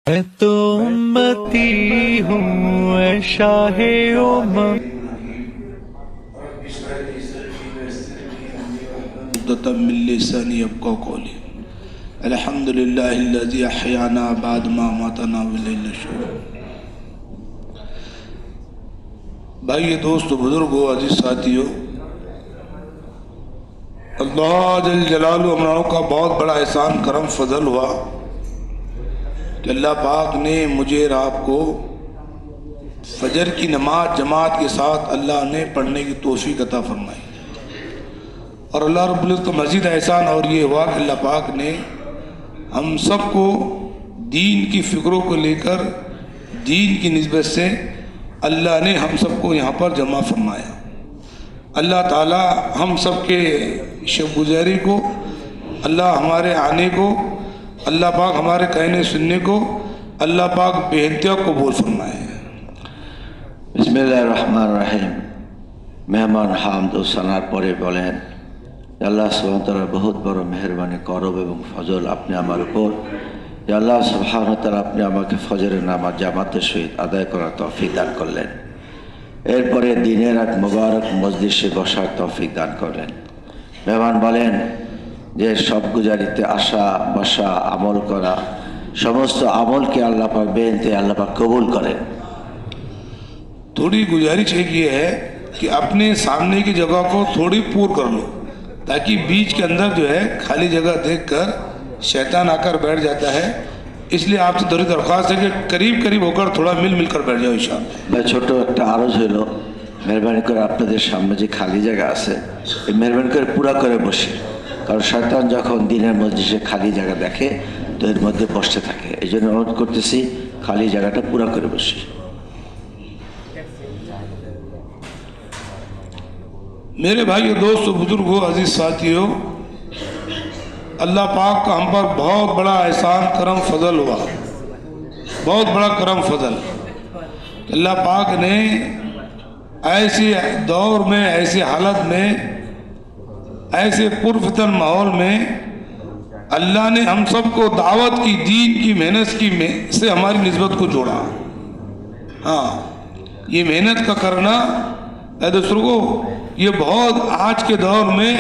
میں تو امتی ہوں اے شاہ امم من لسانی یفقهوا قولی الحمد للہ الذی احیانا بعد ما اماتنا والیہ النشور۔ بھائی دوست بزرگو عزیز ساتھیو، اللہ جل جلالہ ہماروں کا بہت بڑا احسان کرم فضل ہوا کہ اللہ پاک نے مجھے اور آپ کو فجر کی نماز جماعت کے ساتھ اللہ نے پڑھنے کی توفیق عطا فرمائی۔ اور اللہ رب العزت کا مزید احسان اور یہ ہوا کہ اللہ پاک نے ہم سب کو دین کی فکروں کو لے کر دین کی نسبت سے اللہ نے ہم سب کو یہاں پر جمع فرمایا۔ اللہ تعالی ہم سب کے شب گزاری کو، اللہ ہمارے آنے کو، اللہ پاک ہمارے کہنے سننے کو اللہ پاک بے انتہا قبول فرمائے۔ بسم اللہ الرحمن الرحیم۔ مہمان حامد و ثناء পরে বলেন, আল্লাহ সুবহানাহু ওয়া তাআলা বহুত বড় মেহেরবানি করব এবং ফজল আপনি আমার উপর, আল্লাহ সুবহানাহু ওয়া তাআলা আপনি আমাকে ফজরের নামাজ জামাতের সহিত আদায় করার তৌফিক দান করলেন। এরপরে দিনের এক মোবারক মজলিসে বসার তৌফিক দান করলেন। মেহমান বলেন যে সব গুজারিতে আসা বসা আমল করা সমস্ত আমলকে আল্লাহ পাক বেনতে আল্লাহ পাক কবুল করেন। थोड़ी गुजारिश एक ये है कि अपने सामने की जगह को थोड़ी पूर कर लो, ताकि बीच के अंदर जो है खाली जगह देखकर शैतान आकर बैठ जाता है। इसलिए आपसे थोड़ी दरख्वास्त है कि करीब करीब होकर थोड़ा मिल कर बैठ जाओ इंशाअल्लाह। ছোট একটা আরজ হইল, মেহরবানি করে আপনাদের সামনে যে খালি জায়গা আছে এই মেহরবানি করে পুরা করে বসি, কারণ শয়তান যখন দিনের মজলিসে খালি জায়গা দেখে তো এর মধ্যে বসতে থাকে। এই জন্য অনুরোধ করতেছি খালি জায়গাটা পুরা করে বসি। मेरे भाइयों दोस्तों बुजुर्गों अजीज साथियों, अल्लाह पाक का हम पर बहुत बड़ा एहसान करम फजल हुआ, बहुत बड़ा करम फजल। अल्लाह पाक ने ऐसे दौर में, ऐसे हालत में, ऐसे पुरफतन माहौल में अल्लाह ने हम सबको दावत की, दीन की मेहनत की से हमारी निस्बत को जोड़ा। हाँ, ये मेहनत का करना दूसरों को, ये बहुत आज के दौर में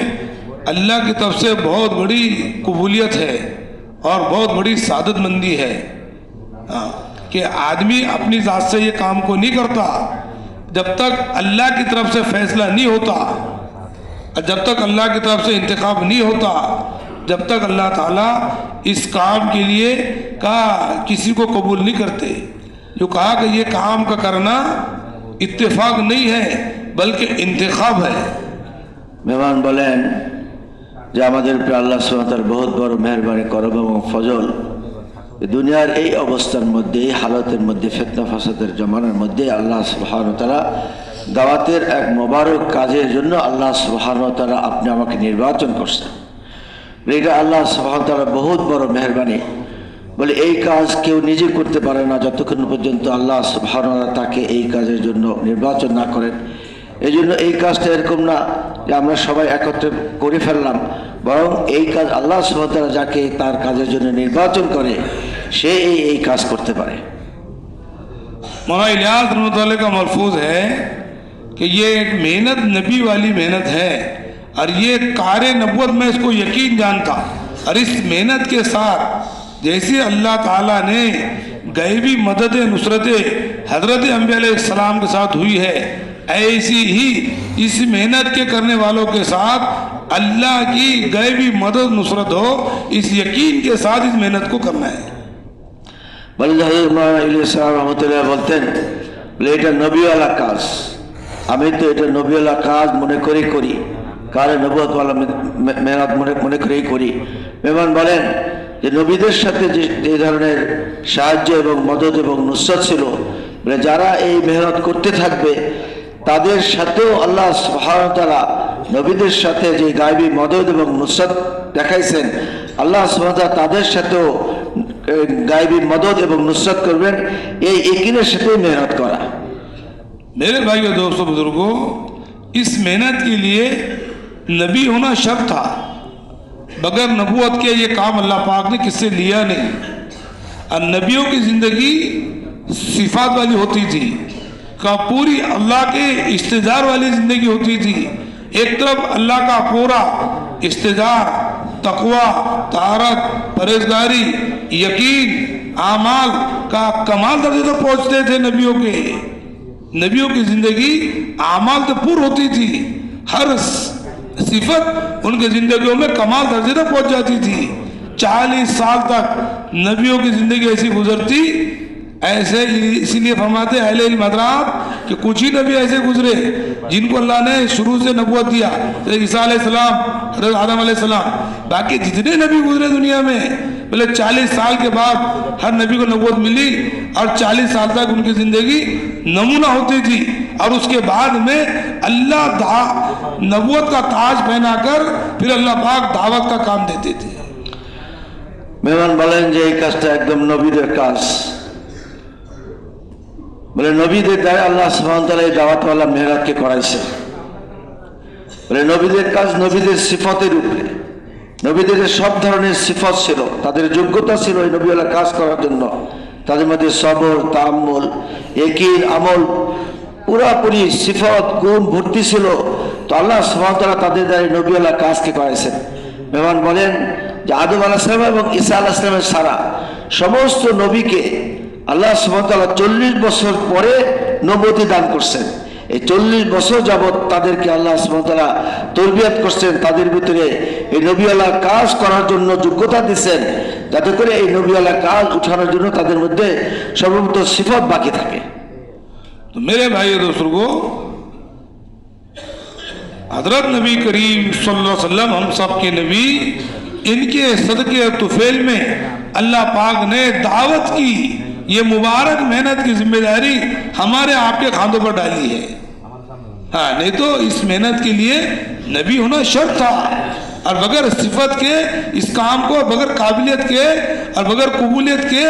अल्लाह की तरफ से बहुत बड़ी कबूलियत है और बहुत बड़ी सादत मंदी है। हाँ, कि आदमी अपनी ज़ात से ये काम को नहीं करता जब तक अल्लाह की तरफ से फैसला नहीं होता, जब तक अल्लाह की तरफ से इंतखाब नहीं होता, जब तक अल्लाह ताला इस काम के लिए का किसी को कबूल नहीं करते। जो कहा कि ये काम का करना इत्तेफाक नहीं है बल्कि इंतखाब है। মেহমান বলেন যে আমাদের উপর আল্লাহ সুবহানাহু ওয়া তাআলা বহুত বড় মেহেরবানি করব এবং ফজল, দুনিয়ার এই অবস্থার মধ্যে, এই হালতের মধ্যে, ফিতনা ফাসাদের জমানার মধ্যে আল্লাহ সুবহানাহু ওয়া তাআলা দাওয়াতের এক মোবারক কাজের জন্য আল্লাহ সুবহানাহু ওয়া তাআলা আপনি আমাকে নির্বাচন করছেন। এটা আল্লাহ সুবহানাহু ওয়া তাআলা বহুত বড় মেহেরবানি। বলে এই কাজ কেউ নিজে করতে পারে না যতক্ষণ পর্যন্ত আল্লাহ সুবহানাহু ওয়া তাআলা তাকে এই কাজের জন্য নির্বাচন না করেন। এই জন্য এই কাজটা এরকম না যে আমরা সবাই একত্রে করে ফেললাম, বরং এই কাজ আল্লাহ সুবহানাহু ওয়া তাআলা যাকে তার কাজের জন্য নির্বাচন করে সে এই কাজ করতে পারে। मौलाना इलियास रहमतुल्लाह का मलफूज है कि ये एक मेहनत नबी वाली मेहनत है और ये कार नबूवत में इसको यकीन जानता। और इस मेहनत के साथ जैसे अल्लाह ताला ने गैबी मदद नुसरत हज़रत अंबिया अलैहिस्सलाम के साथ हुई है, ऐसी ही इस मेहनत के करने वालों के साथ अल्लाह की गैबी मदद नुसरत हो, इस यकीन के साथ इस मेहनत को करना है। বলে হযরত মাওলানা ইলিয়াস রহমতুল্লাহ বলতেন, বলে এটা নবীওয়ালা কাজ, আমি তো এটা নবীওয়ালা কাজ মনে করি, কারে নবুয়ত ওয়ালা মেহনত মনে করেই করি। মেহমান বলেন যে নবীদের সাথে যে ধরনের সাহায্য এবং মদদ এবং নুসরত ছিল, বলে যারা এই মেহনত করতে থাকবে তাদের সাথেও আল্লাহ সুবহানাহু ওয়া তাআলা নবীদের সাথে যে গায়বী মদদ এবং নুসরত দেখাইছেন, আল্লাহ সুবহানাহু ওয়া তাআলা তাদের সাথেও গায়বী মদদ এবং নুসরত করবেন। এই यकीনের সাথে মেহনত করা। मेरे भाइयों दोस्तों बुजुर्गों, इस मेहनत के लिए नबी होना शर्त था। बगैर नबूवत के ये काम अल्लाह पाक ने किससे लिया नहीं। और नबियों की ज़िंदगी सिफात वाली होती थी, का पूरी अल्लाह के इस्तेजार वाली ज़िंदगी होती थी। एक तरफ अल्लाह का पूरा इस्तेजार, तकवा, तारत, परहेजगारी, यकीन, आमाल का कमाल दर्जे तक पहुँचते थे नबियों के। नबियों की ज़िंदगी आमाल से पूर्ण होती थी, हर सिफत उनके ज़िंदगियों में कमाल दर्जे तक पहुँच जाती थी। 40 साल तक नबियों की ज़िंदगी ऐसी गुजरती, ऐसे इसीलिए फरमाते अहले इल्म हज़रात कि कुछ ही नबी ऐसे गुजरे जिनको अल्लाह ने शुरू से नबूवत दिया, जैसे ईसा अलैहिस्सलाम, हज़रत आदम अलैहिस्सलाम। बाकी जितने नबी गुजरे दुनिया में, पहले 40 साल के बाद हर नबी को नबूवत मिली और 40 साल तक उनकी ज़िंदगी नमूना होती थी। और उसके बाद में अल्लाह नबूवत का ताज पहनाकर फिर अल्लाह पाक दावत का काम देते थे। মেহমান বলেন যে এই কাজটা একদম নবীদের কাজ। বলে নবীদের দ্বারা আল্লাহ সুবহানাহু ওয়া তাআলা এই দাওয়াতওয়ালা মেহরাতকে করাইছে। বলে নবীদের কাজ নবীদের সিফতের উপরে, নবীদের সব ধরনের সিফত ছিল, তাদের যোগ্যতা ছিল এই নবীওয়ালা কাজ করার জন্য। তাদের মধ্যে সবর, তাআম্মুল, ইয়াকিন, আমল, পুরাপুরি সিফত গুণ ভর্তি ছিল। তো আল্লাহ সুবহানাহু ওয়া তাআলা তাদের দ্বারা নবীওয়ালা কাজকে করাইছেন। মেহমান বলেন যে আদম আলাইহিস সালাম এবং ঈসা আলাইহিস সালামের সারা সমস্ত নবীকে আল্লাহ সুবহানাহু ওয়া তাআলা 40 বছর পরে নবুয়তি দান করছেন। এই 40 বছর যাবত তাদেরকে আল্লাহ সুবহানাহু ওয়া তাআলা তরবিয়ত করছেন, তাদের ভিতরে এই নবীওয়ালা কাজ করার জন্য যোগ্যতা দিয়েছেন, যাতে করে এই নবীওয়ালা কাজ উঠানোর জন্য তাদের মধ্যে সর্বপ্রথম সিফত বাকি থাকে। तो मेरे भाई दोस्तों, हजरत नबी करीम सल्लल्लाहु अलैहि वसल्लम हम सब के नबी, इनके सदके तुफेल में अल्लाह पाक ने दावत की ये मुबारक मेहनत की जिम्मेदारी हमारे आपके खांधों पर डाली है। हाँ, नहीं तो इस मेहनत के लिए नबी होना शर्त था, और बगैर सिफत के इस काम को, बगैर काबिलियत के और बगैर कबूलियत के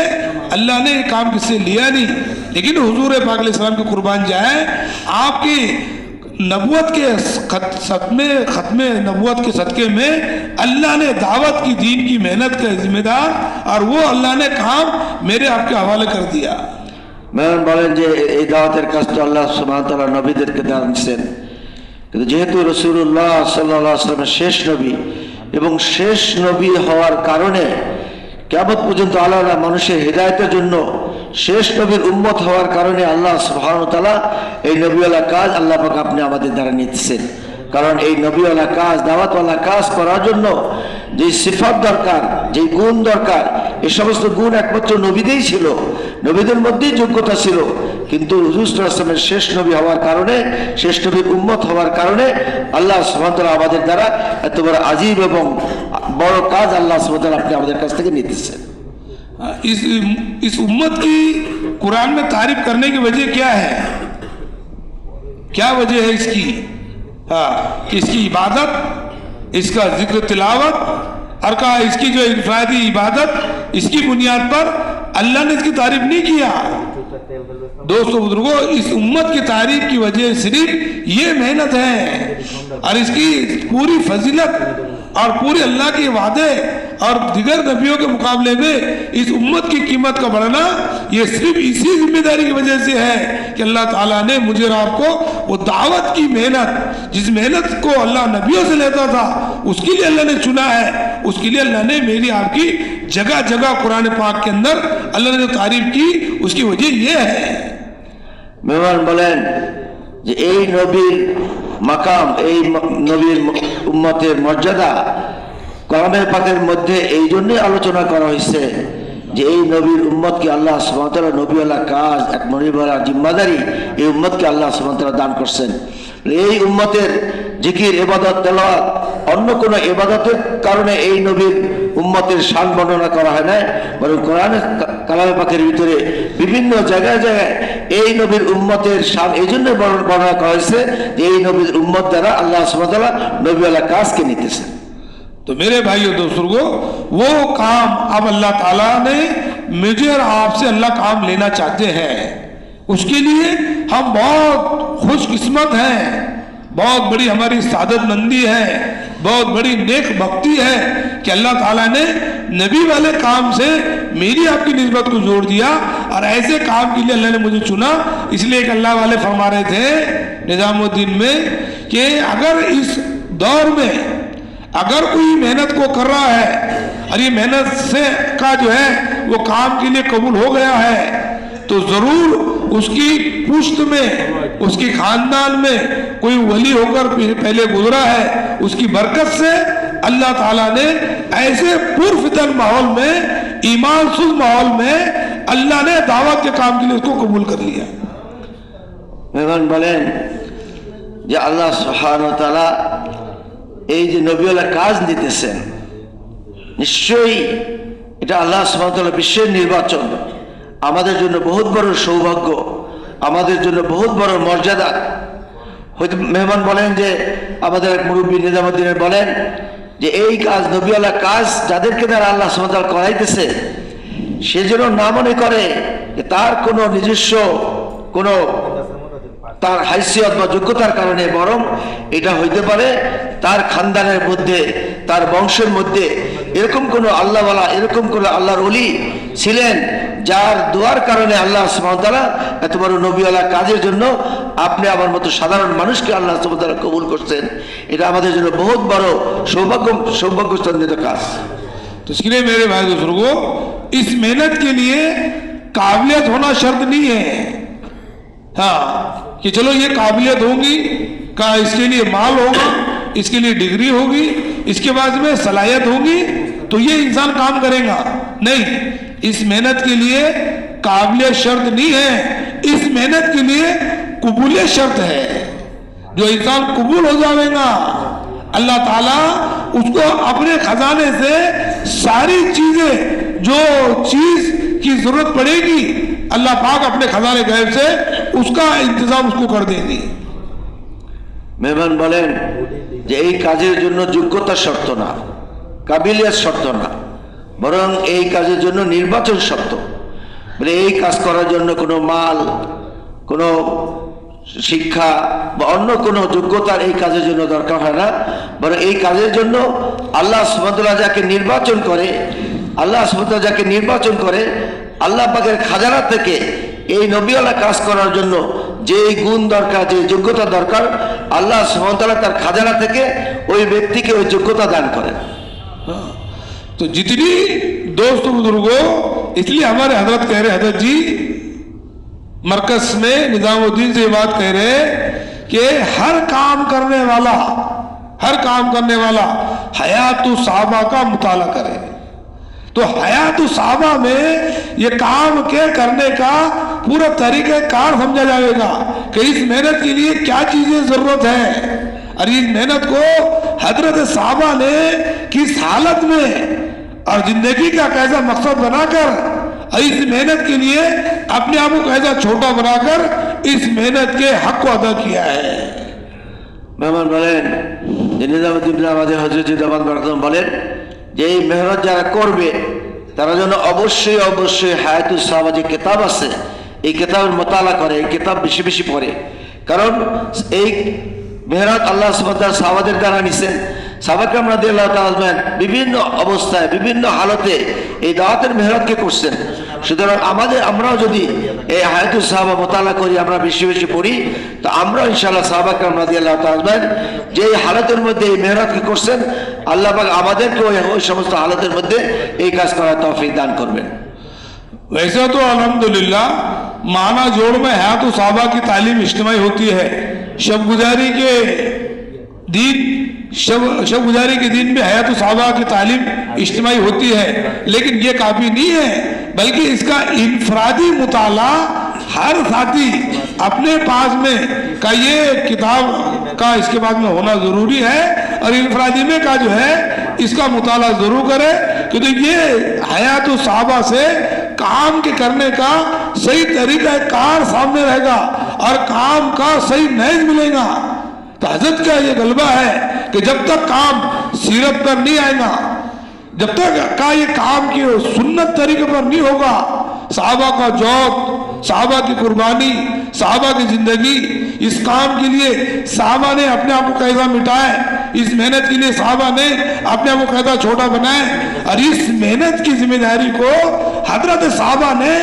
अल्लाह ने ये काम किससे लिया नहीं। लेकिन हुजूर पाक अलैहिस्सलाम की कुर्बान जाए, आपकी नबूवत के खत्मे नबूवत के सदके में अल्लाह ने दावत की, दीन की मेहनत का जिम्मेदार, और वो अल्लाह ने काम मेरे आपके हवाले कर दिया। মেহমান বলেন যে এই দাওয়াতের কাজটা আল্লাহ সুবহানাহু ওয়া তাআলা নবীদেরকে দান দিয়েছেন, কিন্তু যেহেতু রাসূলুল্লাহ সাল্লাল্লাহু আলাইহি ওয়াসাল্লাম শেষ নবী এবং শেষ নবী হওয়ার কারণে কিয়ামত পর্যন্ত আল্লাহ মানুষের হেদায়েতের জন্য শেষ নবীর উম্মত হওয়ার কারণে আল্লাহ সুবহানাহু ওয়া তাআলা এই নবীওয়ালা কাজ আল্লাহ পাক আপনি আমাদের দ্বারা নিতেছেন। কারণ এই নবীওয়ালা কাজ, দাওয়াতওয়ালা কাজ করার জন্য যে সিফাত দরকার, যে গুণ দরকার, এই সমস্ত গুণ একমাত্র নবীদেরই ছিল, নবীদের মধ্যেই যোগ্যতা ছিল। কিন্তু হুজুর সাল্লাল্লাহু আলাইহি ওয়াসাল্লামের শেষ নবী হওয়ার কারণে, শেষ নবীর উম্মত হওয়ার কারণে আল্লাহ সুবহানাহু ওয়া তাআলা আমাদের দ্বারা এত বড় আজীব এবং বড় কাজ আল্লাহ সুবহানাহু ওয়া তাআলা আপনি আমাদের কাছ থেকে নিতেছেন। इस उम्मत की कुरान में तारीफ करने की वजह क्या है? क्या वजह है इसकी? हाँ, इसकी इबादत, इसका जिक्र तिलावत और का इसकी जो इफरादी इबादत, इसकी बुनियाद पर अल्लाह ने इसकी तारीफ नहीं किया। दोस्तों बुजुर्गों, इस उम्मत की तारीफ की वजह सिर्फ ये मेहनत है, और इसकी पूरी फजीलत और पूरे अल्लाह के वादे और दिगर नबियों के मुकाबले में इस उम्मत की कीमत का बढ़ना, ये सिर्फ इसी जिम्मेदारी की वजह से है कि अल्लाह ताला ने मुझे और आपको वो दावत की मेहनत, जिस मेहनत को अल्लाह नबियों से लेता था, उसके लिए अल्लाह ने चुना है। उसके लिए अल्लाह ने मेरी आपकी जगह जगह कुरान पाक के अंदर अल्लाह ने जो तारीफ की, उसकी वजह ये है। মেহমান বলেন যে এই নবীর মাকাম, এই নবীর উম্মতের মর্যাদা কোরআনের পাকের মধ্যে এই জন্যই আলোচনা করা হয়েছে যে এই নবীর উম্মতকে আল্লাহ সুবহানাহু ওয়া তাআলা নবীওয়ালা কাজ, এক নবীওয়ালা জিম্মাদারি এই উম্মতকে আল্লাহ সুবহানাহু ওয়া তাআলা দান করছেন। এই উম্মতের জিকির, ইবাদত, তেলাওয়াত অন্য কোনো ইবাদতের কারণে এই নবীর উম্মতের শান বর্ণনা করা হয় না, বরং কোরআনের কালামে পাকের ভিতরে বিভিন্ন জায়গায় জায়গায় এই নবীর উম্মতের শান এই জন্য বর্ণনা করা হয়েছে যে এই নবীর উম্মত দ্বারা আল্লাহ সুবহানাহু ওয়া তাআলা নবীওয়ালা কাজকে নিতেছেন। तो मेरे भाइयों दोस्तों, वो काम अब अल्लाह ताला ने मुझे और आपसे अल्लाह काम लेना चाहते हैं। उसके लिए हम बहुत खुशकिस्मत हैं, बहुत बड़ी हमारी सादतमंदी है, बहुत बड़ी नेक भक्ति है कि अल्लाह ताला ने नबी वाले काम से मेरी आपकी निस्बत को जोड़ दिया और ऐसे काम के लिए अल्लाह ने मुझे चुना। इसलिए एक अल्लाह वाले फरमा रहे थे निजामुद्दीन में कि अगर इस दौर में अगर कोई मेहनत को कर रहा है और ये मेहनत से का जो है वो काम के लिए कबूल हो गया है तो जरूर उसकी पुश्त में उसके खानदान में कोई वली होकर पहले गुजरा है, उसकी बरकत से अल्लाह ताला ने ऐसे पुरफितन माहौल में, ईमान सुल माहौल में अल्लाह ने दावत के काम के लिए उसको कबूल कर लिया। मेहमान बोलें যে আল্লাহ সুবহানাহু ওয়া তাআলা এই যে নবীওয়ালা কাজ দিতেছেন নিশ্চয়ই এটা আল্লাহ সুবহানাহু ওয়া তাআলা বিশ্বের নির্বাচন, আমাদের জন্য বহুত বড় সৌভাগ্য, আমাদের জন্য বহুত বড় মর্যাদা। হয়তো মেহমান বলেন যে আমাদের এক মুরব্বী নিজামুদ্দিনের বলেন যে এই কাজ নবীওয়ালা কাজ যাদেরকে দ্বারা আল্লাহ সুবহানাহু ওয়া তাআলা করাইতেছে সেজন্য না মনে করে যে তার কোনো নিজস্ব কোনো তার হাইসিয়ত বা যোগ্যতার কারণে, বরং এটা হইতে পারে তার খানদানের মধ্যে, তার বংশের মধ্যে এরকম কোনো আল্লাহওয়ালা, এরকম কোনো আল্লাহর ওলি ছিলেন যার দোয়ার কারণে আল্লাহ সুবহানাহু ওয়া তাআলা এত বড় নবীওয়ালা কাজের জন্য আপনি আমার মতো সাধারণ মানুষকে আল্লাহ সুবহানাহু ওয়া তাআলা কবুল করছেন। এটা আমাদের জন্য বহুত বড় সৌভাগ্যসম্পন্ন কাজ। तो इसके लिए मेरे भाई बुजुर्गों, इस मेहनत के लिए काबिलियत होना शर्त नहीं है। हाँ कि चलो ये काबिलियत होगी का, इसके लिए माल होगा, इसके लिए डिग्री होगी, इसके बाद में सलाहियत होगी तो ये इंसान काम करेगा। नहीं, इस मेहनत के लिए काबिलियत शर्त नहीं है, इस मेहनत के लिए कबूलियत शर्त है। जो इंसान कबूल हो जाएगा अल्लाह ताला उसको अपने खजाने से सारी चीजें, जो चीज की जरूरत पड़ेगी अल्लाह पाक अपने खजाने गैब से उसका इंतजाम उसको कर देंगे। মেহমান বলেন যে এই কাজের জন্য যোগ্যতা শর্ত না, কাবিলিয়ত শর্ত না, বরং এই কাজের জন্য নির্বাচন শর্ত। বলে এই কাজ করার জন্য কোনো মাল, কোনো শিক্ষা বা অন্য কোনো যোগ্যতার এই কাজের জন্য দরকার হয় না, বরং এই কাজের জন্য আল্লাহ সুবহানাহু ওয়া তাআলা যাকে নির্বাচন করে, আল্লাহ সুবহানাহু ওয়া তাআলা যাকে নির্বাচন করে আল্লাহ পাকের খাজানা থেকে এই নবীওয়ালা কাজ করার জন্য যে গুণ দরকার, যে যোগ্যতা দরকার, আল্লাহ সুবহানাহু ওয়া তাআলা তার খাজানা থেকে ওই ব্যক্তিকে ওই যোগ্যতা দান করেন। तो जितनी दोस्त बुजुर्गों, इसलिए हमारे हजरत कह रहे, हजरत जी मरकज में निजामुद्दीन से ये बात कह रहे कि हर काम करने वाला हयातु सहाबा का मुताला करे। तो हयातु सहाबा में ये काम के करने का पूरा तरीका कार समझा जाएगा कि इस मेहनत के लिए क्या चीजें जरूरत है, और इस मेहनत को हजरत सहाबा ने किस हालत में और जिंदगी का कैसा मकसद बनाकर और इस मेहनत के लिए अपने आप को कैसा छोटा बनाकर इस मेहनत के हक को अदा किया है। মেহমান বলেন যে নিজামুদ্দিন আমাদের হযরত দামাত বরকতুল্লাহ বলেন যে এই মেহনত যারা করবে তারা যেন অবশ্যই অবশ্যই হায়াতুস সাহাবা যে কিতাব আছে এই কিতাবের মোতালা করে, এই কিতাব বেশি বেশি পড়ে। কারণ এই মেহনত আল্লাহ সুবহানাহু ওয়া তাআলা সাহাবাদের দ্বারা নিছেন। সাহাবাকরাম রাদিয়াল্লাহু তাআলা বিভিন্ন অবস্থায়, বিভিন্ন হালতে এই দাওয়াতের মেহনতকে করছেন। সুতরাং আমরাও যদি এই হায়াতুস সাহাবা মোতালা করি, আমরা বেশি বেশি পড়ি, তো আমরা ইনশাআল্লাহ সাহাবাকরাম রাদিয়াল্লাহু তাআলা যে হালতের মধ্যে এই মেহনতকে করছেন আল্লাহ পাক আমাদেরকে ওই সমস্ত হালতের মধ্যে এই কাজ করার তৌফিক দান করবেন। वैसे तो अल्हम्दुलिल्लाह माना जोड़ में हयातु सहाबा की तालीम इज्तिमाई होती है। शब गुजारी के दिन में हयातु सहाबा की तालीम इज्तिमाई होती है, लेकिन ये काफी नहीं है, बल्कि इसका इनफरादी मुताला हर साथी अपने पास में का ये किताब का इसके बाद में होना जरूरी है, और इनफरादी में का जो है इसका मुताला जरूर करे, क्योंकि ये हयातु सहाबा से काम के करने का सही तरीका कार सामने रहेगा और काम का सही नैज मिलेगा। तो हजरत का ये गलबा है कि जब तक काम सीरत पर नहीं आएगा, जब तक का ये काम की सुन्नत तरीके पर नहीं होगा, साहबा का जौक, साहबा की कुर्बानी, साहबा की जिंदगी, इस काम के लिए साहबा ने अपने आप को कैसा मिटाए, इस मेहनत के लिए साहबा ने अपने आप को कैसा छोटा बनाए, और इस मेहनत की जिम्मेदारी को हजरत साहबा ने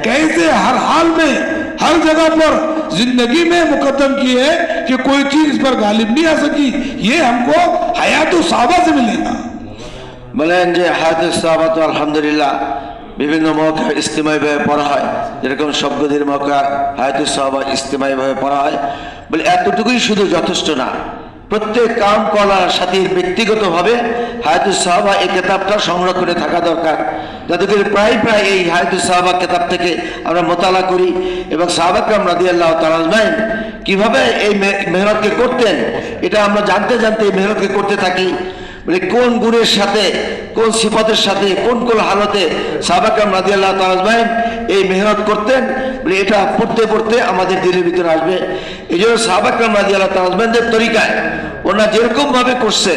कैसे हर हाल में हर जगह पर जिंदगी में मुकद्दम किए कि कोई चीज इस पर गालिब नहीं आ सकी, ये हमको हयातुस साहबा से मिलेगा। বলেন যে হায়াতুস সাহাবা তো আলহামদুলিল্লাহ বিভিন্ন মৌকা ইজতিমাইভাবে পড়া হয়, যেরকম শব্দদের মৌকা হায়াতুস সাহাবা ইজতিমাইভাবে পড়া হয়। বলে এতটুকুই শুধু যথেষ্ট না, প্রত্যেক কাম করার সাথে ব্যক্তিগতভাবে হায়াতুস সাহাবা এই কিতাবটা সংগ্রহ করে থাকা দরকার, যাতে করে প্রায় প্রায় এই হায়াতুস সাহাবা কিতাব থেকে আমরা মোতালা করি এবং সাহাবা کرام রাদিয়াল্লাহু তাআলা আজমাইন কিভাবে এই মেহনতকে করতেন এটা আমরা জানতে জানতে এই মেহনতকে করতে থাকি। মানে কোন গুণের সাথে, কোন সিফাতের সাথে, কোন কোন হালতে সাহাবা کرام রাদিয়াল্লাহু তাআলা আজমাইন এই মেহনত করতেন, বলে এটা পড়তে পড়তে আমাদের দিলের ভিতরে আসবে। এই জন্য সাহাবা کرام রাদিয়াল্লাহু তাআলা আজমাইনদের তরিকায় ওনারা যেরকম ভাবে করছে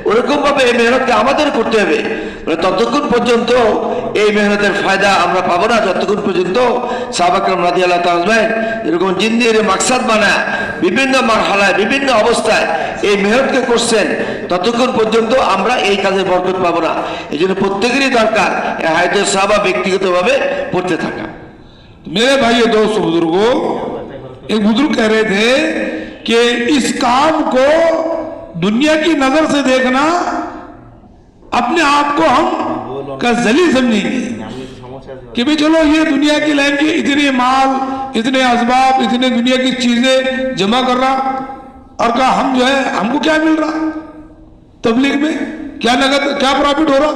ওরকম ভাবে এই মেহনতকে আমাদের করতে হবে। মানে ততক্ষণ পর্যন্ত এই মেহনতের ফায়দা আমরা পাবো না যতক্ষণ পর্যন্ত সাহাবা کرام রাদিয়াল্লাহু তাআলা আজমাইন এরকম জিন্দিগির মাকসাদ বানায় বিভিন্ন মারহালায় বিভিন্ন অবস্থায় এই মেহনতকে করছেন, ততক্ষণ পর্যন্ত আমরা এই কাজের বরকত পাবো না। এই জন্য প্রত্যেকেরই দরকার এই হায়াতুস সাহাবা ব্যক্তিগতভাবে পড়তে থাকা। मेरे भाइयों दोस्तों बुजुर्गों, एक बुजुर्ग कह रहे थे कि इस काम को दुनिया की नजर से देखना अपने आप को हम का जलील समझेंगे कि भाई चलो ये दुनिया की लाइन की इतने माल, इतने असबाब, इतने दुनिया की चीजें जमा कर रहा, और कहा हम जो है हमको क्या मिल रहा तबलीग में, क्या नगद, क्या प्रॉफिट हो रहा।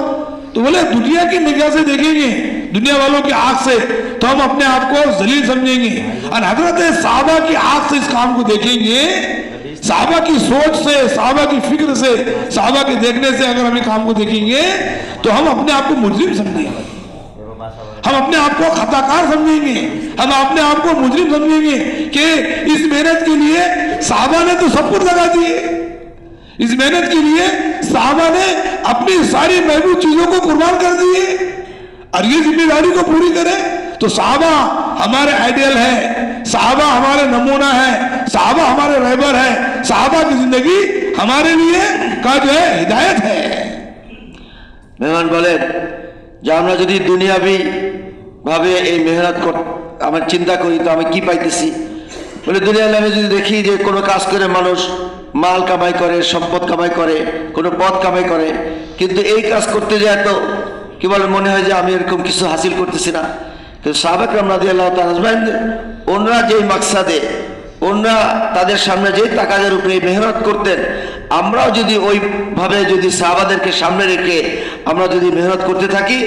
तो बोले दुनिया की निगाह से देखेंगे, दुनिया वालों की आंख से, तो हम अपने आप को जलील समझेंगे। और हजरत साहबा की आंख से इस काम को देखेंगे, साहबा की सोच से, साहबा की फिक्र से, साहबा के देखने से अगर हम काम को देखेंगे तो हम अपने आप को मुजरिम समझेंगे, हम अपने आप को खताकार समझेंगे, हम अपने आप को मुजरिम समझेंगे कि इस मेहनत के लिए साहबा ने तो सब कुछ लगा दिए, इस मेहनत के लिए साहबा ने अपनी सारी महबूब चीजों को कुर्बान कर दिए, और ये जिम्मेदारी को पूरी करें। तो साहबा हमारे आइडियल है, साहबा हमारे नमूना है, साहबा हमारे रहबर है, साहबा की जिंदगी हमारे लिए का जो है हिदायत है। মেহমান বলেন যে আমরা যদি দুনিয়াবি ভাবে এই মেহনত আমার চিন্তা করি তো আমি কি পাইতেছি। বলে দুনিয়ার নামে যদি দেখি যে কোনো কাজ করে মানুষ মাল কামাই করে, সম্পদ কামাই করে, কোনো পদ কামাই করে, কিন্তু এই কাজ করতে যায় তো কি বলে মনে হয় যে আমি এরকম কিছু হাসিল করতেছি না। কিন্তু সাহাবা کرام রাদিয়াল্লাহু তাআলা আজমাইন ওনারা যেই মাকসাদে, ওনারা তাদের সামনে যেই তাকাদের উপরে মেহনত করতেন, আমরাও যদি ওইভাবে যদি সাহাবাদেরকে সামনে রেখে আমরা যদি মেহনত করতে থাকি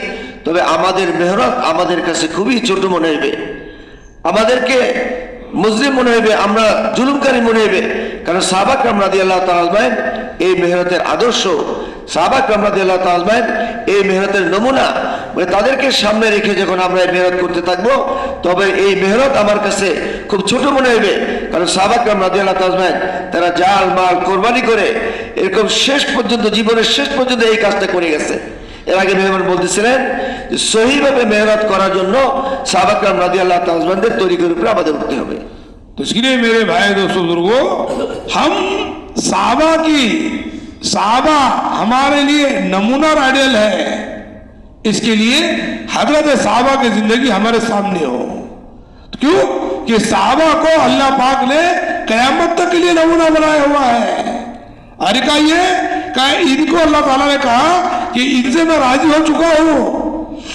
তবে আমাদের মেহনত আমাদের কাছে খুবই ছোট মনে হবে, আমাদেরকে মুজরিম মনে হবে, আমরা জুলুমকারী মনে হবে। কারণ সাহাবা کرام রাদিয়াল্লাহু তাআলা আজমাইন এই মেহনতের আদর্শ, সাহাবা کرام রাদিয়াল্লাহু তাআলা আজমাইন এই মেহনতের নমুনা, মানে তাদেরকে সামনে রেখে যখন আমরা এই মেহনত করতে থাকবো তবে এই মেহনত আমার কাছে খুব ছোট মনে হবে। কারণ সাহাবা کرام রাদিয়াল্লাহু তাআলা আজমাইন তারা জাল মাল কোরবানি করে এরকম শেষ পর্যন্ত, জীবনের শেষ পর্যন্ত এই কাজটা করে গেছে। এর আগে মেহমান বলতেছিলেন যে সহিভাবে মেহনত করার জন্য সাহাবা کرام রাদিয়াল্লাহু তাআলা আজমাইনদের তরিকার উপরে আমাদের উঠতে হবে। तो इसके लिए मेरे भाई दोस्तों बुजुर्गों, हम साहबा हमारे लिए नमूना और आइडियल है, इसके लिए हजरत साहबा की जिंदगी हमारे सामने हो। क्यों कि साहबा को अल्लाह पाक ने कयामत तक के लिए नमूना बनाया हुआ है। अरे का ये इनको अल्लाह ताला ने कहा कि इनसे मैं राजी हो चुका हूं,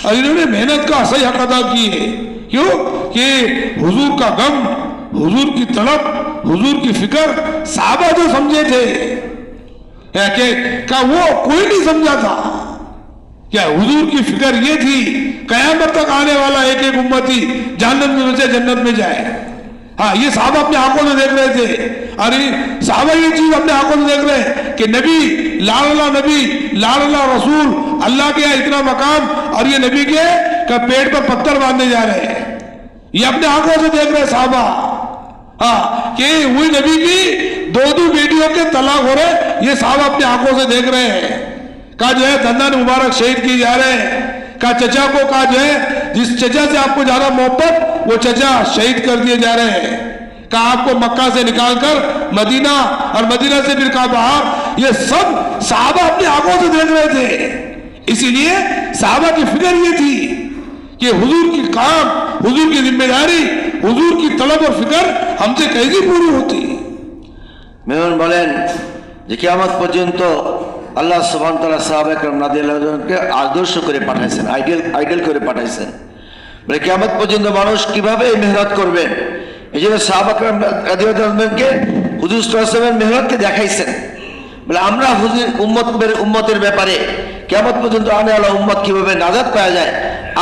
और इन्होंने मेहनत का सही हक अदा की है। क्यों कि हुजूर का गम, हुजूर की तड़प, हुजूर की फिक्र साहबा जो समझे थे क्या वो कोई नहीं समझा था। क्या हुजूर की फिक्र ये थी कयामत तक आने वाला एक एक उम्मती जहन्नम में बचे जन्नत में जाए। हाँ, ये साहब अपने आंखों से देख रहे थे, अरे साहब ये चीज अपने आंखों से देख रहे कि नबी लाडला नबी, लाडला रसूल, अल्लाह के इतना मकाम, और ये नबी के पेट पर पत्थर बांधने जा रहे हैं। ये अपने आंखों से देख रहे साहबा, हाँ, कि वही नबी की दो बेटियों के तलाक हो रहे, ये साहब अपने आंखों से देख रहे हैं। का जो है दंदन मुबारक शहीद किए जा रहे हैं, का चचा को का जो है जिस चचा से आपको ज्यादा मोहब्बत वो चचा शहीद कर दिए जा रहे हैं, का आपको मक्का से निकालकर मदीना, और मदीना से फिर कहा बाहर, ये सब साहबा अपनी आंखों से देख रहे थे। इसीलिए साहबा की फिक्र ये थी कि हुजूर की काम, हुजूर की जिम्मेदारी, हुजूर की तलब और फिक्र हमसे कैसे पूरी होती। মেহমান বলেন যে কিয়ামত পর্যন্ত আল্লাহ সুবহানাহু ওয়া তাআলা সাহাবা کرام রাদিয়াল্লাহু আনহুকে আদর্শ করে পাঠাইছেন, আইডল করে পাঠাইছেন। বলে কিয়ামত পর্যন্ত মানুষ কিভাবে মেহনত করবেন, এই জন্য সাহাবা کرام রাদিয়াল্লাহু আনহুকে হুজুর সাল্লাল্লাহু আলাইহি ওয়াসাল্লামের মেহনতকে দেখাইছেন। বলে আমরা হুজুর উম্মতের ব্যাপারে কিয়ামত পর্যন্ত আনে আলা উম্মত কিভাবে নাজাত পাওয়া যায়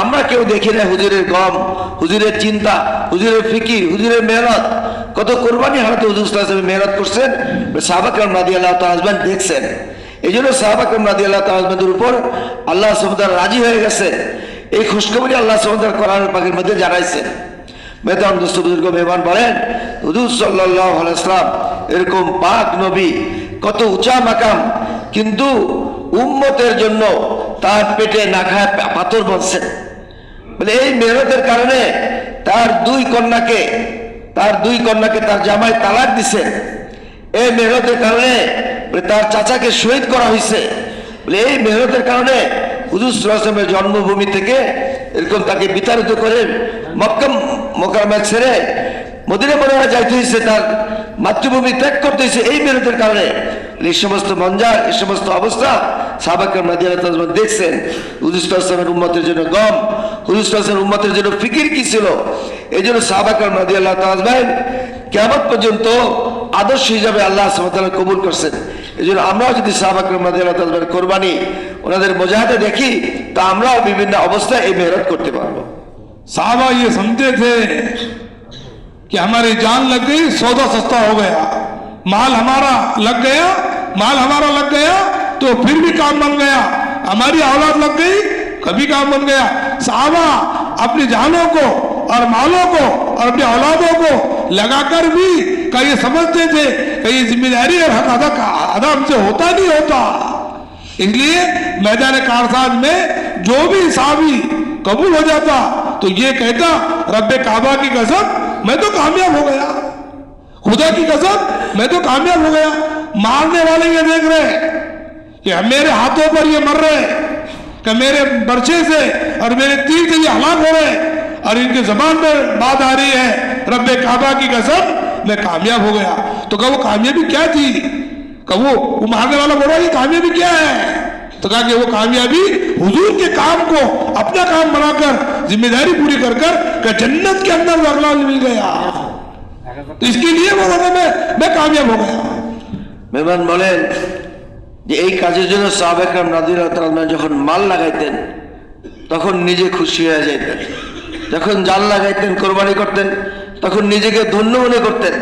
আমরা কেউ দেখি না। হুজুরের গম, হুজুরের চিন্তা, হুজুরের ফিকির, হুজুরের মেহনত, কত কোরবানি হারাতে হুজুর সাল্লাল্লাহু আলাইহি ওয়াসাল্লাম মেহনত করছেন, সাহাবা کرام রাদিয়াল্লাহু তাআলা দেখছেন। এই জন্য সাহাবা کرام রাদিয়াল্লাহু তাআলার উপর আল্লাহ সুবহানাহু ওয়া তাআলা রাজি হয়ে গেছে। এই খুশখবরি আল্লাহ সুবহানাহু ওয়া তাআলা কোরআনের পাকের মধ্যে জানাইছেন। মেহতারাম দোস্ত বুজুর্গ মেহমান বলেন হুজুর সাল্লাল্লাহু আলাইহি ওয়াসাল্লাম এরকম পাক নবী, কত উঁচা মাকাম, কিন্তু উম্মতের জন্য তার পেটে না খায় পাথর বলছেন। বলে এই মেহনতের কারণে তার দুই কন্যাকে তার জামাই তালাক দিছে। এই মেহনতের কারণে তার চাচাকে শহীদ করা হয়েছে। বলে এই মেহনতের কারণে হুজুর সাল্লাল্লাহু আলাইহি ওয়াসাল্লামের জন্মভূমি থেকে এরকম তাকে বিতাড়িত করে মক্কা মুকাররমা ছেড়ে মদিনা মুনাওয়ারা যাইতে হয়েছে, তার মাতৃভূমি ত্যাগ করতে হয়েছে এই মেহনতের কারণে। এই সমস্ত মঞ্জার, এই সমস্ত অবস্থা সাহাবা کرام রাদিয়াল্লাহু তাআলা দেখছেন। হুজুর সাল্লাল্লাহু আলাইহি ওয়াসাল্লামের উম্মতের জন্য গম, হুজুর সাল্লাল্লাহু আলাইহি ওয়াসাল্লামের উম্মতের জন্য ফিকির কি ছিল, এই জন্য সাহাবা کرام রাদিয়াল্লাহু তাআলা কিয়ামত পর্যন্ত আদর্শ হিসাবে আল্লাহ সুবহানাহু ওয়া তাআলা কবুল করছেন। এই জন্য আমরাও যদি সাহাবা کرام রাদিয়াল্লাহু তাআলার কোরবানি, ওনাদের মুজাহাদা দেখি, তা আমরাও বিভিন্ন অবস্থায় এই মেহনত করতে পারবো। साहबा ये समझते थे कि हमारी जान लग गई, सौदा सस्ता हो गया, माल हमारा लग गया तो फिर भी काम बन गया, हमारी औलाद लग गई कभी काम बन गया। साहबा अपनी जानों को और मालों को और अपनी औलादों को लगाकर भी कई ये समझते थे कि ये जिम्मेदारी और हक अदा हमसे होता नहीं होता। इसलिए मैदान कारसाज में जो भी साहबी कबूल हो जाता तो ये कहता रब्बे काबा की कसम मैं तो कामयाब हो गया, खुदा की कसम मैं तो कामयाब हो गया। मारने वाले ये देख रहे कि मेरे हाथों पर ये मर रहे कि मेरे बर्छे से और मेरे तीर से ये हलाक हो रहे, और इनके जबान पर बात आ रही है रब्बे काबा की कसम मैं कामयाब हो गया। तो कहा वो कामयाबी क्या थी? कहा वो मारने वाला बोला ये कामयाबी क्या है? तो कहा कि वो कामयाबी हुजूर के काम को अपना काम बनाकर जिम्मेदारी पूरी कर जन्नत के अंदर दाखिला मिल गया, तो इसके लिए वो मैं कामयाब हो गया। মেহমান বলেন যে এই কাজের জন্য সাহাবা کرام রাদিয়াল্লাহু তাআলা যখন মাল লাগাইতেন তখন নিজে খুশি হয়ে যেতেন, যখন জান লাগাইতেন, কোরবানি করতেন, তখন নিজেকে ধন্য মনে করতেন।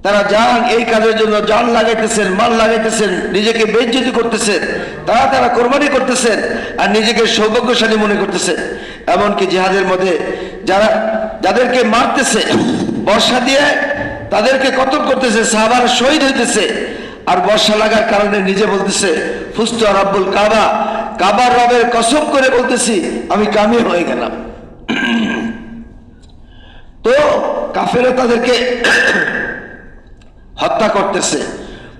তারা জান এই কাজের জন্য জান লাগাইতেছেন, মাল লাগাইতেছেন, নিজেকে বেইজ্জতি করতেছেন, তারা কোরবানি করতেছেন আর নিজেকে সৌভাগ্যশালী মনে করতেছেন। এমনকি জিহাদের মধ্যে যাদেরকে মারতেছে বর্ষা দিয়ে, তাদেরকে কতল করতেছে, সাহাবারা শহীদ হইতেছে, আর বর্ষা লাগার কারণে নিজে বলতেছে ফুস্তু রাব্বুল কাবা, কাবার রবের কসম করে বলতেছি আমি কামিয়াব হয়ে গেলাম। তো কাফেররা তাদেরকে হত্যা করতেছে,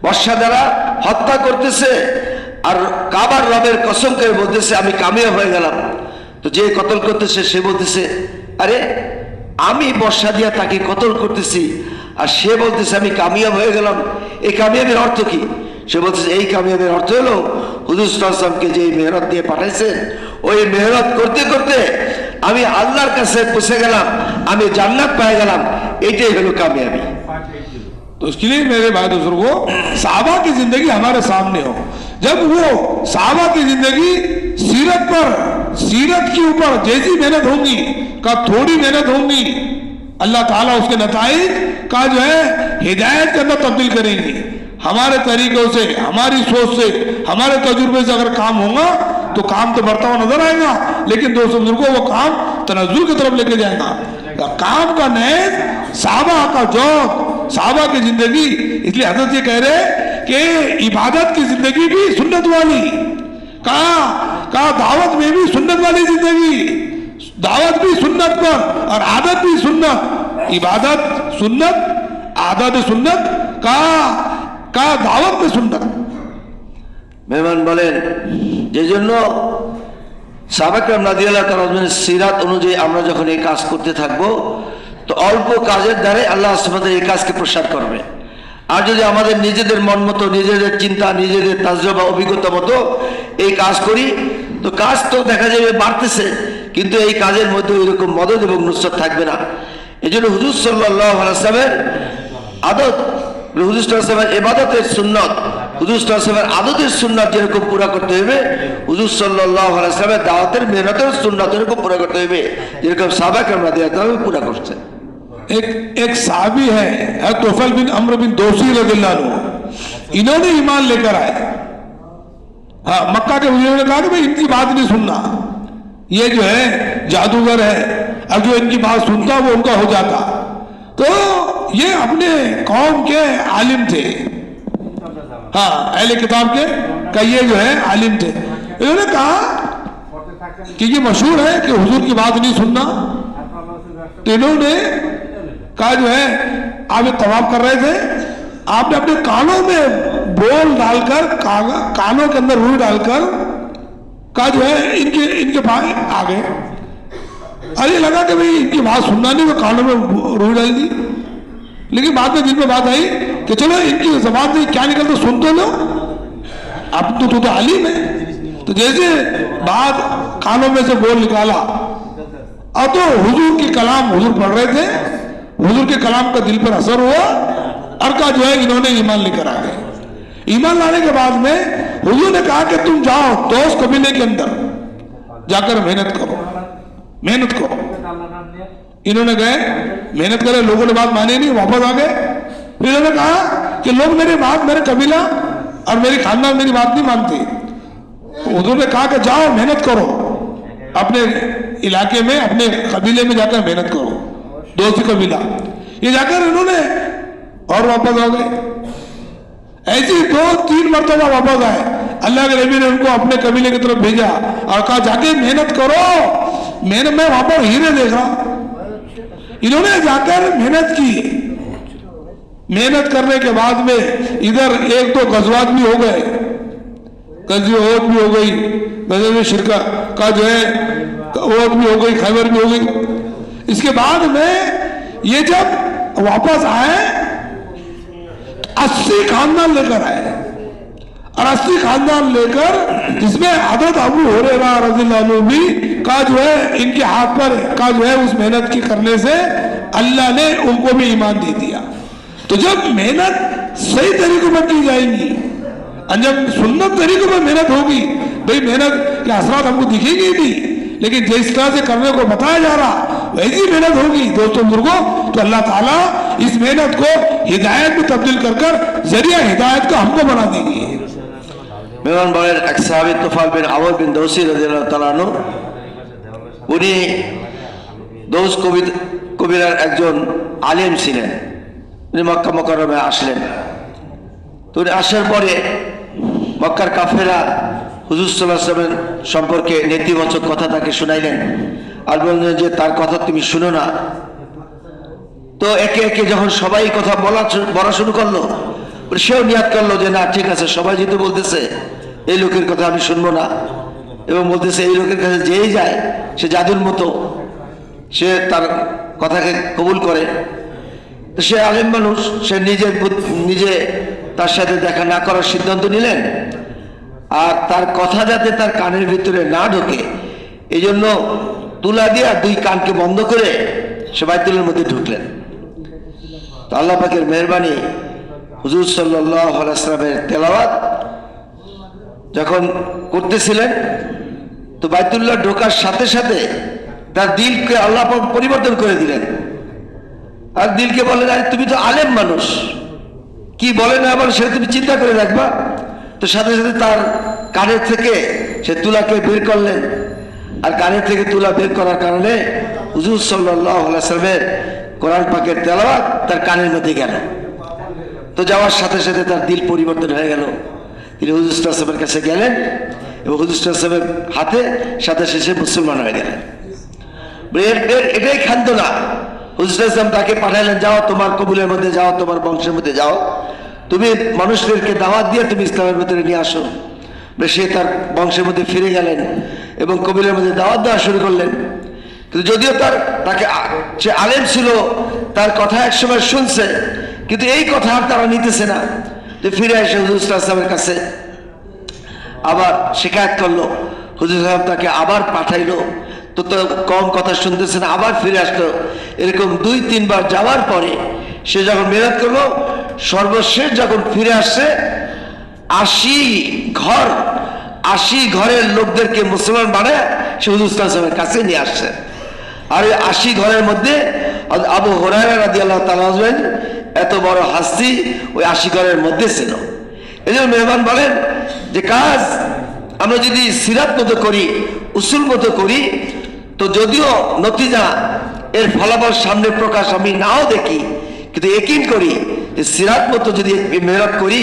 বর্ষা দ্বারা হত্যা করতেছে, আর কাবার রবের কসম করে বলতেছে আমি কামিয়াব হয়ে গেলাম। তো যে কতল করতেছে সে বলতেছে আরে আমি বর্ষা দিয়া তাকে কতল করতেছি আর সে বলতেছে আমি কামিয়াব হয়ে গেলাম, এই কামিয়াবের অর্থ কি? সে বলতেছে এই কামিয়াবের অর্থ হলো হুজুর সাল্লাল্লাহু আলাইহি ওয়াসাল্লামকে যে মেহনত দিয়ে পাঠাইছেন, ওই মেহনত করতে করতে আমি আল্লাহর কাছে পৌঁছে গেলাম, আমি জান্নাত পেয়ে গেলাম, এটাই হলো कामयाबी। तो इसके लिए मेरे भाई बुजुर्गों, साहबा की जिंदगी हमारे सामने हो, जब वो साहबा की जिंदगी सीरत के ऊपर जैसी मेहनत होंगी का थोड़ी मेहनत होंगी, अल्लाह ताला उसके नताइज का जो है हिदायत के अंदर तब्दील करेंगे। हमारे तरीकों से, हमारी सोच से, हमारे तजुर्बे से अगर काम होगा तो काम तो बढ़ता हुआ नजर आएगा, लेकिन दोस्तों बुजुर्गों वो काम तनज़्ज़ुल की तरफ लेके जाएगा। काम का नैज साहबा का जौक, साहबा की जिंदगी, इसलिए हजरत ये कह रहे कि इबादत की जिंदगी भी सुन्नत वाली, कहा दावत में भी सुन्नत वाली जिंदगी, दावत भी सुन्नत पर और आदत भी सुन्नत, इबादत सुन्नत, आदत सुन्नत, का दावत में सुन्नत। মেহমান বলেন যে জন্য সাহাবা কেরাম রাদিয়াল্লাহু তাআলা আনহুর সিরাত অনুযায়ী আমরা যখন এই কাজ করতে থাকব, তো অল্প কাজের দ্বারা আল্লাহ সুবহানাহু ওয়া তাআলা এই কাজকে প্রসার করবে। আর যদি আমাদের নিজেদের মন মতো, নিজেদের চিন্তা, নিজেদের তাজরবা, অভিজ্ঞতা মতো এই কাজ করি, তো কাজ তো দেখা যাবে বাড়তেছে, কিন্তু এই কাজের মধ্যে এরকম মদদ এবং নুসরত থাকবে না। এই জন্য হুজুর সাল্লাল্লাহু আলাইহি ওয়াসাল্লামের আদত, হুজুর সাল্লাল্লাহু আলাইহি ওয়াসাল্লামের ইবাদতের সুন্নাত, হুজুর সাল্লাল্লাহু আলাইহি ওয়াসাল্লামের আদতের সুন্নাত যেরকম পুরা করতে হবে, হুজুর সাল্লাল্লাহু আলাইহি ওয়াসাল্লামের দাওয়াতের মেহনতের সুন্নাত এরকম পুরা করতে হবে, যেরকম সাহাবা কেরাম রাদিয়াল্লাহু তাআলা পুরা করছেন। एक साहबी है तोफल बिन अम्र बिन दोसी रज़ियल्लाहु अन्हु, इन्होंने ईमान लेकर आए। हाँ, मक्का के हुजूर ने कहा कि भाई इनकी बात नहीं सुनना, ये जो है जादूगर है, अब जो इनकी बात सुनता वो उनका हो जाता। तो ये अपने कौम के आलिम थे, हाँ अहले किताब के ये जो है आलिम थे। इन्होंने कहा कि ये मशहूर है कि हुजूर की बात नहीं सुनना, तो इन्होंने कहा जो है आप ये तवाफ कर रहे थे, आपने अपने कानों में बोल डालकर, कानों के अंदर रूह डालकर कहा जो है इनके पास आ गए। अरे लगा कि भाई इनकी बात सुनना नहीं, तो कानों में रूह डाल दी। लेकिन बाद में दिल में बात आई कि चलो इनकी जबान से क्या निकलता सुन तो लो, अब तो आलिम है। तो जैसे बात कानों में से बोल निकाला, अब तो हुजूर की कलाम हुजूर पढ़ रहे थे, हुजूर के कलाम का दिल पर असर हुआ, और का जो है इन्होंने ईमान लेकर आ गए। ईमान लाने के बाद में हुजूर ने कहा कि तुम जाओ दोस्त कबीले के अंदर जाकर मेहनत करो, मेहनत करो। इन्होंने गए, मेहनत करे, लोगों ने बात मानी नहीं, वापस आ गए। फिर इन्होंने कहा कि लोग मेरी बात, मेरे कबीला और मेरी खानदान मेरी बात नहीं मानती। हुजूर ने कहा कि जाओ मेहनत करो, अपने इलाके में, अपने कबीले में जाकर मेहनत करो, दोस्ती कबीला। ये जाकर इन्होंने और वापस आ गए। ऐसे 2-3 मरतबा वापस आए। अल्लाह के नबी ने उनको अपने कबीले की तरफ भेजा और कहा जाके मेहनत करो। मैंने मैं वहां पर हीरे देख रहा। इन्होंने जाकर मेहनत की। मेहनत करने के बाद में इधर 1-2 गजवात भी हो गए, गजवे ओत भी हो गई, गजवे शिरका का जो है ओत भी हो गई, खैबर भी हो गई। इसके बाद में ये जब वापस आए 80 खानदान लेकर आए, और 80 खानदान लेकर जिसमें हज़रत अबू हुरैरा रज़ियल्लाहु अन्हु भी का जो है इनके हाथ पर का जो है उस मेहनत की करने से अल्लाह ने उनको भी ईमान दे दिया। तो जब मेहनत सही तरीकों पर की जाएगी और जब सुन्नत तरीकों पर मेहनत होगी, भाई मेहनत के असरात हमको दिखेगी नहीं, लेकिन जिस तरह से करने को बताया जा रहा वैसी मेहनत होगी दोस्तों बुजुर्गों, तो अल्लाह ताला इस मेहनत को हिदायत में तब्दील कर कर जरिया हिदायत को हमको बना देगी। মেহমান বলেন এক সাহাবী তুফাল বিন আমর বিন দৌসি রাদিয়াল্লাহু তাআলা আনহু, উনি দৌস কবিরার একজন আলেম ছিলেন। উনি মক্কা মুকাররমায় আসলেন। তো উনি আসার পরে মক্কার কাফেরা হুজুর সাল্লাল্লাহু আলাইহি ওয়াসাল্লাম সম্পর্কে নেতিবাচক কথা তাকে শোনাইলেন আর বললেন যে তার কথা তুমি শুনো না। তো একে একে যখন সবাই কথা বলা শুরু করলো, সেও নিয়াত করলো যে না ঠিক আছে, সবাই যেহেতু বলতেছে এই লোকের কথা আমি শুনবো না, এবং বলতেছে এই লোকের কাছে যেই যায় সে জাদুর মতো, সে তার কথাকে কবুল করে। তো সে আলেম মানুষ, সে নিজে তার সাথে দেখা না করার সিদ্ধান্ত নিলেন, আর তার কথা যাতে তার কানের ভিতরে না ঢোকে এই জন্য তুলা দিয়ে 2 কানকে বন্ধ করে সে বাইতুলের মধ্যে ঢুকলেন। তো আল্লাহ পাকের মেহেরবানি, হুজুর সাল্লাল্লাহু আলাইহি ওয়াসাল্লামের তেলাওয়াত যখন করতেছিলেন, তো বাইতুল্লাহ ঢোকার সাথে সাথে তার দিলকে আল্লাহ পাক পরিবর্তন করে দিলেন। আর দিলকে বললেন আরে তুমি তো আলেম মানুষ, কি বলে না বলে সেটা তুমি চিন্তা করে রাখবা। তো সাথে সাথে তার কানের থেকে সে তুলাকে বের করলেন, আর কানের থেকে তুলা বের করার কারণে হুজুর সাল্লাল্লাহু আলাইহি ওয়াসাল্লামের কোরআন পাকের তেলাওয়াত তার কানের মধ্যে গেল। তো যাওয়ার সাথে সাথে তার দিল পরিবর্তন হয়ে গেল। তিনি হুজুর সাল্লাল্লাহু আলাইহি ওয়াসাল্লামের কাছে গেলেন এবং হুজুর সাল্লাল্লাহু আলাইহি ওয়াসাল্লামের হাতে সাথে শেষে মুসলমান হয়ে গেলেন। এটাই খান্ত না, হুজুর সাল্লাল্লাহু আলাইহি ওয়াসাল্লাম তাকে পাঠালেন, যাও তোমার কবুলের মধ্যে যাও, তোমার বংশের মধ্যে যাও, তুমি মানুষদেরকে দাওয়াত দিয়ে তুমি ইসলামের ভিতরে নিয়ে আসো। সে তার বংশের মধ্যে ফিরে গেলেন এবং কবিরের মধ্যে দাওয়াত দেওয়া শুরু করলেন। কিন্তু যদিও সে আলেম ছিল, তার কথা একসময় শুনছে, কিন্তু এই কথা আর তারা নিতেছে না। যে ফিরে এসে হুজুর সাল্লাল্লাহু আলাইহি ওয়াসাল্লামের কাছে আবার শিকায়ত করলো। হুজুর সাহেব তাকে আবার পাঠাইলো, তো কম কথা শুনতেছে না, আবার ফিরে আসলো। এরকম 2-3 বার যাওয়ার পরে সে যখন মেহনত করলো, সর্বশেষ যখন ফিরে আসছে 80 ঘরের লোকদেরকে মুসলমান বানায় সে হুজুর সাল্লাল্লাহু আলাইহি ওয়াসাল্লামের কাছে নিয়ে আসছে। আর ওই 80 ঘরের মধ্যে আবু হুরায়রা রাদিয়াল্লাহু তাআলা আনহু এত বড় হাস্তি ওই 80 ঘরের মধ্যে ছিল। এই জন্য মেহমান বলেন যে কাজ আমরা যদি সিরাত মতো করি, উসুল মতো করি, তো যদিও নতিজা এর ফলাফল সামনে প্রকাশ আমি নাও দেখি, কিন্তু ইয়াকিন করি যে সিরাত মতো যদি মেহনত করি,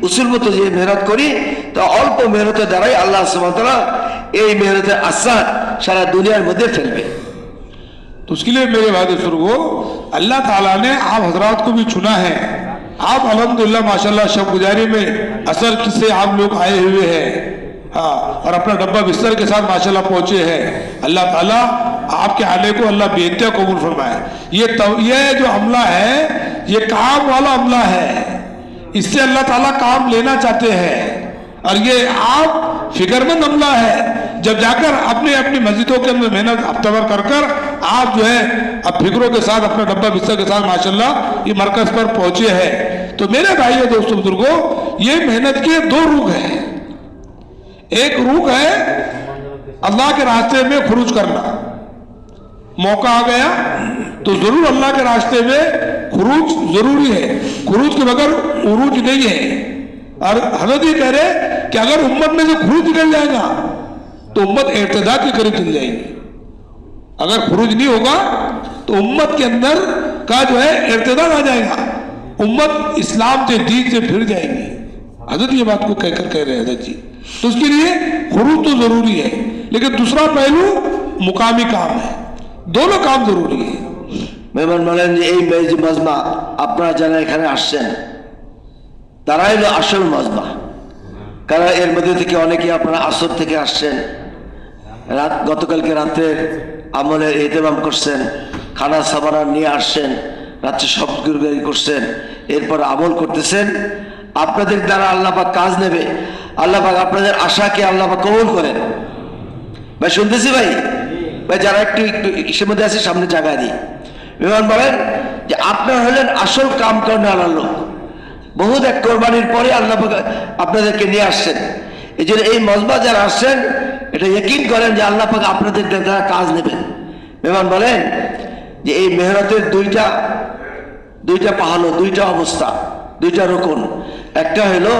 উসুল মতো যদি মেহনত করি, তো অল্প মেহনতের দ্বারাই আল্লাহ সুবহানাহু ওয়া তাআলা এই মেহনতের আসার সারা দুনিয়ার মধ্যে ফেলবে। तो उसके लिए मेरे भाई बुजुर्गो, अल्लाह ताला ने आप हजरात को भी चुना है। आप अल्हम्दुलिल्लाह माशाल्लाह शब गुजारी में असर से आप लोग आए हुए हैं, हाँ, और अपना डब्बा बिस्तर के साथ माशाल्लाह पहुंचे हैं। अल्लाह ताला आपके आने को अल्लाह बेहतर कबूल फरमाए। ये जो अमला है, ये काम वाला अमला है, इससे अल्लाह ताला काम लेना चाहते हैं। और ये आप फिक्रमंद अमला है, जब जाकर अपने अपनी मस्जिदों के अंदर मेहनत हफ्तावर कर आप जो है अब फिक्रों के साथ अपना डब्बा बिस्तर के साथ माशाल्लाह ये मरकज पर पहुंचे हैं। तो मेरे भाइयों दोस्तों बुजुर्गों, ये मेहनत के 2 रुख हैं। एक रुख है अल्लाह के रास्ते में खुरूज करना, मौका आ गया तो जरूर अल्लाह के रास्ते में खुरूज जरूरी है, खुरूज के बगैर उरूज नहीं है। और हजरत ये कह रहे कि अगर उम्मत में से खुरूज निकल जाएगा तो उम्मत इर्तिदाद के करीब चली जाएगी। अगर खुरूज नहीं होगा तो उम्मत के अंदर का जो है इर्तिदाद आ जाएगा, उम्मत इस्लाम से दीन से फिर जाएगी। हजरत ये बात को कहकर कह रहे हैं हजरत जी। तो उसके लिए खुरूज तो जरूरी है, लेकिन दूसरा पहलू मुकामी काम है, दोनों काम जरूरी है। মেহমান বলেন যে এই মজমা আপনারা যারা এখানে আসছেন তারাই হলো আসল মজমা। কারণ এর মধ্যে থেকে অনেকে আপনারা আসর থেকে আসছেন, গতকালকে রাতের আমলের ইহতেমাম করছেন, খানা সাবানা নিয়ে আসছেন, রাত্রে সব গুরুগারি করছেন, এরপর আমল করতেছেন। আপনাদের দ্বারা আল্লাহ পাক কাজ নেবে, আল্লাহ পাক আপনাদের আশাকে আল্লাহ পাক কবুল করেন। ভাই শুনতেছি ভাই, যারা একটু ইসের মধ্যে আছে সামনে জায়গায় দিই। মেহমান বলেন যে আপনারা হলেন আসল কাম করার লোক। বহুত এক কোরবানির পরে আল্লাহ পাক আপনাদেরকে নিয়ে আসছেন। এই জন্য এই মজমা যারা আসছেন এটা ইয়াকিন করেন যে আল্লাহ পাক আপনাদের দ্বারা কাজ নেবেন। মেহমান বলেন যে এই মেহনতের দুইটা পাহালো, 2টা অবস্থা, 2টা রকম। একটা হলো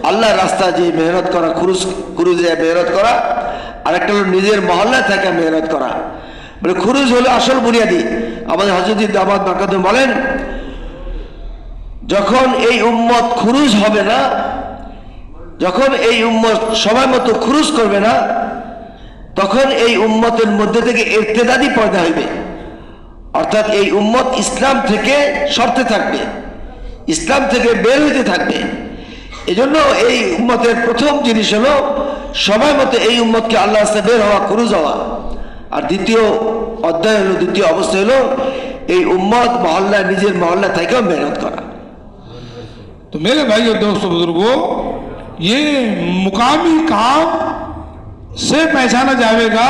আল্লাহর রাস্তা যে মেহনত করা, খুরুজে মেহনত করা, আর একটা হলো নিজের মহল্লায় থাকা মেহনত করা। মানে খুরুজ হলো আসল বুনিয়াদি। আমাদের হযরত দামাত বারকাতুহু বলেন যখন এই উম্মত খুরুজ হবে না, যখন এই উম্মত সময় মতো খুরুজ করবে না, তখন এই উম্মতের মধ্যে থেকে ইরতিদাদি পয়দা হইবে। অর্থাৎ এই উম্মত ইসলাম থেকে সরতে থাকবে, ইসলাম থেকে বের হইতে থাকবে। এজন্য এই উম্মতের প্রথম জিনিস হলো সময় মতো এই উম্মতকে আল্লাহর রাস্তায় বের হওয়া, খুরুজ হওয়া। আর দ্বিতীয় অধ্যায় হলো, দ্বিতীয় অবস্থা হলো এই উম্মত মহল্লা, নিজের মহল্লা থেকেও মেহনত করা। तो मेरे भाइयों दोस्तों बुजुर्गों, ये मुकामी काम से पहचाना जाएगा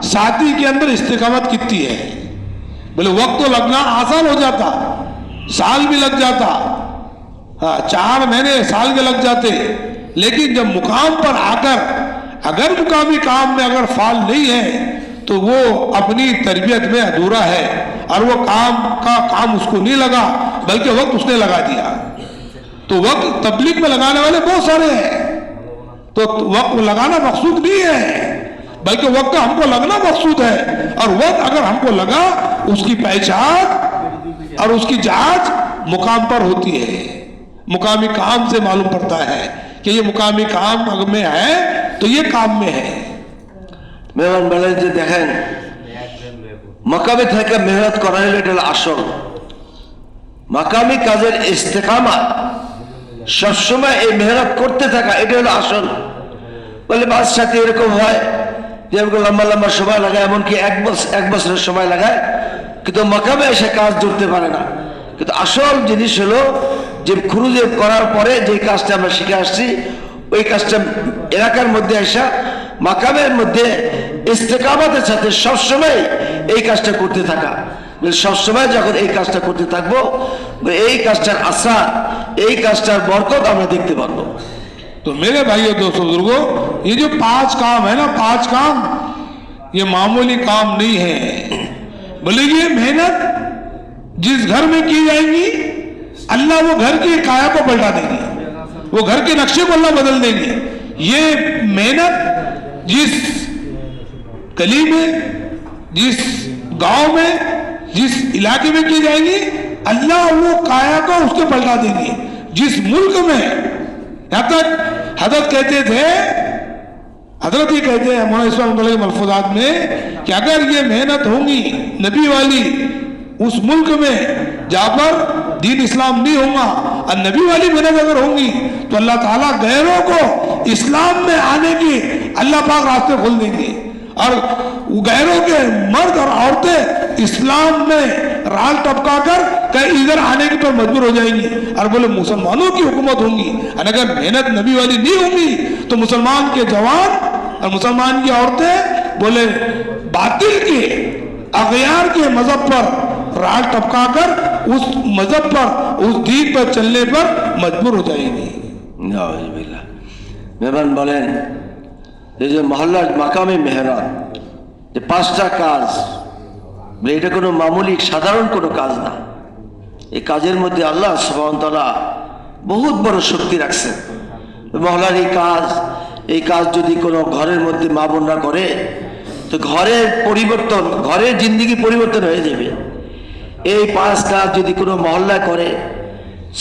शादी के अंदर इस्तिकामत कितनी है। बोले वक्त तो लगना आसान हो जाता, साल भी लग जाता, हाँ 4 महीने साल के लग जाते, लेकिन जब मुकाम पर आकर अगर मुकामी काम में अगर फाल नहीं है तो वो अपनी तरबियत में अधूरा है, और वो काम उसको नहीं लगा, बल्कि वक्त उसने लगा दिया। तो वक्त तबलीग में लगाने वाले बहुत सारे हैं, तो वक्त लगाना मकसूद नहीं है, बल्कि वक्त का हमको लगना मकसूद है। और वक्त अगर हमको लगा, उसकी पहचान और उसकी जांच मुकाम पर होती है, मुकामी काम से मालूम पड़ता है कि ये मुकामी काम में है तो ये काम में है। মেহমান বলেন যে দেখেন মাকামে থেকে মেহনত করা হলো এটা হলো আসল। মাকামি কাজের ইস্তেকামাত সবসময় এই মেহনত করতে থাকা, এটা হলো আসল। বলে বাদশাহতে এরকম হয় যে এরকম লম্বা লম্বা সময় লাগায়, এমনকি এক বছরের সময় লাগায়, কিন্তু মাকামে এসে কাজ ধরতে পারে না। কিন্তু আসল জিনিস হলো যে খুরুজে করার পরে যে কাজটা আমরা শিখে আসছি, ওই কাজটা এলাকার মধ্যে আসা মাকামের মধ্যে ইস্তেকামতের সাথে সবসময় এই কাজটা করতে থাকা। সবসময় যখন এই কাজটা করতে থাকবো, এই কাজটার আশা, এই কাজটার বরকত আমরা দেখতে পারবো। तो मेरे भाइयों दोस्तों बुजुर्गों, ये जो 5 काम है ना, 5 काम, ये मामूली काम नहीं है। बोले ये मेहनत जिस घर में की जाएगी, अल्लाह वो घर की काया को पलटा देंगे, वो घर के नक्शे को अल्लाह बदल देंगे। ये मेहनत जिस गली में, जिस गांव में, जिस इलाके में की जाएगी, अल्लाह वो काया को उसके पलटा देंगे। जिस मुल्क में, यहाँ तक हजरत कहते थे, हजरत ही कहते हैं मौलाना इस्माइल के मलफूजात में कि अगर ये मेहनत होंगी नबी वाली उस मुल्क में जहाँ पर दीन इस्लाम नहीं होगा, और नबी वाली मेहनत अगर होंगी, तो अल्लाह ताला गैरों को इस्लाम में आने की अल्लाह पाक रास्ते खोल देंगे, और गैरों के मर्द और औरतें इस्लाम में राल टपका कर कहीं इधर आने की पर मजबूर हो जाएंगी। और बोले मुसलमानों की हुकूमत होंगी, और अगर मेहनत नबी वाली नहीं होंगी तो मुसलमान के जवान और मुसलमान की औरतें बोले बातिल के अगयार के मजहब पर राल टपका कर उस मजहब पर, उस दीन पर चलने पर मजबूर हो जाएगी। नाउजुबिल्लाह। মেহমান বলেন এই যে মহল্লার মাকামে মেহরাত, যে 5টা কাজ, এটা কোনো মামুলি সাধারণ কোনো কাজ না। এই কাজের মধ্যে আল্লাহ সুবহানাহু ওয়া তাআলা বহুত বড় শক্তি রাখছেন। মহল্লার এই কাজ যদি কোনো ঘরের মধ্যে মা বোনরা করে, তো ঘরের পরিবর্তন, ঘরের জিন্দেগি পরিবর্তন হয়ে যাবে। এই 5 কাজ যদি কোনো মহল্লা করে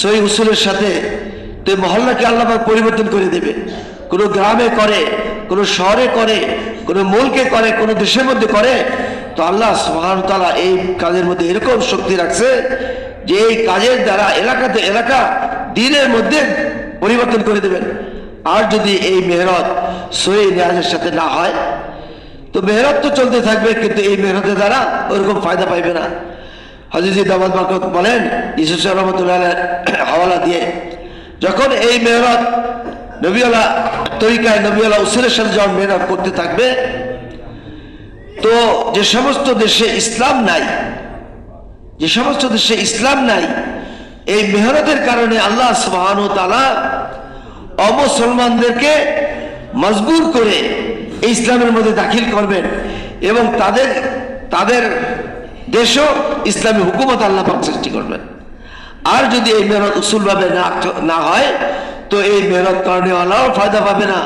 সহি উসুলের সাথে, তো মহল্লাকে আল্লাহ পাক পরিবর্তন করে দেবে। কোনো গ্রামে করে, কোনো শহরে করে, কোনো মুলকে করে, কোনো দেশের মধ্যে করে, তো আল্লাহ সুবহানাহু ওয়া তাআলা এই কাজের মধ্যে এরকম শক্তি রাখছে যে এই কাজের দ্বারা এলাকাতে এলাকা দ্বীনের মধ্যে পরিবর্তন করে দেবেন। আর যদি এই মেহনত সহি নিয়াজের সাথে না হয়, তো মেহনত তো চলতে থাকবে, কিন্তু এই মেহনতের দ্বারা ওরকম ফায়দা পাইবে না। হাজী দামাত বরকত বলেন, ইউসুফ রহমতুল্লাহ হাওয়ালা দিয়ে, যখন এই মেহনত নবীওয়ালা তরিকায়, নবীওয়ালা উসুলের সাথে যখন মেহনত করতে থাকবে, তো যে সমস্ত দেশে ইসলাম নাই, যে সমস্ত দেশে ইসলাম নাই, এই মেহনতের কারণে আল্লাহ সুবহানাহু ওয়া তাআলা অমুসলমানদেরকে মজবুর করে এই ইসলামের মধ্যে দাখিল করবেন, এবং তাদের দেশও ইসলামী হুকুমত আল্লাহ পাক সৃষ্টি করবেন। আর যদি এই মেহনত উসুলভাবে না হয়, তো এই মেহনত করেওয়ালাও ফায়দা পাবে না,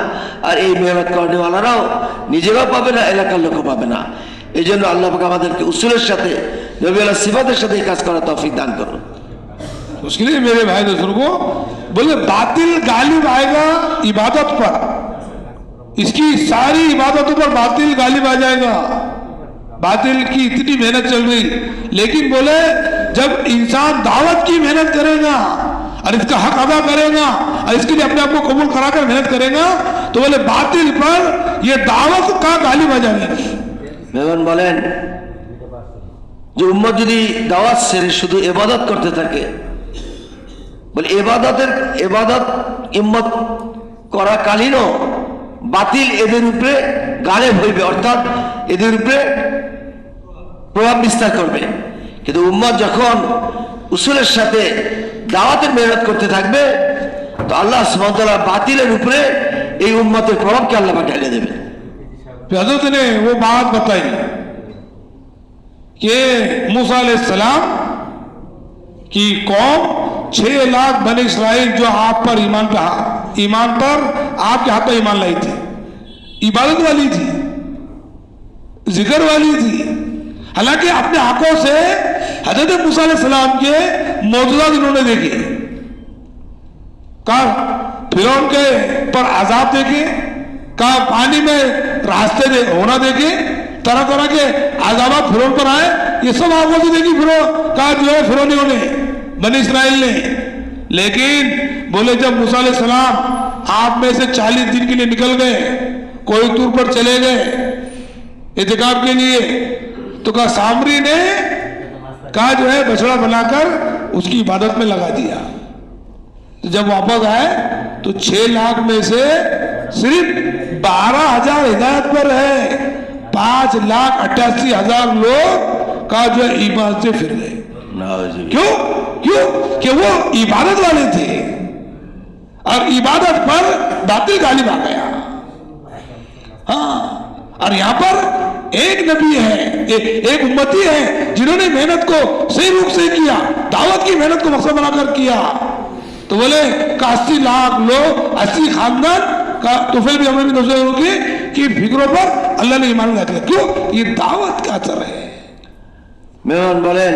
আর এই মেহনত করেওয়ালারাও নিজেরাও পাবে না, এলাকার লোকও পাবে না। এই জন্য আল্লাহ পাক আমাদেরকে উসুলের সাথে, নবীওয়ালা সিফাতের সাথে এই কাজ করার তৌফিক দান করুন। उसके लिए मेरे भाई बुजुर्गों, बोले बातिल गालिब आएगा इबादत पर, इसकी सारी इबादतों पर बातिल गालिब आ जाएगा। बातिल की इतनी मेहनत चल रही, लेकिन बोले जब इंसान दावत की मेहनत करेगा और इसका हक अदा करेगा और इसके लिए अपने आप को कबूल कराकर मेहनत करेगा, तो बोले बातिल पर ये दावत का गालिब आ जाएगा। মেহমান বলেন যে উম্মত যদি দাওয়াত ছেড়ে শুধু ইবাদত করতে থাকে, বলে ইবাদত উম্মত করাকালীনও বাতিল এদের উপরে গালেব হইবে, অর্থাৎ এদের উপরে প্রভাব বিস্তার করবে। কিন্তু উম্মত যখন উসুলের সাথে দাওয়াতের মেহনত করতে থাকবে, তো আল্লাহ সুবহানাহু ওয়া তাআলা বাতিলের উপরে এই উম্মতের প্রভাবকে আল্লাহ পাক ঢেলে দেবে। हज़रत ने वो बात बताई कि मूसा अलैहिस्सलाम की कौम 6 लाख बने इस्राइल जो आप पर ईमान पर आपके हाथ पर ईमान लाई थी, इबादत वाली थी, जिक्र वाली थी। हालांकि अपने आंखों से हज़रत मूसा अलैहिस्सलाम के मौजूदात इन्होंने देखे, कहा फिरौन के पर आजाब देखे, कहा पानी में रास्ते होना देखे, तरह तरह के आजाबात फिरौन पर आए, ये सब आंखों से देखी कहा जो है फिरौनियों ने, बनी इस्राइल ने। लेकिन बोले जब मूसा अलैहिस्सलाम आप में से 40 दिन के लिए निकल गए, कोई दूर पर चले गए इतिकाफ के लिए, तो कहा सामरी ने कहा जो है बछड़ा बनाकर उसकी इबादत में लगा दिया। तो जब वापस आए तो 6 लाख में से सिर्फ 12,000 हिदायत पर है, 5,88,000 लोग का जो है ईमान से फिर गए। क्यों? क्यों? कि वो इबादत वाले थे और इबादत पर बातिल गालिब आ गया। हाँ, और यहां पर एक नबी है, एक उम्मती है जिन्होंने मेहनत को सही रूप से किया, दावत की मेहनत को मकसद बनाकर किया। तो बोले 80 लाख लोग, 80 खानदान का तुफैल भी हमने भी दूसरों की फिक्रों पर अल्लाह ने ईमान लाया। क्यों? ये दावत का असर है। মেহমান বলেন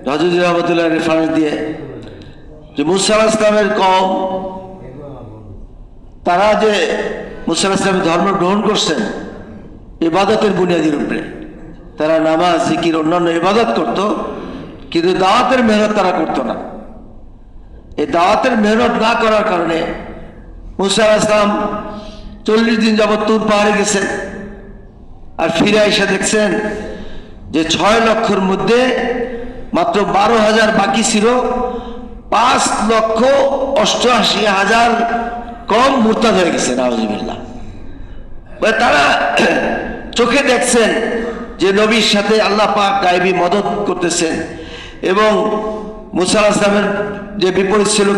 হযরত রহমতুল্লাহ রেফারেন্স দিয়ে যে মুসা আলাইহিস সালামের কওম, তারা যে মুসা আলাইহিস সালামের ধর্ম গ্রহণ করছেন ইবাদতের বুনিয়াদের উপরে, তারা নামাজ জিকির অন্যান্য ইবাদত করত, কিন্তু দাওয়াতের মেহনত তারা করতো না। এই দাওয়াতের মেহনত না করার কারণে মুসা আলাইহিস সালাম 40 দিন যাবত তুর পাহাড়ে গেছেন, আর ফিরে এসে দেখছেন যে 6 লক্ষের মধ্যে মাত্র 12,000 বাকি ছিল, 5,88,000 কম মুরতাদ হয়ে গেছে। নাউজুবিল্লাহ। তারা চোখে দেখছেন যে নবীর সাথে আল্লাহ পাক গায়েবী মদত করতেছেন, এবং মুসা আলাইহিস সালামের যে বিপরীত ছিল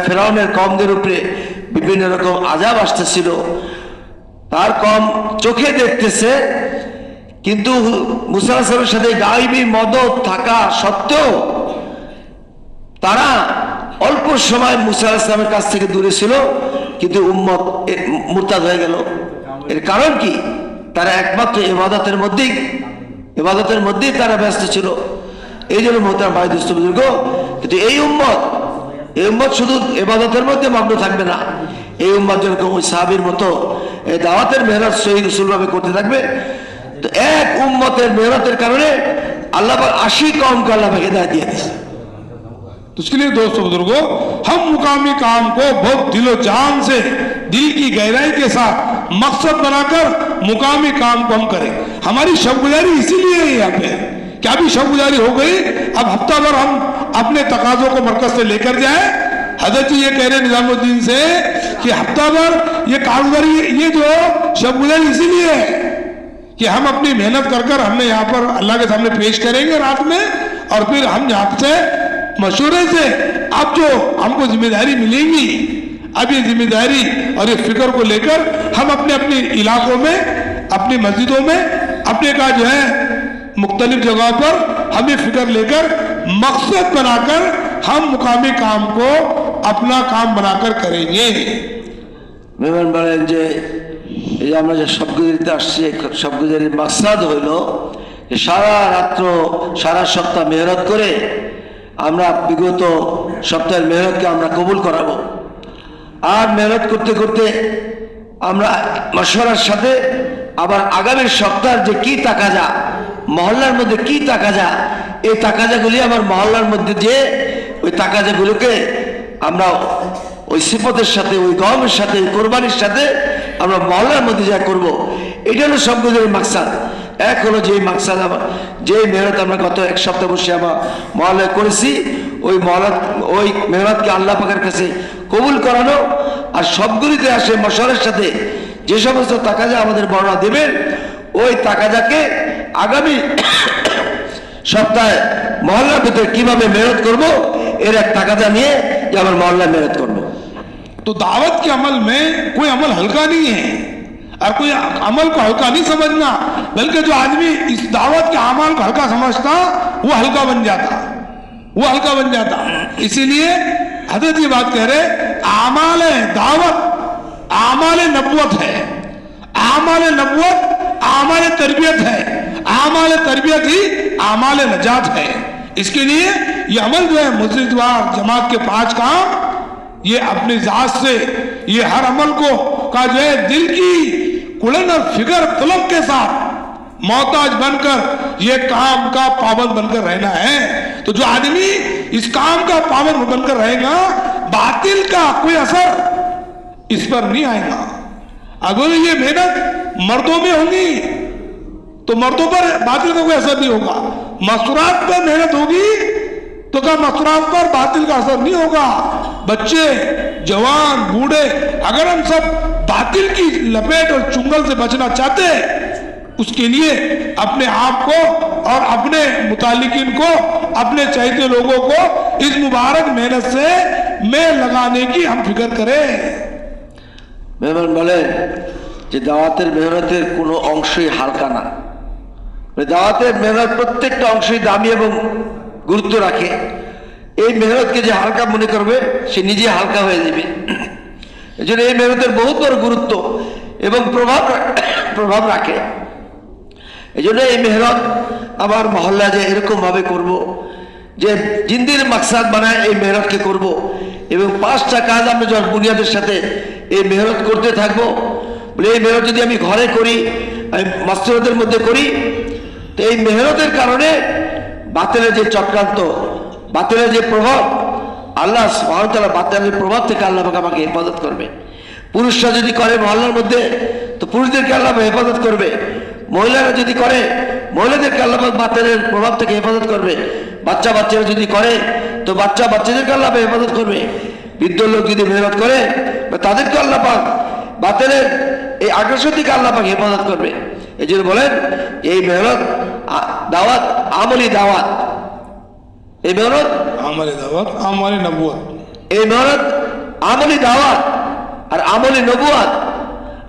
ফেরাউনের কওমদের উপরে বিভিন্ন রকম আযাব আসতেছিল, তার কম চোখে দেখতেছে। কিন্তু মুসা আলাইহিস সালামের সাথে গায়েবী মদত থাকা সত্ত্বেও তারা অল্প সময় মুসা আলাইহিস সালামের কাছ থেকে দূরে ছিল, কিন্তু উম্মত মুরতাদ হয়ে গেল। এর কারণ কি? তারা একমাত্র ইবাদতের মধ্যেই তারা ব্যস্ত ছিল। এই জন্য মোহতারাম ভাই দোস্ত বুজুর্গ, কিন্তু এই উম্মত শুধু ইবাদতের মধ্যে মগ্ন থাকবে না, এই উম্মত যেরকম ওই সাহাবীর মতো এই দাওয়াতের মেহনত সহি রসুলভাবে করতে থাকবে। তো এক উম্মতের মেহনতের কারণে আল্লাহ 80 কওম को अल्लाह हिदायत दिया। तो इसके लिए दोस्तों बुजुर्गों, हम मुकामी काम को बहुत दिलो जान से, दिल की गहराई के साथ मकसद बनाकर मुकामी काम को हम करें। हमारी शबगुजारी इसीलिए है यहाँ पे, क्या भी शबगुजारी हो गई, अब हफ्ता भर हम अपने तकाजों को मरकज से लेकर जाए। हजरत जी ये कह रहे निजामुद्दीन से कि हफ्ता भर ये कारोबारी, ये जो शबगुजारी इसीलिए है कि हम अपनी मेहनत कर हमने यहाँ पर अल्लाह के सामने पेश करेंगे रात में, और फिर हम यहाँ से मशूरे से अब जो हमको जिम्मेदारी मिलेगी, अब ये जिम्मेदारी और ये फिक्र को लेकर हम अपने अपने इलाकों में, अपनी मस्जिदों में, अपने का जो है मुख्तलिफ जगह पर हम ये फिक्र लेकर मकसद बनाकर हम मुकामी काम को अपना काम बनाकर करेंगे। মেহমান বলেন যে এই আমরা যে সবগুজারিতে আসছি, সবগুজারির মাকসাদ হইল যে সারা রাত্র সারা সপ্তাহ মেহনত করে আমরা বিগত সপ্তাহের মেহনতকে আমরা কবুল করাবো। আর মেহনত করতে করতে আমরা মশওয়ারার সাথে আবার আগামীর সপ্তাহের যে কি তাকাজা, মহল্লার মধ্যে কি তাকাজা, এই তাকাজাগুলি আমার মহল্লার মধ্যে যে ওই তাকাজাগুলোকে আমরা ওই সিফতের সাথে, ওই গমের সাথে, ওই কোরবানির সাথে আমরা মহল্লার মধ্যে যা করবো, এটা হলো সবগুলোর মাকসাদ। এক হলো যে মাকসাদ, আমার যে মেহনত আমরা গত 1 সপ্তাহ বসে আমার মহল্লায় করেছি, ওই মেহনতকে আল্লাহ পাকের কাছে কবুল করানো। আর সবগুলিতে আসে মশওয়ারার সাথে যে সমস্ত তাকাজা আমাদের বর্ণনা দেবেন, ওই তাকাজাকে আগামী সপ্তাহে মহল্লার ভিতরে কিভাবে মেহনত করব, এর এক তাকাজা নিয়ে যে আমার মহল্লায় মেহনত করবো। तो दावत के अमल में कोई अमल हल्का नहीं है, और कोई अमल को हल्का नहीं समझना, बल्कि जो आदमी इस दावत के अमल को हल्का समझता वो हल्का बन जाता। इसीलिए हजरत ये बात कह रहे, आमाल दावत आमाल नबुवत है, आमाल नबुवत आमाल तरबियत है, आमाल तरबियत ही आमाल नजात है। इसके लिए ये अमल जो है मस्जिद व जमात के 5 काम, ये अपनी जात से ये हर अमल को का जो है दिल की कुड़न और फिक्र तलब के साथ मोहताज बनकर ये काम का पाबंद बनकर रहना है। तो जो आदमी इस काम का पाबंद बनकर रहेगा, बातिल का कोई असर इस पर नहीं आएगा। अगर ये मेहनत मर्दों में होगी तो मर्दों पर बातिल का कोई असर नहीं होगा। मस्तूरात पर मेहनत होगी तो क्या मस्तूरात पर बातिल का असर नहीं होगा। बच्चे, जवान, बूढ़े, अगर हम सब बातिल की लपेट और चुंगल से बचना चाहते हैं, उसके लिए अपने आप को और अपने मुतालिकीन को, अपने चाहते लोगों को इस मुबारक मेहनत से में लगाने की हम फिक्र करें। মেহমান বলেন যে দাওয়াতের মেহনতের কোনো অংশই হালকা না। দাওয়াতের মেহনত প্রত্যেকটা অংশই দামি এবং গুরুত্ব রাখে। এই মেহনতকে যে হালকা মনে করবে সে নিজে হালকা হয়ে যাবে। এজন্য এই মেহনতের বহুত বড় গুরুত্ব এবং প্রভাব রাখে। এজন্য এই মেহনত আমার মহল্লা যে এরকম ভাবে করব যে জিন্দির মাকসাদ বানায় এই মেহনতকে করব এবং 5টা কাজ আমরা যখন বুনিয়াদের সাথে এই মেহনত করতে থাকবো। বলে এই মেহনত যদি আমি ঘরে করি, আমি মাস্তুরাতের মধ্যে করি, তো এই মেহনতের কারণে বাতিলের যে চক্রান্ত, বাতিলের যে প্রভাব, আল্লাহ সুবহানাহু ওয়া তাআলা বাতিলের প্রভাব থেকে আল্লাহ আমাকে হেফাজত করবে। পুরুষরা যদি করে মহল্লার মধ্যে তো পুরুষদেরকে আল্লাহ হেফাজত করবে। মহিলারা যদি করে মহিলাদেরকে আল্লাহ বাতিলের প্রভাব থেকে হেফাজত করবে। বাচ্চারা যদি করে তো বাচ্চাদেরকে আল্লাহ হেফাজত করবে। বৃদ্ধ লোক যদি মেহনত করে তাদেরকে আল্লাহ পাক বাতিলের এই আগ্রাসন থেকে আল্লাহ পাক হেফাজত করবে। এই জন্য বলেন এই মেহনত দাওয়াত, আমলি দাওয়াত, এই মেহনত আমলি দাওয়াত, আমলি নবুয়ত, এই মেহনত আমলি দাওয়াত আর আমলি নবুয়ত।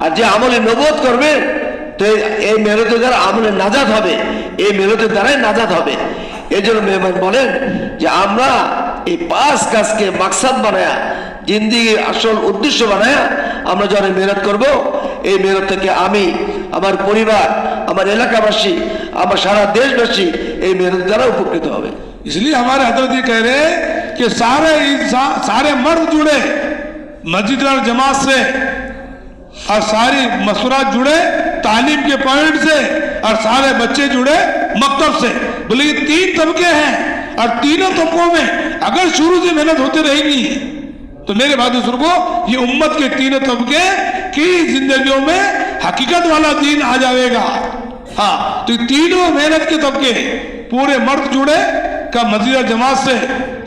আর যে আমলি নবুয়ত করবে তো এই মেহনতের দ্বারা আমলে নাজাত হবে, এই মেহনতের দ্বারাই নাজাত হবে। এই জন্য মেহমান বলেন যে আমরা এই 5 কাজকে মাকসাদ বানায়া, জিন্দিগির আসল উদ্দেশ্য বানায়া আমরা যখন মেহনত করব, এই মেহনত থেকে আমি, আমার পরিবার, আমার এলাকাবাসী, আমার সারা দেশবাসী এই মেহনত দ্বারা উপকৃত হবে। इसलिए हमारे हजरत ये कह रहे हैं कि सारे इंसान, सारे मर्द जुड़े मस्जिद और जमात से, और सारी मसूरात जुड़े तालीम के पॉइंट से, और सारे बच्चे जुड़े मकतब से। बोले ये 3 तबके हैं और तीनों तबकों में अगर शुरू से मेहनत होती रहेगी तो मेरे भाई बुजुर्गों ये उम्मत के तीनों तबके की जिंदगियों में हकीकत वाला दीन आ जाएगा। हाँ, तो तीनों मेहनत के तबके, पूरे मर्द जुड़े का मस्जिद और जमात से,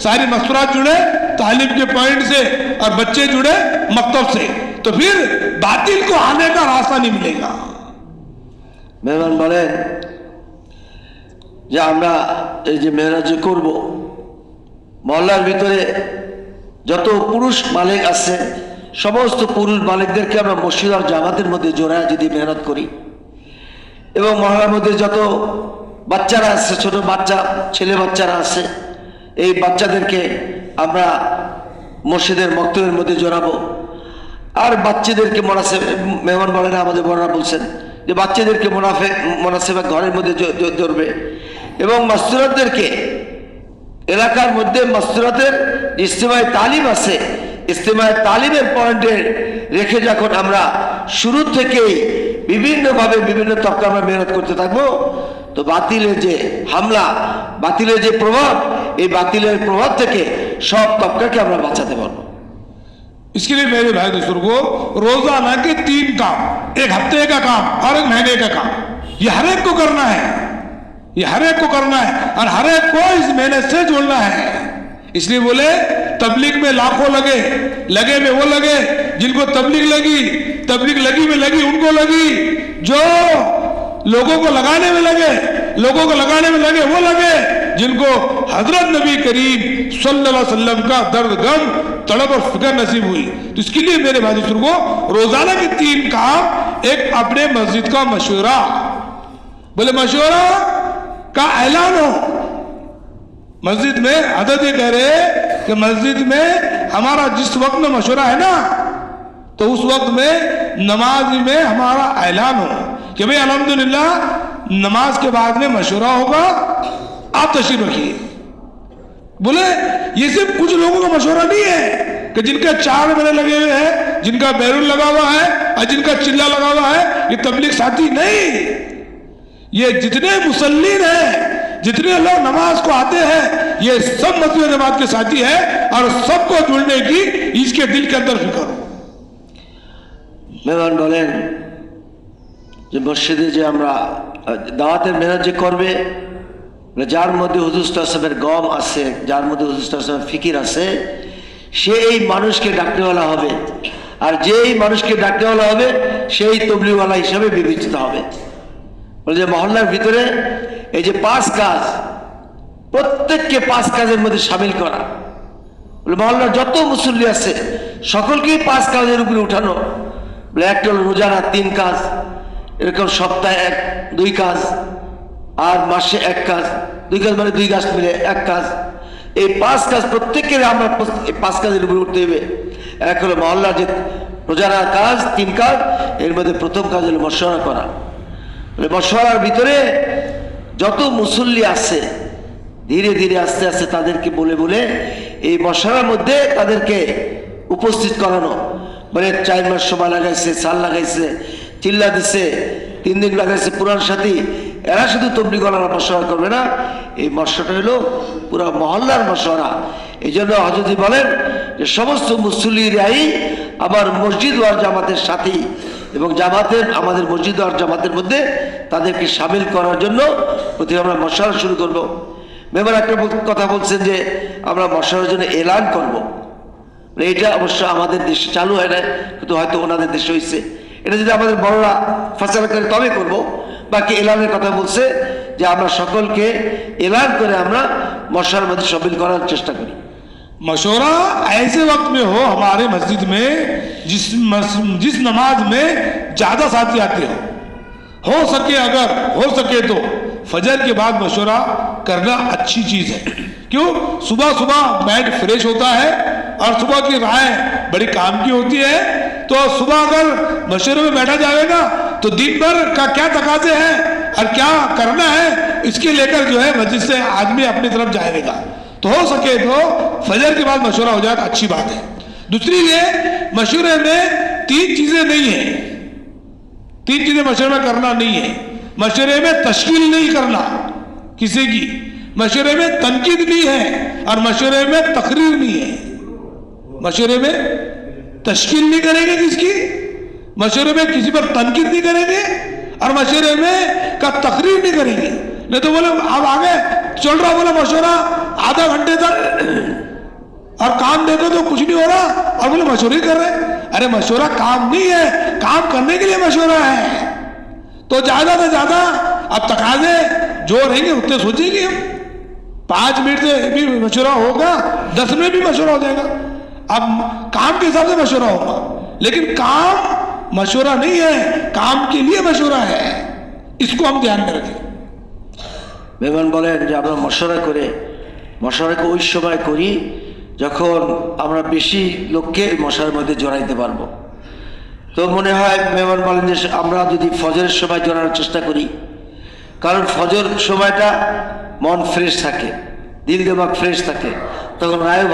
सारी मस्तूरात जुड़े तालीम के पॉइंट से, और बच्चे जुड़े मकतब से, तो फिर बातिल को आने का रास्ता नहीं मिलेगा। মেহমান বলেন যে আমরা এই যে মেহনত যে করব, মহল্লার ভিতরে যত পুরুষ মালিক আছে সমস্ত পুরুষ মালিকদেরকে আমরা মসজিদ আর জামাতের মধ্যে জোড়ায় যদি মেহনত করি, এবং মহল্লার মধ্যে যত বাচ্চারা আছে, ছোট বাচ্চা ছেলে বাচ্চারা আছে, এই বাচ্চাদেরকে আমরা মসজিদের মক্তবের মধ্যে জড়াবো। আর বাচ্চাদেরকে মেহমান বলেন, আমাদের বড়রা বলছেন যে বাচ্চাদেরকে মোনাসেবা ঘরের মধ্যে ধরবে, এবং মাস্তুরাতদেরকে এলাকার মধ্যে মাস্তুরাতের ইজতিমাই তালিম আছে, ইজতিমাই তালিমের পয়েন্টে রেখে যখন আমরা শুরু থেকেই বিভিন্নভাবে বিভিন্ন তবকা আমরা মেহনত করতে থাকবো, তো বাতিলের যে হামলা, বাতিলের যে প্রভাব, এই বাতিলের প্রভাব থেকে সব তবকাকে আমরা বাঁচাতে পারবো। इसके लिए मेरे भाई बुजुर्गों, रोजाना के 3 काम, एक हफ्ते का काम और एक महीने का काम, ये हर एक को करना है, ये हर एक को करना है, और हर एक को इस मेहनत से जोड़ना है। इसलिए बोले तबलीग में लाखों लगे में वो लगे जिनको तबलीग लगी में लगी उनको लगी, जो लोगों को लगाने में लगे वो लगे जिनको हजरत नबी करीम सल्लल्लाहु अलैहि वसल्लम का दर्द गम तड़प और फिक्र नसीब हुई। तो इसके लिए मेरे भाई बुजुर्गों, रोजाना के 3 काम, एक अपने मस्जिद का मशवरा, बोले मशवरा का ऐलान हो मस्जिद में। हजरत ये कह रहे कि मस्जिद में हमारा जिस वक्त में मशवरा है ना, तो उस वक्त में नमाज में हमारा ऐलान हो कि भाई अल्हम्दुलिल्लाह नमाज के बाद में मशवरा होगा, आप तशरीफ रखिए। बोले ये सिर्फ कुछ लोगों का मशवरा नहीं है कि जिनका 4 महीने लगे हुए हैं, जिनका बैरून लगा हुआ है और जिनका चिल्ला लगा हुआ है, ये तबलीग साथी नहीं। ये जितने मुसल्लीन हैं, जितने लोग नमाज को आते हैं, ये सब मस्जिद जमात के साथी है, और सबको जुड़ने की इसके दिल के अंदर फिक्र हो। মেহমান বলেন যে মসজিদে যে আমরা দাওয়াতের মেহনত যে করবে, যার মধ্যে হুজুর সাল্লাল্লাহু আলাইহি ওয়াসাল্লামের গম আছে, যার মধ্যে হুজুর সাল্লাল্লাহু আলাইহি ওয়াসাল্লামের ফিকির আছে, সে এই মানুষকে ডাকনেওয়ালা হবে। আর যেই মানুষকে ডাকনেওয়ালা হবে সেই তবলিগওয়ালা হিসাবে বিবেচিত হবে। বলে যে মহল্লার ভিতরে এই যে 5 কাজ, প্রত্যেককে 5 কাজের মধ্যে সামিল করা। বলে মহল্লার যত মুসল্লি আছে সকলকেই 5 কাজের উপরে উঠানো। বলে একটা হলো রোজানা 3 কাজ, এরকম সপ্তাহে 2 কাজ, আর মাসে 1 কাজ। 2 কাজ মানে 2 কাজ মিলে 1 কাজ। এই 5 কাজ প্রত্যেকের আমরা 5 কাজের উপরে উঠতে হবে। এক হলো মহল্লার যে রোজানা কাজ 3 কাজ, এর মধ্যে প্রথম কাজ হলো মশওয়ারা করা। বলে মশওয়ারার ভিতরে যত মুসল্লি আছে ধীরে ধীরে আস্তে আস্তে তাদেরকে বলে বলে এই মশওয়ারার মধ্যে তাদেরকে উপস্থিত করানো। মানে 4 মাস সময় লাগাইছে, সাল লাগাইছে, চিল্লা দিছে, 3 দিন লাগাইছে পুরান সাথী, এরা শুধু তবলিগওয়ালারা মশওয়ারা করবে না, এই মশওয়ারাটা হলো পুরো মহল্লার মশওয়ারা। এই জন্য হযরতজি বলেন যে সমস্ত মুসল্লিরাই আবার মসজিদ ওয়ার জামাতের সাথী, এবং জামাতের আমাদের মসজিদ ওয়ার জামাতের মধ্যে তাদেরকে সামিল করার জন্য প্রতি আমরা মশওয়ারা শুরু করব। মেম্বার একটা কথা বলছেন যে আমরা মশওয়ারার জন্য এলান করব। এইটা অবশ্য আমাদের দেশে চালু হয় না, কিন্তু হয়তো ওনাদের দেশে হয়েছে। এটা যদি আমাদের বড়রা ফয়সালা করে তবে করব। বাকি এলানের কথা বলছে যে আমরা সকলকে এলান করে আমরা মশওয়ারার মধ্যে শামিল করার চেষ্টা করি। मशवरा ऐसे वक्त में हो हमारे मस्जिद में जिस नमाज में ज़्यादा साथी आते हो सके, अगर हो सके तो फजर के बाद मशवरा करना अच्छी चीज़ है। क्यों? सुबह सुबह माइंड फ्रेश होता है और सुबह की राय बड़ी काम की होती है। तो सुबह अगर मशवरे में बैठा जाएगा तो दिन भर का क्या तकाजे हैं और क्या करना है, इसके लेकर जो है मस्जिद से आदमी अपनी तरफ जाएगा। तो हो सके तो फजर के बाद मशवरा हो जाए तो अच्छी बात है। दूसरी ये मशवरे में 3 चीज़ें नहीं है, 3 चीज़ें मशवरे में करना नहीं है। मशवरे में तश्कील नहीं करना किसी की, मशवरे में तनकीद नहीं है, और मशवरे में तकरीर नहीं है। मशवरे में तश्कील नहीं करेंगे किसकी, मशवरे में किसी पर तनकीद नहीं करेंगे, और मशवरे में का तकरीर नहीं करेंगे। नहीं तो बोले अब आगे चल रहा बोला मशवरा आधा घंटे तक और काम देखो तो कुछ नहीं हो रहा, और बोले मशवरे कर रहे। अरे मशवरा काम नहीं है, काम करने के लिए मशवरा है। तो ज्यादा से ज्यादा अब तकाजे जो रहेंगे उतने सोचेंगे हम। 5 मिनट से भी मशवरा होगा, 10 में भी मशवरा हो जाएगा। अब काम के हिसाब से मशवरा होगा, लेकिन काम मशवरा नहीं है, काम के लिए मशवरा है। इसको हम ध्यान में रखें। মেহমান বলেন যে আমরা মশওয়ারাকে ওই সময় করি যখন আমরা বেশি লোককে মশওয়ারার মধ্যে জড়াইতে পারবো। তো মনে হয় মেহমান বলেন যে আমরা যদি ফজরের সময় জড়ানোর চেষ্টা করি, কারণ ফজর সময়টা মন ফ্রেশ থাকে, দিল দিমাগ ফ্রেশ থাকে, তখন রায়ও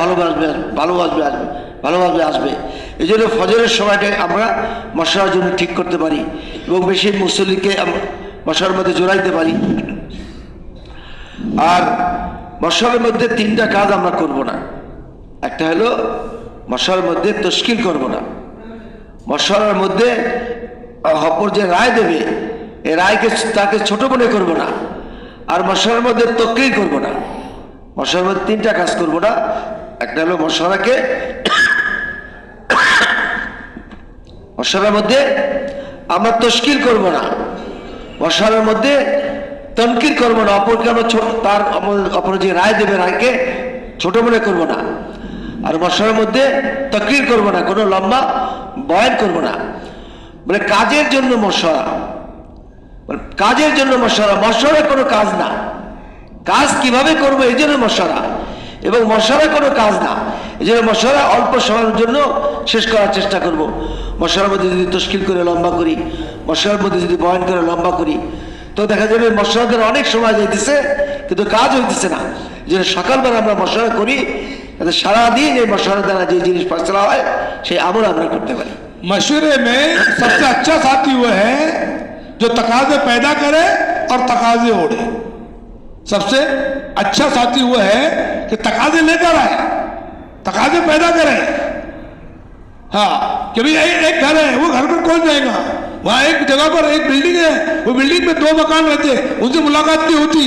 ভালোভাবে আসবে। এই জন্য ফজরের সময়টা আমরা মশওয়ারার জন্য ঠিক করতে পারি এবং বেশি মুসল্লিকে মশওয়ারার মধ্যে জড়াইতে পারি। আর মশওয়ারার মধ্যে 3টা কাজ আমরা করব না। একটা হলো মশওয়ারার মধ্যে তশকিল করব না, মশওয়ারার মধ্যে অপর যে রায় দেবে এই রায়কে তাকে ছোট মনে করব না, আর মশওয়ারার মধ্যে তকরির করব না। মশওয়ারার মধ্যে 3টা কাজ করব না। একটা হলো মশওয়ারার মধ্যে আমরা তশকিল করব না, মশওয়ারার মধ্যে তনকির করবো না, অপরকে আমরা তার অপর যে রায় দেবে রায়কে ছোট মনে করবো না। আর মশওয়ারার মধ্যে তকরির করবো না, কোনো লম্বা বয়ান করবো না। মানে কাজের জন্য মশওয়ারা, কাজের জন্য মশওয়ারা কোনো কাজ না। কাজ কিভাবে করবো এই জন্য মশওয়ারা, এবং মশওয়ারা কোনো কাজ না। এই জন্য মশওয়ারা অল্প সময়ের জন্য শেষ করার চেষ্টা করব। মশওয়ারার মধ্যে যদি তশকিল করে লম্বা করি, মশওয়ারার মধ্যে যদি বয়ান করে লম্বা করি, তো দেখা যাবে মশওয়ারাদের অনেক সময় যাইতেছে কিন্তু কাজ হইতেছে না। যে সকালবেলা আমরা মশওয়ারা করি, তাতে সারাদিন এই মশওয়ারা দ্বারা যে জিনিস ফয়সালা হয় সেই আমল আমরা করতে পারি। मशवरे में सबसे अच्छा साथी वो है जो तकाजे पैदा करे और तकाजे ओढ़े। सबसे अच्छा साथी वो है कि तकाजे लेकर आए, तकाजे पैदा करे। हाँ कि भाई एक घर है, वो घर पर कौन जाएगा? वहां एक जगह पर एक बिल्डिंग है, वो बिल्डिंग में 2 मकान रहते, उनसे मुलाकात नहीं होती,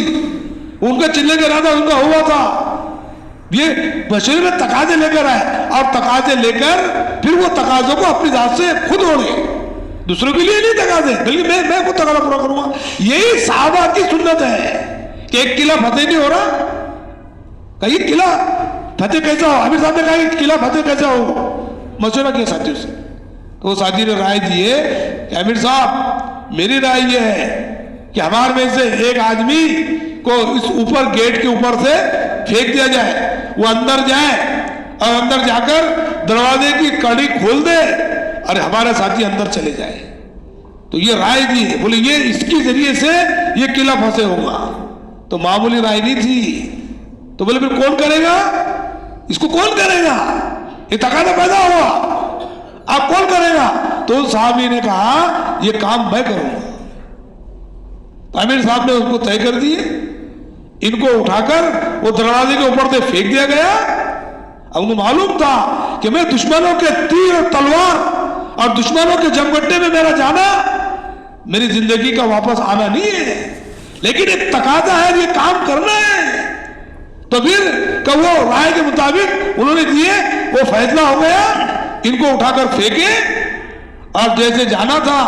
उनका चिल्ले का इरादा उनका हुआ था। ये बशरे में तकाजे लेकर आए और तकाजे लेकर फिर वो तकाजों को अपनी जात से खुद ओढ़े, दूसरों के लिए नहीं तकाजे, बल्कि मैं खुद तकाजा पूरा करूंगा। यही साहबा की सुन्नत है कि एक किला फतेह नहीं हो रहा, कहीं किला फतेह कैसा हो? आमिर साहब ने कहा कि किला फतेह कैसा हो, मशवरा किया साथियों से, तो वो साथी ने राय दी है कि आमिर साहब मेरी राय ये है कि हमारे में से एक आदमी को इस ऊपर गेट के ऊपर से फेंक दिया जाए, वो अंदर जाए और अंदर जाकर दरवाजे की कड़ी खोल दे और हमारा साथी अंदर चले जाए। तो ये राय दी, बोले ये इसके जरिए से ये किला फंसे होगा। तो मामूली राय नहीं थी, तो बोले फिर कौन करेगा इसको? कौन करेगा? ये तकाजा पैदा हुआ, आप कौन करेगा? तो साहबी ने कहा ये काम मैं करूंगा। आमिर साहब ने उसको तय कर दिए, इनको उठाकर वो दरवाजे के ऊपर से फेंक दिया गया। अब उनको मालूम था कि मैं दुश्मनों के तीर और तलवार और दुश्मनों के जमगड्ढे में मेरा जाना मेरी जिंदगी का वापस आना नहीं है, लेकिन एक तकाजा है, ये काम करना है। तो फिर कब वो राय के मुताबिक उन्होंने दिए, वो फैसला हो गया, इनको उठाकर फेंके और जैसे जाना था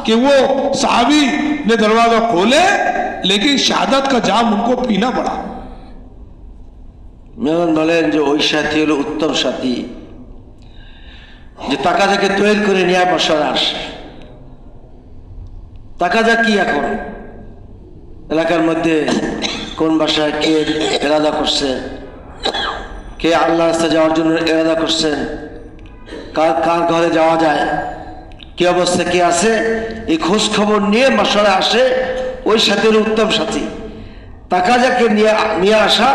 कि वो साहबी ने दरवाजा खोले, लेकिन शहादत का जाम उनको पीना पड़ा। মেহমান বলেন যে ওই সাথী হলো উত্তম সাথী, যে তাকাজাকে তৈরি করে নিয়ে মশারা আসে। তাকাজা কি এখন এলাকার মধ্যে কোন বাসায় কে এরাদা করছে, কে আল্লাহ রাস্তায় যাওয়ার জন্য এরাদা করছেন, কার কার ঘরে যাওয়া যায়, কি অবস্থা কে আছে, এই খোঁজ খবর নিয়ে মশারা আসে। ওই সাথী হলো উত্তম সাথী, তাকাজাকে নিয়ে আসা,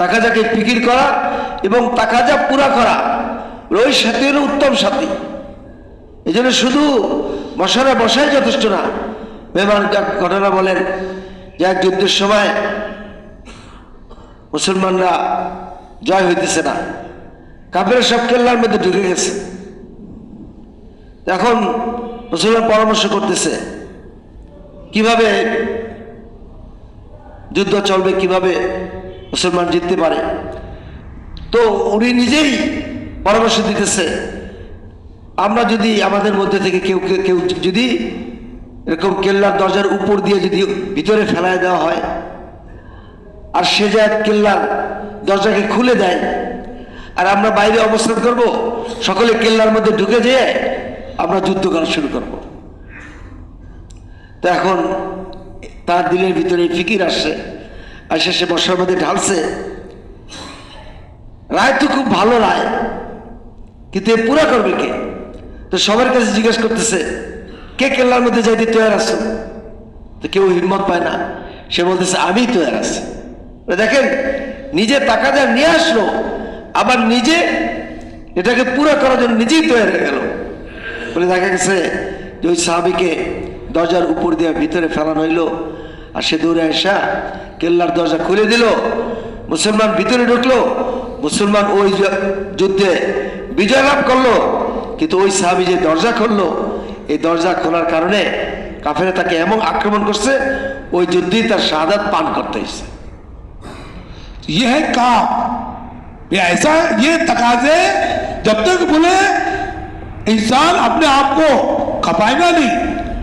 তাকাজাকে ফিকির করা এবং তাকাজা পুরা করা, ওই সাথী হলো উত্তম সাথী। এই জন্য শুধু মশারা বসাই যথেষ্ট না। মেহমান ঘটনা বলেন যে এক যুদ্ধের সময় মুসলমানরা জয় হইতেছে না, কাফেররা সব কেল্লার মধ্যে ঢুকে গেছে। এখন মুসলমান পরামর্শ করতেছে কিভাবে যুদ্ধ চলবে, কিভাবে মুসলমান জিততে পারে। তো উনি নিজেই পরামর্শ দিতেছে, আমরা যদি আমাদের মধ্যে থেকে কেউ কেউ যদি এরকম কেল্লার দরজার উপর দিয়ে যদি ভিতরে ফেলায় দেওয়া হয় আর সে যায় কেল্লার দরজাকে খুলে দেয় আর আমরা বাইরে অবস্থান করব, সকলে কেল্লার মধ্যে ঢুকে যেয়ে আমরা যুদ্ধ করা শুরু করব। তো এখন তার দিলের ভিতরে ফিকির আসছে, আর সে বর্ষার মধ্যে ঢালছে। রায় তো খুব ভালো রায়, কিন্তু এ পুরা করবে কে? তো সবার কাছে জিজ্ঞেস করতেছে কে কেল্লার মধ্যে যাইতে তৈরি আছো? তো কেউ হিম্মত পায় না, সে বলতেছে আমি তৈরি আছি। দেখেন নিজে তাকাজা নিয়ে আসলো, আবার নিজে এটাকে পুরা করার জন্য নিজেই তৈরি হয়ে গেল। বলে দেখা গেছে যে ওই সাহাবীকে দরজার উপর দিয়ে ভিতরে ফেলানো হইলো, আর সে দৌড়ে আসা কেল্লার দরজা খুলে দিল, মুসলমান ভিতরে ঢুকলো, মুসলমান ওই যুদ্ধে বিজয় লাভ করলো। কিন্তু ওই সাহাবী যে দরজা খুললো, এই দরজা খোলার কারণে কাফেরা তাকে এমন আক্রমণ করছে, ওই যুদ্ধেই তার শাহাদাত পান করতে হয়েছে। ये है काम, ये ऐसा, ये तकाजे जब तक बोले इंसान अपने आप को खपाएगा नहीं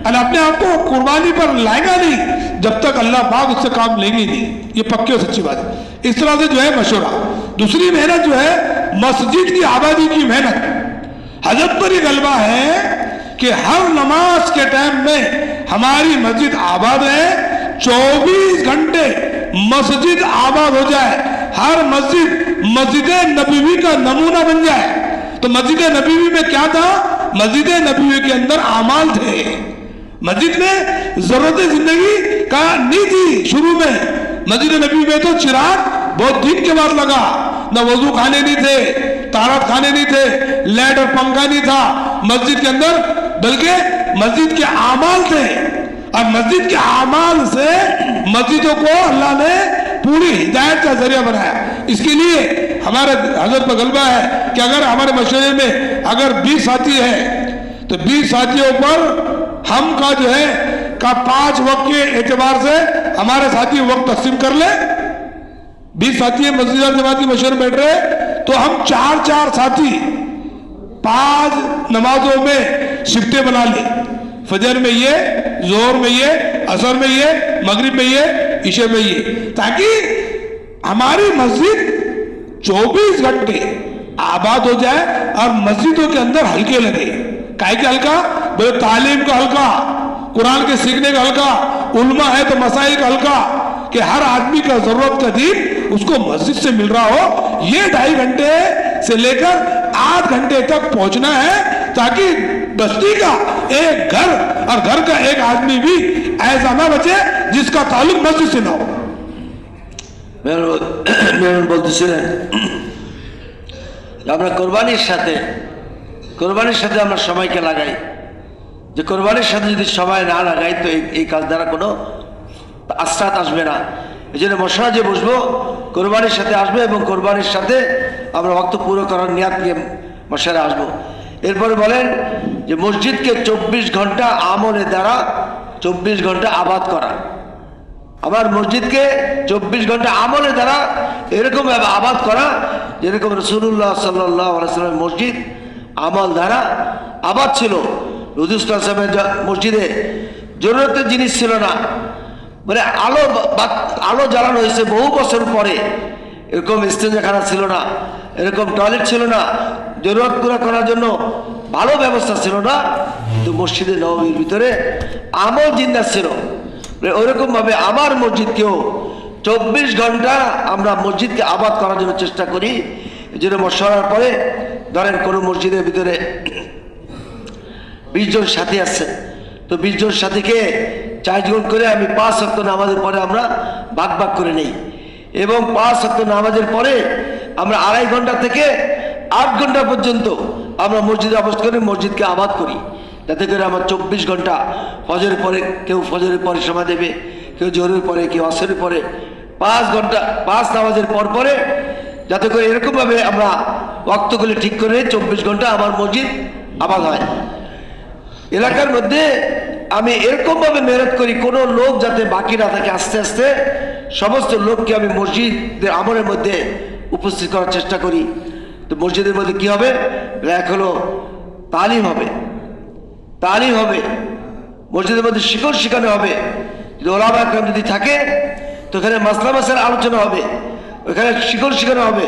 और अपने आप को कुर्बानी पर लाएगा नहीं, जब तक अल्लाह पाक उससे काम लेंगे नहीं। ये पक्की और सच्ची बात है। इस तरह से जो है मशवरा। दूसरी मेहनत जो है मस्जिद की आबादी की मेहनत। हजरत पर ये गलबा है कि हर नमाज के टाइम में हमारी मस्जिद आबाद है, 24 घंटे मस्जिद आबाद हो जाए, हर मस्जिद मस्जिद नबवी का नमूना बन जाए। तो मस्जिद नबवी में क्या था? मस्जिद नबवी के अंदर आमाल थे। मस्जिद में जरूरत जिंदगी का नहीं थी शुरू में। मस्जिद नबवी में तो चिराग बहुत दिन के बाद लगा, न वजू खाने नहीं थे, तारत खाने नहीं थे, लाइट और पंखा नहीं था मस्जिद के अंदर, बल्कि मस्जिद के आमाल थे। और मस्जिद के आमाल से मस्जिदों को अल्लाह ने पूरी हिदायत का जरिया बनाया। इसके लिए हमारे हजरत पर गलबा है कि अगर हमारे मशवरे में अगर 20 साथी है तो 20 साथियों पर हम का जो है का 5 वक्त के एतबार से हमारे साथी वक्त तकसीम कर ले। 20 साथी मस्जिद और जमात की मशवरे में बैठ रहे तो हम 4 साथी 5 नमाजों में शिफ्टें बना ले, फजर में ये, जोहर में ये, असर में ये, मगरिब में ये, इशे में ये, ताकि हमारी मस्जिद 24 घंटे आबाद हो जाए और मस्जिदों के अंदर हल्के लगे। काहे के हल्का? बोले तालीम का हल्का, कुरान के सीखने का हल्का, उल्मा है तो मसाइल का हल्का, कि हर आदमी का जरूरत का दीन उसको मस्जिद से मिल रहा हो। ये 2.5 घंटे से लेकर 8 घंटे तक पहुंचना है, ताकि बस्ती का एक घर और घर का एक आदमी भी ऐसा ना बचे जिसका ताल्लुक मस्जिद से ना हो। মেহমান বলতেছিলেন আমরা কোরবানির সাথে আমরা সময়কে লাগাই, যে কোরবানির সাথে যদি সময় না লাগাই তো এই কাজ দ্বারা কোনো আশ্রাত আসবে না। এই জন্য মশলা যে বসবো কোরবানির সাথে আসবে এবং কোরবানির সাথে আমরা ওয়াক্ত পুরো করার নিয়াত নিয়ে মশারে আসবো। এরপরে বলেন যে মসজিদকে 24 ঘন্টা আমলের দ্বারা 24 ঘন্টা আবাদ করা। আমার মসজিদকে 24 ঘন্টা আমলের দ্বারা এরকম ভাবে আবাদ করা যেরকম রাসূলুল্লাহ সাল্লাল্লাহু আলাইহি ওয়াসাল্লাম মসজিদ আমল দ্বারা আবাদ ছিল। রাসূল সাল্লাল্লাহু আলাইহি ওয়াসাল্লামের মসজিদে জরুরতের জিনিস ছিল না, মানে আলো জ্বালানো হয়েছে বহু বছর পরে, এরকম ইস্তেঞ্জাখানা ছিল না, এরকম টয়লেট ছিল না, জরুরত পুরা করার জন্য ভালো ব্যবস্থা ছিল না, কিন্তু মসজিদে নববীর ভিতরে আমল জিন্দা ছিল। ওইরকম ভাবে আমার মসজিদকেও 24 ঘন্টা আমরা মসজিদকে আবাদ করার জন্য চেষ্টা করি। এই জন্য মশওয়ারার পরে ধরেন কোনো মসজিদের ভিতরে 20 জন সাথী আছে, তো 20 জন সাথীকে 4 জন করে আমি 5 ওয়াক্ত নামাজের পরে আমরা ভাগ ভাগ করে নেই, এবং 5 ওয়াক্ত নামাজের পরে আমরা 2.5 ঘন্টা থেকে 8 ঘন্টা পর্যন্ত আমরা মসজিদে অবস্থান করে মসজিদকে আবাদ করি, যাতে করে আমার 24 ঘন্টা ফজরের পরে কেউ ফজরের পরে সময় দেবে, কেউ জোহরের পরে, কেউ আসরের পরে, 5 ঘন্টা 5 নামাজের পর পরে, যাতে করে এরকমভাবে আমরা ওয়াক্তগুলি ঠিক করে 24 ঘন্টা আমার মসজিদ আবাদ হয়। এলাকার মধ্যে আমি এরকমভাবে মেহনত করি কোনো লোক যাতে বাকি না থাকে, আস্তে আস্তে সমস্ত লোককে আমি মসজিদের আমলের মধ্যে উপস্থিত করার চেষ্টা করি। তো মসজিদের মধ্যে কি হবে? এক হলো তালিম হবে, মসজিদের মধ্যে শিকড় শিখানো হবে। যদি ওলামা একরাম যদি থাকে তো ওখানে মাসলা মাসাইল আলোচনা হবে, ওখানে শিকড় শিখানো হবে।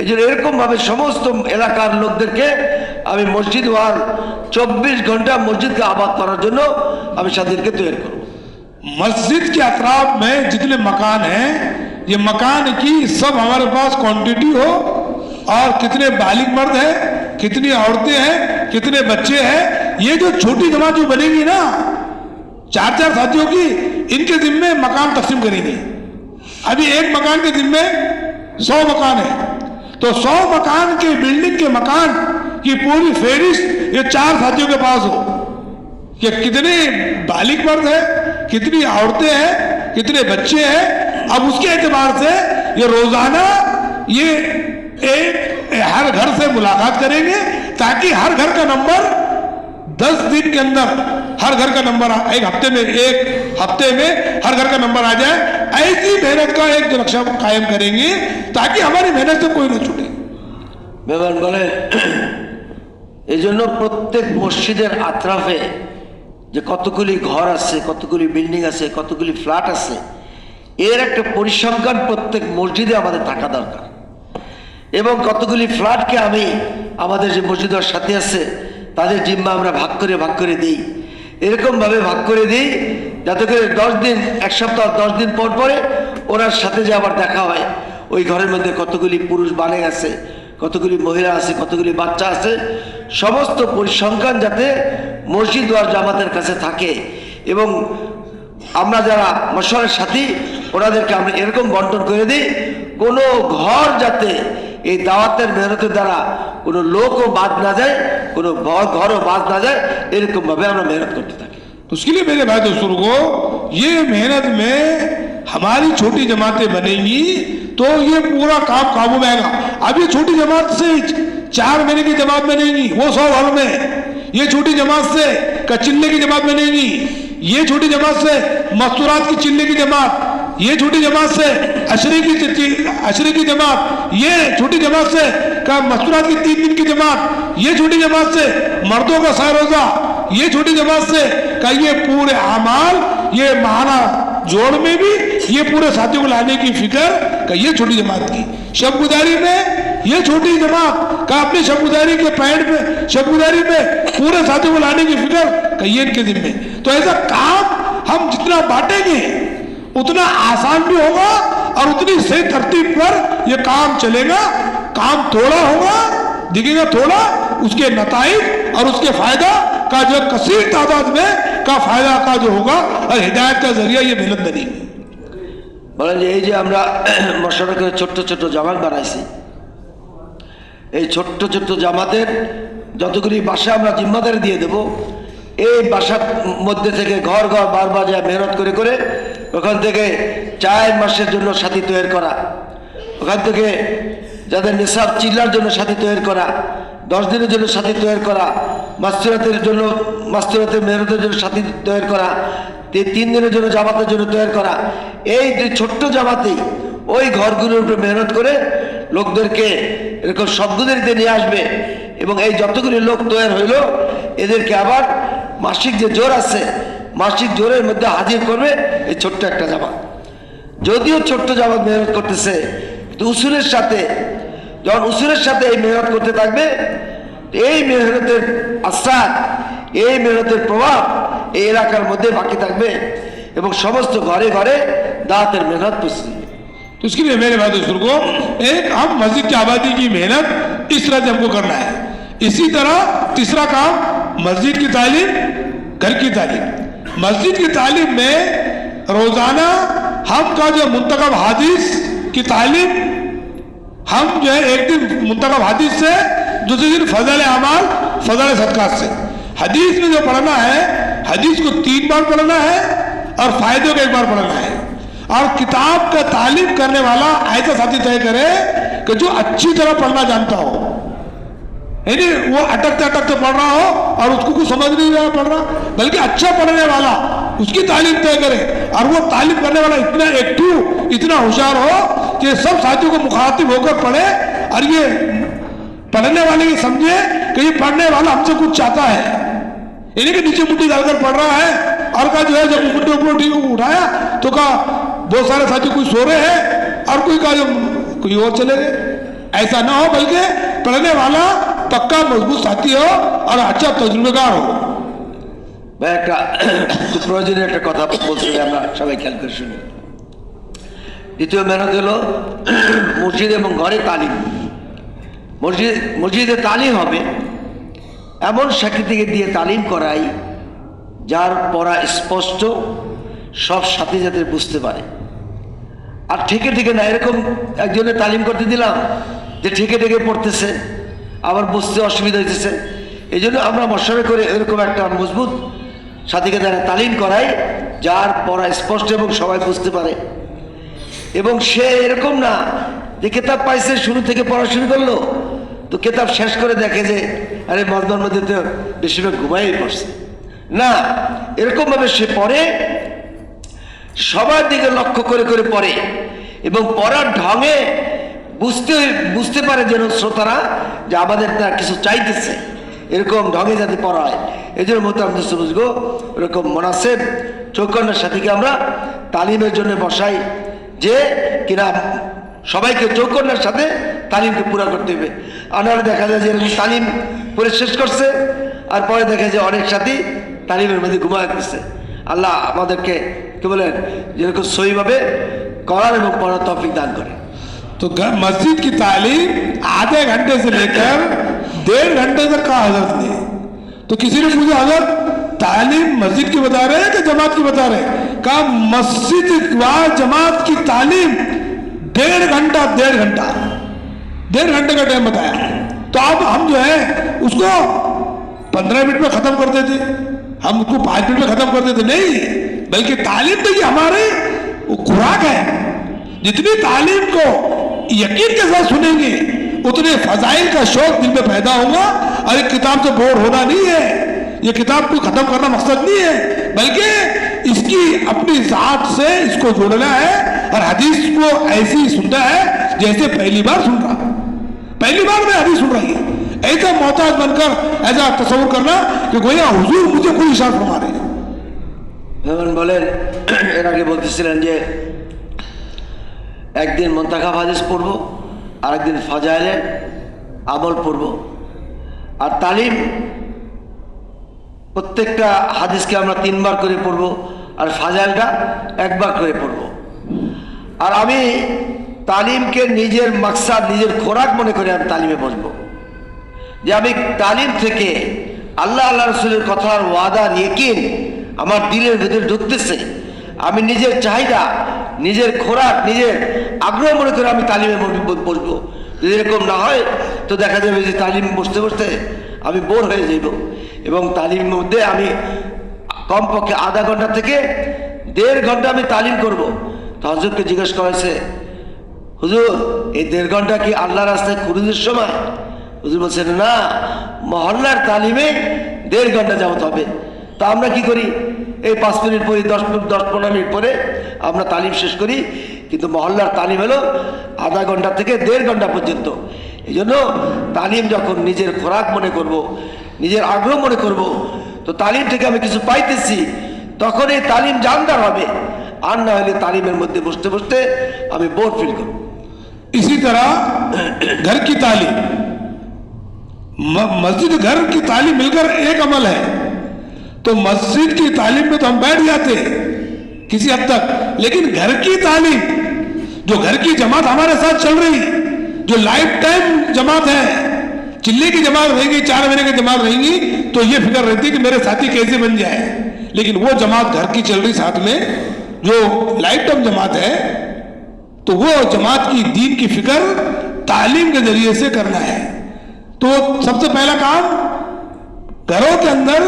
এই জন্য এরকমভাবে সমস্ত এলাকার লোকদেরকে আমি মসজিদ ওয়াল 24 ঘন্টা মসজিদকে আবাদ করার জন্য আমি সাথীদেরকে তৈরি করব। मस्जिद के अतराफ में जितने मकान हैं, ये मकान की सब हमारे पास क्वांटिटी हो, और कितने बालिग मर्द हैं, कितनी औरतें हैं, कितने बच्चे हैं, ये जो छोटी जमात जो बनेगी ना 4 साथियों की, इनके जिम्मे मकान तकसीम करेंगे। अभी एक मकान के जिम्मे 100 मकान है, तो 100 मकान के बिल्डिंग के मकान की पूरी फेरिस्त ये 4 साथियों के पास हो कि कितने बालिग मर्द है, कितनी औरतें हैं, कितने बच्चे हैं। अब उसके एतबार से ये रोजाना ये एक हर घर से मुलाकात करेंगे, ताकि हर घर का नंबर 10 दिन के अंदर हर घर का नंबर, एक हफ्ते में हर घर का नंबर आ जाए। ऐसी मेहनत का एक नक्शा कायम करेंगे ताकि हमारी मेहनत से कोई ना छूटे। মেহমান বলে এই জন্য প্রত্যেক মসজিদের আত্রাফে যে কতগুলি ঘর আছে, কতগুলি বিল্ডিং আছে, কতগুলি ফ্ল্যাট আছে, এর একটা পরিসংখ্যান প্রত্যেক মসজিদে আমাদের থাকা দরকার। এবং কতগুলি ফ্ল্যাটকে আমি আমাদের যে মসজিদের সাথে আছে তাদের জিম্মা আমরা ভাগ করে দিই, এরকমভাবে ভাগ করে দিই যাতে করে 10 দিন, 1 সপ্তাহ 10 দিন পর পরে ওনার সাথে যে আবার দেখা হয়, ওই ঘরের মধ্যে কতগুলি পুরুষ বালেগ আছে, কতগুলি মহিলা আছে, কতগুলি বাচ্চা আছে, সমস্ত পরিসংখ্যান যাতে মসজিদ ওয়াল জামাতের কাছে থাকে। এবং আমরা যারা মশওয়ারার সাথী ওনাদেরকে আমরা এরকম বন্টন করে দিই, কোনো ঘর যাতে এই দাওয়াতের মেহনতের দ্বারা কোনো লোকও বাদ না যায়, কোনো ঘরও বাদ না যায়, এরকম ভাবে আমরা মেহনত করতে থাকি। तो उसके लिए मेरे भाई दोस्तों को ये मेहनत में हमारी छोटी जमातें बनेंगी तो ये पूरा काम काबू में आएगा। अब ये छोटी जमात से 4 महीने की जमात बनेगी, वो 100 घर में। ये छोटी जमात से चिल्ले की जमात बनेगी, ये छोटी जमात से मस्तूरात की चिल्ले की जमात, ये छोटी जमात से अशरी की जमात, ये छोटी जमात से मस्तूरात की 3 दिन की जमात, ये छोटी जमात से मर्दों का सारोजा, ये छोटी जमात से ये पूरे अमाल, ये महाना जोड़ में भी ये पूरे साथियों को लाने की फिक्र ये छोटी जमात की। शब गुजारी में ये छोटी जमात का अपनी शब गुजारी के पैंट में शब गुजारी में पूरे साथियों को लाने की फिक्र ये इनके जिम्मे। तो ऐसा काम हम जितना बांटेंगे उतना आसान भी होगा और उतनी सही तरतीब पर ये काम चलेगा। काम थोड़ा होगा, दिखेगा थोड़ा, उसके नताइज और उसके फायदा का जो कसीर तादाद में का फायदा का जो होगा और हिदायत का जरिया ये मेहनत बनेगी। বলেন যে এই যে আমরা মশারা করে ছোট্ট ছোট্ট জামাত বানাইছি, এই ছোট্ট ছোট্ট জামাতের যতগুলি বাসা আমরা জিম্মাদারি দিয়ে দেব, এই বাসার মধ্যে থেকে ঘর ঘর বারবার যায় মেহনত করে করে ওখান থেকে 4 মাসের জন্য সাথী তৈরি করা, ওখান থেকে যাদের নিসাব চিল্লার জন্য সাথী তৈরি করা, 10 দিনের জন্য সাথী তৈরি করা, মাস্তুরাতের মেহনতের জন্য সাথী তৈরি করা, 3 দিনের জন্য জামাতের জন্য তৈরি করা, এই ছোট্ট জামাতেই ওই ঘরগুলোর উপরে মেহনত করে লোকদেরকে এরকম সবগুলোতে নিয়ে আসবে এবং এই যতগুলি লোক তৈরি হইল এদেরকে আবার মাসিক যে জোর আছে মাসিক জোরের মধ্যে হাজির করবে এই ছোট্ট একটা জামাত। যদিও ছোট্ট জামাত মেহনত করতেছে, উসুলের সাথে যখন উসুলের সাথে এই মেহনত করতে থাকবে, এই মেহনতের আসার, এই মেহনতের প্রভাব এই এলাকার মধ্যে বাকি থাকবে এবং সমস্ত ঘরে ঘরে দাওয়াতের মেহনত পৌঁছে। तो इसके लिए मेरे भाई दोस्तों को एक हम मस्जिद की आबादी की मेहनत इस तरह से हमको करना है। इसी तरह तीसरा काम मस्जिद की तालीम, घर की तालीम। मस्जिद की तालीम में रोजाना हम का जो मुंतखब हादिस की तालीम, हम जो है एक दिन मुंतखब हादिस से, दूसरे दिन फजल अमाल फजल सदकात से। हदीस में जो पढ़ना है, हदीस को 3 बार पढ़ना है और फायदों को 1 बार पढ़ना है। और किताब का तालीम करने वाला ऐसा साथी तय करे कि जो अच्छी तरह पढ़ना जानता हो, यानी वो अटकते अटकते पढ़ रहा हो और उसको कुछ समझ नहीं रहा पढ़ रहा, बल्कि अच्छा पढ़ने वाला उसकी तालीम तय करे और वो तालीम करने वाला इतना एक्टिव, इतना होशियार हो कि सब साथियों को मुखातिब होकर पढ़े और ये पढ़ने वाले ये समझे कि ये पढ़ने वाला हमसे कुछ चाहता है। यानी कि नीचे मुट्ठी डालकर पढ़ रहा है और का जो है जब मुट्ठी ऊपर उठाया तो का बहुत सारे साथी कोई सो रहे हैं और कोई का जो कोई और चले गए। ऐसा ना हो, बल्कि पढ़ने वाला पक्का मजबूत साथी हो और अच्छा तजुर्बेकार हो। ভাই একটা প্রয়োজনীয় একটা কথা বলছি, আমরা সবাই খেয়াল করে শুনি। দ্বিতীয় মেহনত হলো মসজিদ এবং ঘরে তালিম। মসজিদে তালিম হবে এমন সাক্ষীকে দিয়ে তালিম করাই যার পড়া স্পষ্ট, সব সাথী যাতে বুঝতে পারে। আর ঠেকে ঠেকে না, এরকম একজনের তালিম করতে দিলাম যে ঠেকে ঠেকে পড়তেছে, আবার বুঝতে অসুবিধা হইতেছে। এই জন্য আমরা মশারা করে এরকম একটা মজবুত সাথীকে দ্বারা তালিম করাই যার পড়া স্পষ্ট এবং সবাই বুঝতে পারে। এবং সে এরকম না যে কেতাব পাইছে শুরু থেকে পড়া শুরু করলো, তো কেতাব শেষ করে দেখে যে আরে মজমার মধ্যে তো বেশিরভাগ ঘুমাই পড়ছে। না, এরকমভাবে সে পড়ে, সবার দিকে লক্ষ্য করে করে পড়ে এবং পড়ার ঢঙে বুঝতে পারে যেন শ্রোতারা যে আমাদের তার কিছু চাইতেছে, এরকম ঢঙে যাতে পড়া হয়। এই জন্য মোতামদিস বুঝবো এরকম মোনাসেব চৌকন্যার সাথীকে আমরা তালিমের জন্য বসাই, যে কিনা সবাইকে চৌকন্যার সাথে তালিমকে পুরা করতে হবে। আনারা দেখা যায় যে এরকম তালিম পরে শেষ করছে আর পরে দেখা যায় অনেক সাথী তালিমের মধ্যে ঘুমায় দিচ্ছে। আল্লাহ আমাদেরকে কি বলেন যেরকম সহিভাবে করার এবং পড়ার তৌফিক দান করে। तो मस्जिद की तालीम आधे घंटे से लेकर 1.5 घंटे तक का हजरत ने। तो किसी ने पूछा हजरत तालीम मस्जिद की बता रहे हैं कि जमात की बता रहे हैं? कहा मस्जिद व जमात की तालीम 1.5 घंटा 1.5 घंटे का टाइम बताया। तो अब हम जो है उसको 15 मिनट में खत्म कर देते, हम उसको 5 मिनट में खत्म कर देते, नहीं, बल्कि तालीम तो ये हमारे वो खुराक है। जितनी तालीम को यकीन के साथ सुनेंगे उतने फजाइल का शौक दिल में पैदा होगा। और एक किताब से बोर होना नहीं है, ये किताब को खत्म करना मकसद नहीं है, बल्कि इसकी अपनी जात से इसको जोड़ना है और हदीस को ऐसी सुनना है जैसे पहली बार सुन रहा, पहली बार मैं हदीस सुन रही है, ऐसा मोहताज बनकर ऐसा तस्वुर करना कि गोया हुजूर मुझे कोई इशारा फरमा रहे हैं। মেহমান বলেন, এর আগে বলতেছিলেন যে একদিন মুনতাখাব হাদিস পড়বো, আর একদিন ফাজাইলে আমল পড়বো, আর তালিম প্রত্যেকটা হাদিসকে আমরা 3 বার করে পড়বো আর ফাজাইলটা 1 বার করে পড়বো। আর আমি তালিমকে নিজের মাকসাদ, নিজের খোরাক মনে করে আমি তালিমে বসবো, যে আমি তালিম থেকে আল্লাহ আল্লাহ রসুলের কথার ওয়াদার ইয়াকিন আমার দিলের ভেতরে ঢুকতেছে, আমি নিজের চাহিদা, নিজের খোরাক, নিজের আগ্রহ মনে করে আমি তালিমে বসবো। যদি এরকম না হয় তো দেখা যাবে যে তালিম বসতে বসতে আমি বোর হয়ে যাব, এবং তালিমের মধ্যে আমি কমপক্ষে আধা ঘন্টা থেকে 1.5 ঘন্টা আমি তালিম করব। তো হুজুরকে জিজ্ঞেস করা হয়েছে, হুজুর এই 1.5 ঘন্টা কি আল্লাহ রাস্তায় খুরুজের সময়? হুজুর বলছেন না, মহল্লার তালিমে 1.5 ঘন্টা যাওয়া হবে। তো আমরা কি করি, এই 5 মিনিট পরে 10-15 মিনিট পরে আমরা তালিম শেষ করি, কিন্তু মহল্লার তালিম হলো আধা ঘন্টা থেকে 1.5 ঘন্টা পর্যন্ত। এই জন্য তালিম যখন নিজের খোরাক মনে করব, নিজের আগ্রহ মনে করব, তো তালিম থেকে আমি কিছু পাইতেছি, তখন এই তালিম জানদার হবে। আর না হলে তালিমের মধ্যে বসতে বসতে আমি বোর ফিল করব। इसी तरह घर की तालीम, मस्जिद घर की तालीम मिलकर एक अमल है। तो मस्जिद की तालीम में तो हम बैठ जाते किसी हद तक, लेकिन घर की तालीम, जो घर की जमात हमारे साथ चल रही, जो लाइफ टाइम जमात है, चिल्ले की जमात रहेगी, 4 महीने की जमात रहेगी, तो ये फिक्र रहती है कि मेरे साथी कैसे बन जाए। लेकिन वो जमात घर की चल रही साथ में, जो लाइफ टाइम जमात है, तो वो जमात की दीन की फिक्र तालीम के जरिए से करना है। तो सबसे पहला काम, घरों के अंदर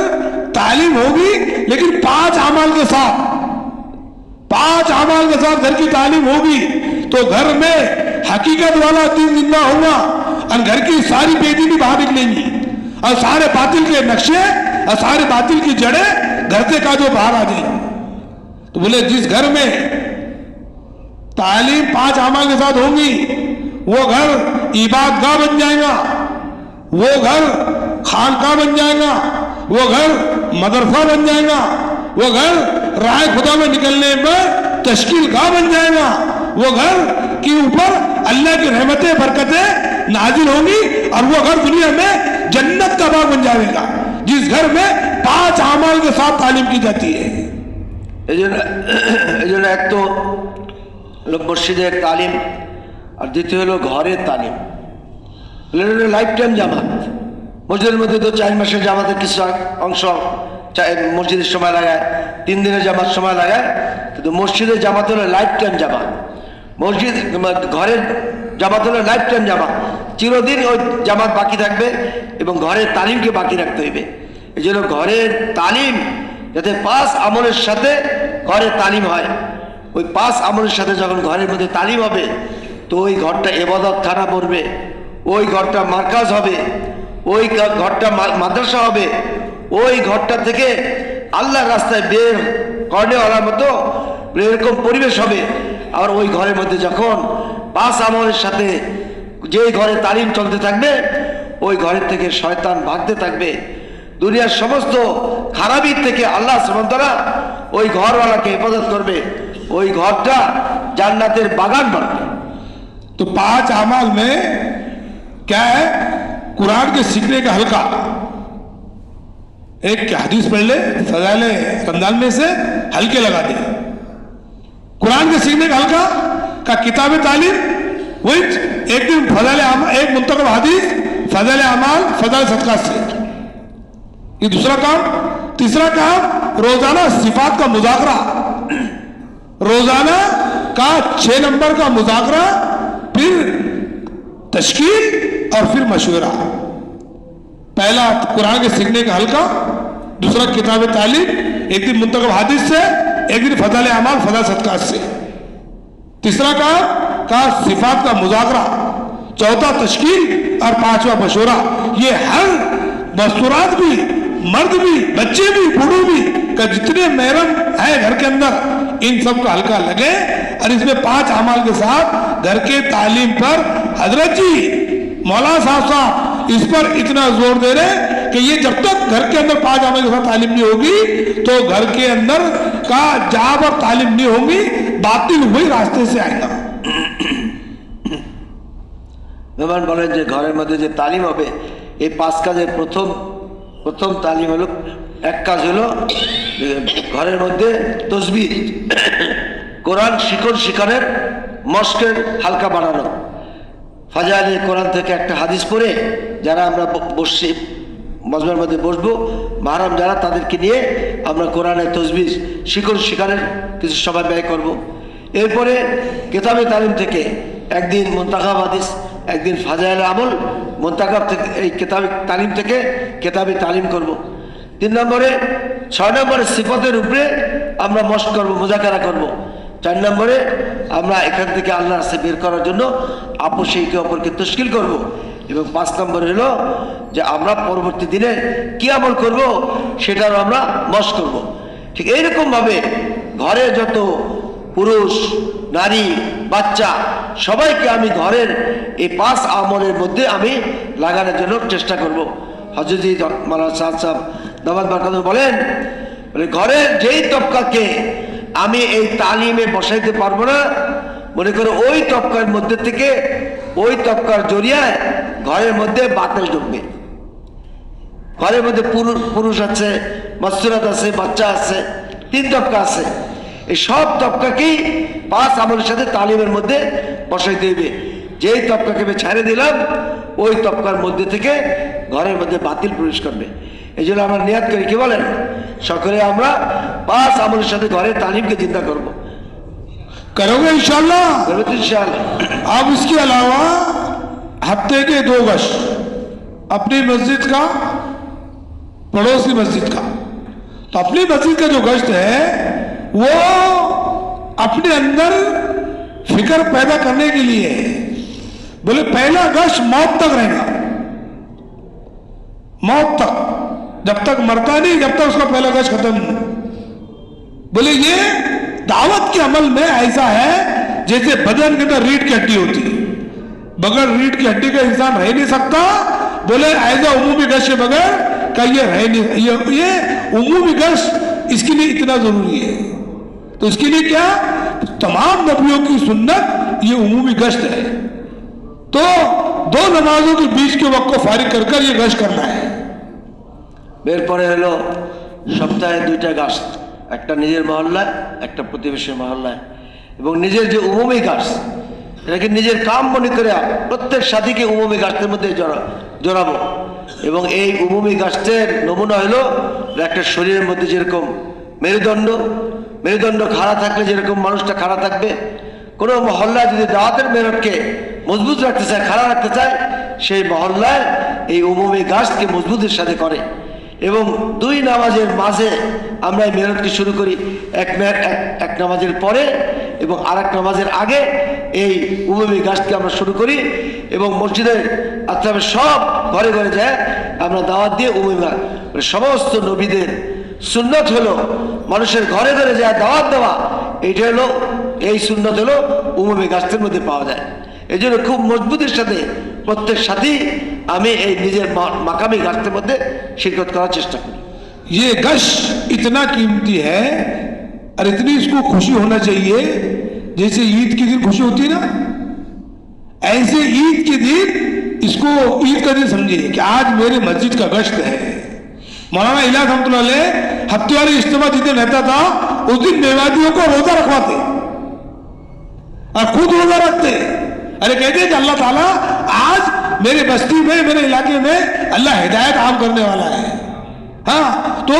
तालीम होगी, लेकिन 5 अमाल के साथ, 5 अमाल के साथ घर की तालीम होगी, तो घर में हकीकत वाला दीन जिंदा होगा और घर की सारी बेदीनी बाहर निकलेंगी और सारे बातिल के नक्शे और सारे बातिल की जड़ें घर से का जो बाहर आ जाएंगी। तो बोले जिस घर में तालीम 5 अमाल के साथ होंगी, वो घर इबादतगाह बन जाएगा, वो घर खानकाह बन जाएगा, वो घर मदरसा बन जाएगा, वो घर राह खुदा में निकलने पर तश्कील गाह बन जाएगा, वो घर के ऊपर अल्लाह की रहमतें बरकतें नाजिल होंगी और वो घर दुनिया में जन्नत का बाग बन जाएगा, जिस घर में 5 अमाल के साथ तालीम की जाती है। এক তো মসজিদের তালিম, আর দ্বিতীয় হলো ঘরের তালিম। লাইফ টাইম জামাত, মসজিদের মধ্যে তো 4 মাসের জামাতের কিছু অংশ মসজিদের সময় লাগায়, 3 দিনের জামাত সময় লাগায়, কিন্তু মসজিদের জামাত হলো লাইফ টাইম জামাত। মসজিদ ঘরের জামাত হলো লাইফ টাইম জামাত, চিরদিন ওই জামাত বাকি থাকবে এবং ঘরের তালিমকে বাকি রাখতে হইবে। এই জন্য ঘরের তালিম যাতে 5 আমলের সাথে ঘরের তালিম হয়, ওই 5 আমলের সাথে যখন ঘরের মধ্যে তালিম হবে, তো ওই ঘরটা ইবাদত খানা পড়বে, ওই ঘরটা মার্কাজ হবে, ওই ঘরটা মাদ্রাসা হবে, ওই ঘরটা থেকে আল্লাহর রাস্তায় বের কর্নেওয়ালার মতো এরকম পরিবেশ হবে। আর ওই ঘরের মধ্যে যখন 5 আমলের সাথে যে ঘরে তালিম চলতে থাকবে, ওই ঘরের থেকে শয়তান ভাগতে থাকবে, দুনিয়ার সমস্ত খারাপি থেকে আল্লাহ সুবহানাহু ওয়া তাআলা ওই ঘরওয়ালাকে হেফাজত করবে, ওই ঘরটা জান্নাতের বাগান বানাবে। तो 5 अमाल में क्या है, कुरान के सीखने का हल्का, एक हदीस पढ़ ले, फजाइल रमजान में से हल्के लगा दे, कुरान के सीखने का हल्का का किताब तालीम, वही एक दिन फजाइल एक मुंतखब हदीस, फजाइल अमाल, फजाइल सदका से, ये दूसरा काम। तीसरा काम, रोजाना सिफात का मुजाकरा, रोजाना का 6 नंबर का मुजाकरा, फिर तश्कील और फिर मशवरा। पहला कुरान के सीखने का हल्का, दूसरा किताब तालीम, एक दिन मुंतखब हादिस से, एक दिन फजाइल अमाल, फजाइल सदका से। तीसरा का सिफात का मुजाकरा, चौथा तश्कील और पांचवा मशवरा। ये हर मस्तूरात भी, मर्द भी, बच्चे भी, बूढ़े भी का जितने महरम है घर के अंदर, इन सब का हल्का लगे। और इसमें 5 अमाल के साथ घर के तालीम पर हजरत जी मौलाना साहब इस पर इतना जोर दे रहे कि ये जब तक घर के अंदर 5 अमाल के साथ तालीम नहीं होगी तो घर के अंदर का जाब और तालीम नहीं होगी, बातिल हुई रास्ते से आएगा। মেহমান বলেন যে ঘরের মধ্যে যে তালিম হবে, এই 5 কাজের প্রথম তালিম হলো, এক কাজ হলো ঘরের মধ্যে তসবিহ, কোরআন শিখনের মস্কের হালকা বানানো। ফাজাইলে কোরআন থেকে একটা হাদিস পড়ে যারা আমরা বসছি, মজমার মধ্যে বসবো, মাহরাম যারা, তাদেরকে নিয়ে আমরা কোরআনের তসবিহ শিখনের কিছু সময় ব্যয় করব। এরপরে কেতাবে তালিম থেকে একদিন মুনতাখাব হাদিস, একদিন ফাজাইলে আমল, মুনতাখাব থেকে এই কেতাবে তালিম থেকে কেতাবে তালিম করব। 3 নম্বরে 6 নম্বরে সিফতের উপরে আমরা মস্ক করব, মুজাকারা করব। 4 নম্বরে আমরা এখান থেকে আল্লাহর রাস্তা বের করার জন্য আপোষে একে অপরকে তশকিল করব। এবং 5 নম্বর হলো যে আমরা পরবর্তী দিনে কি আমল করব সেটারও আমরা মস্ক করব। ঠিক এইরকমভাবে ঘরে যত পুরুষ, নারী, বাচ্চা সবাইকে আমি ঘরের এই 5 আমলের মধ্যে আমি লাগানোর জন্য চেষ্টা করব। হযরত মাওলানা সাহেব দামাত বরকত বলেন, ঘরের যেই তবকাকে আমি এই তালিমে বসাইতে পারবো না, মনে করো ওই তবকার মধ্যে থেকে, ওই তবকার জরিয়ায় ঘরের মধ্যে বাতাস ঢুকবে। ঘরের মধ্যে পুরুষ আছে, মাসুরাত আছে, বাচ্চা আছে, 3 তবকা আছে। এই সব তবকাকেই 5 আমলের সাথে তালিমের মধ্যে বসাইতে হবে। যেই তবকাকে আমি ছেড়ে দিলাম ওই তবকার মধ্যে থেকে ঘরের মধ্যে বাতিল প্রবেশ করবে। এই জন্য আমরা নিয়াত করি, কি বলেন, সকলে আমরা 5 আমলের সাথে ঘরের তালিমকে চিন্তা করব। करोगे इंशाल्लाह? इंशाल्लाह। अब इसके अलावा हफ्ते के 2 गश्त अपनी मस्जिद का, पड़ोसी मस्जिद का। तो अपनी मस्जिद का जो गश्त है वो अपने अंदर फिक्र पैदा करने के लिए है। बोले पहला गश्त मौत तक रहेगा, मौत तक, जब तक मरता नहीं, जब तक उसका पहला गश्त खत्म नहीं। बोले ये दावत के अमल में ऐसा है जैसे बदन के अंदर रीढ़ की हड्डी होती है, बगैर रीढ़ की हड्डी का इंसान रह नहीं सकता। बोले ऐसा उमूमी गश्त के बगैर का ये रह नहीं, ये उमूमी गश्त इसके लिए इतना जरूरी है। तो इसके लिए क्या, तमाम नबियों की सुन्नत ये उमूमी गश्त है। तो 2 नमाजों के बीच के वक्त को फारिग कर कर ये गश्त करना है। এরপরে হলো সপ্তাহে 2টা গশ্ত, একটা নিজের মহল্লায়, একটা প্রতিবেশীর মহল্লায়। এবং নিজের যে উমুমি গশ্ত, এটাকে নিজের কাম মনে করে প্রত্যেক সাথীকে উমুমি গশ্তের মধ্যে জড়াবো। এবং এই উমুমি গশ্তের নমুনা হলো একটা শরীরের মধ্যে যেরকম মেরুদণ্ড খাড়া থাকলে যেরকম মানুষটা খাড়া থাকবে, কোনো মহল্লায় যদি দাওয়াতের মেহনতকে মজবুত রাখতে চায়, খাড়া রাখতে চায়, সেই মহল্লায় এই উমুমি গশ্তকে মজবুতের সাথে করে। এবং 2 নামাজের মাঝে আমরা এই মেহনতকে শুরু করি, এক নামাজের পরে এবং আরেক নামাজের আগে এই উমুমি গশ্তকে আমরা শুরু করি। এবং মসজিদের আত্মাবে সব ঘরে ঘরে যায় আমরা দাওয়াত দিয়ে উমুমি সমস্ত নবীদের সুন্নত হলো মানুষের ঘরে ঘরে যায় দাওয়াত দেওয়া। এইটা হলো, এই সুন্নত হলো উমুমি গশ্তের মধ্যে পাওয়া যায়। এই জন্য খুব মজবুতের সাথে প্রত্যেক সাথী আমি এই নিজের মাকামি গশ্তের মধ্যে শিরকত করার চেষ্টা করি। ये गश्त इतना कीमती है और इतनी इसको खुशी होना चाहिए जैसे ईद के दिन खुशी होती है ना, ऐसे ईद के दिन इसको ईद का दिन समझिए कि आज मेरे मस्जिद का गश्त है। मौलाना इलाज रहमतुल्लाह अलैह हफ्ते वाली इज्तिमा जिस दिन रहता था उस दिन मेवादियों को रोजा रखवाते और खुद रोजा रखते। अरे कहते कि अल्लाह ताला आज मेरे बस्ती में, मेरे इलाके में अल्लाह हिदायत आम करने वाला है। हाँ, तो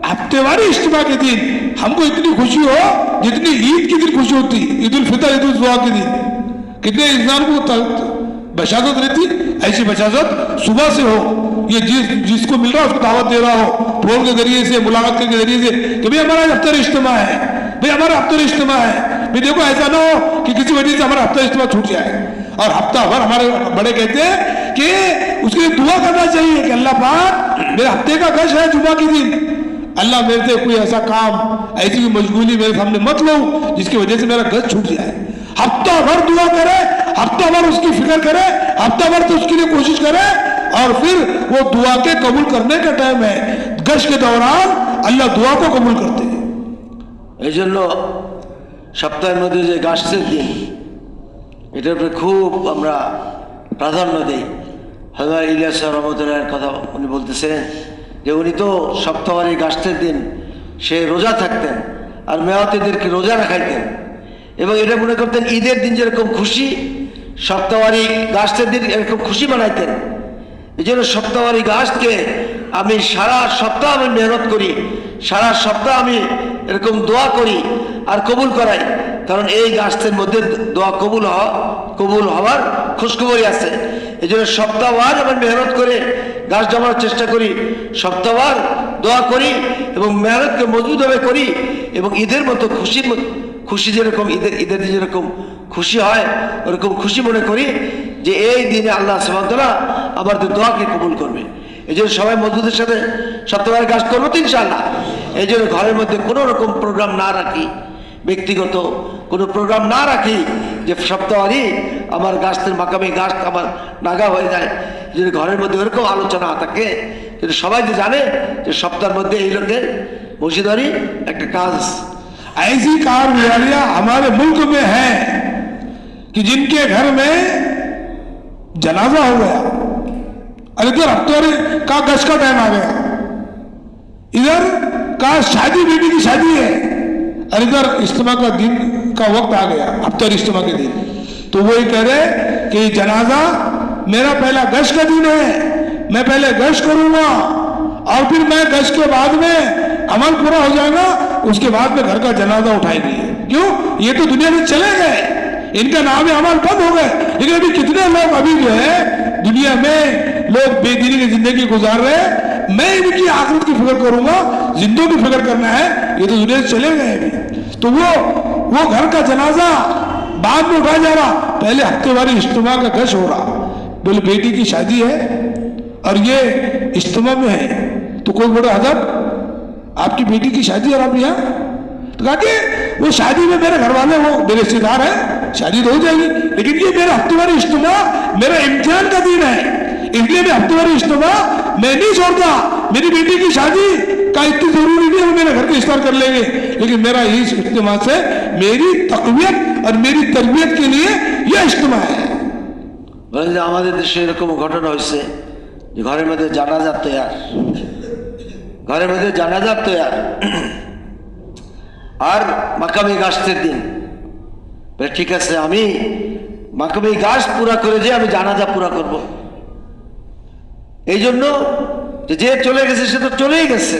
हफ्तेवारी इज्तिमा के दिन हमको इतनी खुशी हो जितनी ईद के दिन खुशी होती, ईद उल फितर, ईद उल जुहा के दिन कितने इंसान को बशादत रहती, ऐसी बशादत सुबह से हो। ये जिसको मिल रहा है उसको दावत दे रहा हो, फोन के जरिए से, मुलाकात के जरिए से कि भाई हमारा अफ्तर इज्तिमा है, भाई हमारा अफ्तर इज्तिमा है, भी देखो ऐसा ना हो कि किसी वजह से हमारा हफ्ता इज्तिमा छूट जाए। और हफ्ता भर हमारे बड़े कहते हैं कि उसके लिए दुआ करना चाहिए कि अल्लाह पाक मेरे हफ्ते का गश है जुमा के दिन, अल्लाह मेरे से कोई ऐसा काम, ऐसी कोई मजबूरी मेरे सामने मत लो जिसकी वजह से मेरा गश छूट जाए। हफ्ता भर दुआ करे, हफ्ता भर उसकी फिक्र करे, हफ्ता भर तो उसके लिए कोशिश करे, और फिर वो दुआ के कबूल करने का टाइम है। गश के दौरान अल्लाह दुआ को कबूल करते हैं। এই জন্য সপ্তাহের মধ্যে যে গাছের দিন, এটার উপরে খুব আমরা প্রাধান্য দিই। হযরত ইলিয়াস রহমতুল্লাহর কথা উনি বলতেছিলেন যে উনি তো সপ্তাহবারে গাছের দিন সে রোজা থাকতেন আর মেয়াতিদেরকে রোজা রাখাইতেন, এবং এটা মনে করতেন ঈদের দিন যেরকম খুশি সপ্তাহবারি গাছের দিন এরকম খুশি বানাইতেন। এই জন্য সপ্তাহবারি গাছকে আমি সারা সপ্তাহ আমি মেহনত করি, সারা সপ্তাহ আমি এরকম দোয়া করি আর কবুল করাই, কারণ এই গাছের মধ্যে দোয়া কবুল হওয়ার খুশখবরি আছে। এই জন্য সপ্তাহবার আমি মেহনত করে গাছ জমানোর চেষ্টা করি, সপ্তাহবার দোয়া করি এবং মেহনতকে মজবুতভাবে করি, এবং ঈদের মতো খুশি যেরকম ঈদের দিন যেরকম খুশি হয় ওরকম খুশি মনে করি যে এই দিনে আল্লাহ সুবহানাহু ওয়া তাআলা আমাদের দোয়াকে কবুল করবে। এই জন্য সবাই মজবুতের সাথে সপ্তাহবার কাজ করবো তো ইনশাআল্লাহ। এই জন্য ঘরের মধ্যে কোনো রকম প্রোগ্রাম না রাখি, ব্যক্তিগত কোনো প্রোগ্রাম না রাখি যে সপ্তাহবারই আমার গাছের মাকামি গাছ আমার নাগা হয়ে যায়। এই জন্য ঘরের মধ্যে ওরকম আলোচনা থাকে, কিন্তু সবাই যে জানে যে সপ্তাহের মধ্যে এই লোকের মসজিদারি একটা কাজ। ऐसी कारगुजारियां हमारे मुल्क में हैं कि जिनके घर में जनाजा हो गया और इधर हफ्ते का गश का टाइम आ गया, इधर का शादी बेटी की शादी है और इधर इज्तिमा का दिन का वक्त आ गया, हफ्ते इज्तिमा के दिन, तो वो ये कह रहे कि जनाजा मेरा पहला गश का दिन है, मैं पहले गश करूंगा और फिर मैं गश के बाद में अमल पूरा हो जाएगा, उसके बाद में घर का जनाजा उठाएंगे। क्यों? ये तो दुनिया में चले गए, इनका नाम अमल बंद हो गए। लेकिन अभी कितने लोग अभी जो है दुनिया में लोग बेदीनी की जिंदगी गुजार रहे हैं, मैं इनकी आखिरत की फिक्र करूंगा, जिंदों की फिक्र करना है, ये तो दुनिया से चले गए अभी। तो वो घर का जनाजा बाद में उठाया जा रहा, पहले हफ्ते वाली इज्तिमा का गश हो रहा, बोले बेटी की शादी है और ये इज्तिमा में है, तो कोई बड़ा हजरत आपकी बेटी की शादी और आप यहाँ, तो कहा कि वो शादी में मेरे घर वाले वो मेरे रिश्तेदार हैं, शादी तो हो जाएगी, लेकिन ये मेरा हफ्तेवारी इज्तिमा मेरा इम्तिहान का दिन है, इसलिए मैं हफ्तेवारी इज्तिमा मैं नहीं छोड़ता। मेरी बेटी की शादी का इतनी जरूरी नहीं है, वो मेरे घर के इफ्तार कर लेंगे, लेकिन मेरा इस इज्तिमा से मेरी तकवियत और मेरी तरबियत के लिए यह इज्तिमा है। বলেন যে আমাদের দেশে এরকম ঘটনা হয়েছে যে ঘরের মধ্যে জানাজার তৈয়ার, ঘরের মধ্যে জানাজার তৈয়ার আর মাকামি গাছের দিন, ঠিক আছে আমি মাকামি গাছ পুরা করে যে আমি জানাজা পুরা করব। এই জন্য যে চলে গেছে সে তো চলেই গেছে,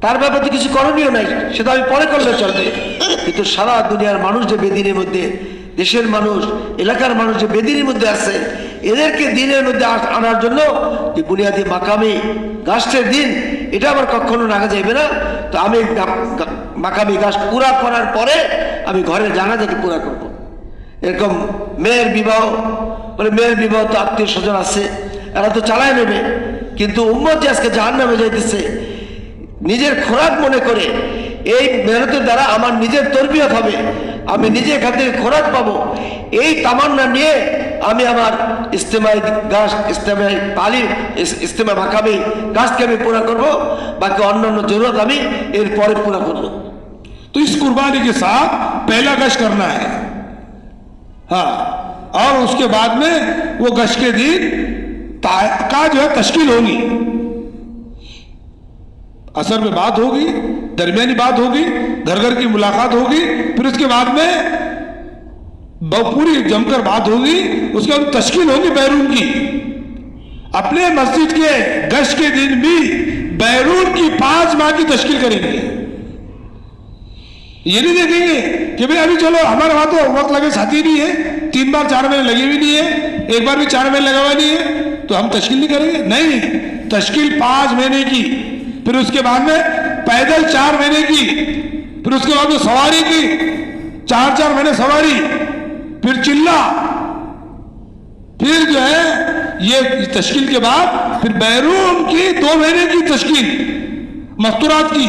তার ব্যাপারে তো কিছু করণীয় নাই, সেটা আমি পরে করলে চলবে। কিন্তু সারা দুনিয়ার মানুষ যে বেদিনের মধ্যে, দেশের মানুষ এলাকার মানুষ যে বেদিনের মধ্যে আছে, এদেরকে দিনের মধ্যে আনার জন্য যে বুনিয়াদি মাকামি গাছের দিন, এটা আবার কখনো রাখা যাবে না। তো আমি মাকামি গাছ পুরা করার পরে আমি ঘরের জানাজাকে পুরা করব। এরকম মেয়ের বিবাহ, বলে মেয়ের বিবাহ তো আত্মীয় স্বজন আছে, এরা তো চালায় নেবে, কিন্তু উম্মত যে আজকে জাহান্নামে যাইতেছে নিজের খোরাক মনে করে, এই মেহনতের দ্বারা আমার নিজের তরবিয়ত হবে, আমি নিজে এখান থেকে খোরাক পাবো, এই তামান্না নিয়ে আমি আমার ইস্তেমাই গাছ, ইস্তেমাই তালিম, ইস্তেমা মাকামি গাছকে আমি পুরা করব, বাকি অন্যান্য জরুরত আমি এরপরে পুরা করব। तो इस कुर्बानी के साथ पहला गश करना है, हाँ, और उसके बाद में वो गश के दिन का जो है तश्कील होगी, असर में बात होगी, दरमियानी बात होगी, घर घर की मुलाकात होगी, फिर उसके बाद में पूरी जमकर बात होगी, उसके बाद तश्कील होगी बैरून की। अपने मस्जिद के गश के दिन भी बैरून की 5 माह की तश्कील करेंगे। ये नहीं देखेंगे कि भाई अभी चलो हमारे वहां तो वक्त लगे साथी नहीं है, 3 बार 4 महीने लगे भी नहीं है, एक बार भी 4 महीने लगा हुआ नहीं है, तो हम तश्कील नहीं करेंगे। नहीं, तश्कील 5 महीने की, फिर उसके बाद में पैदल 4 महीने की, फिर उसके बाद में सवारी की, 4-4 महीने सवारी, फिर चिल्ला, फिर जो है ये तश्कील के बाद फिर बैरून की 2 महीने की तश्कील, मस्तूरात की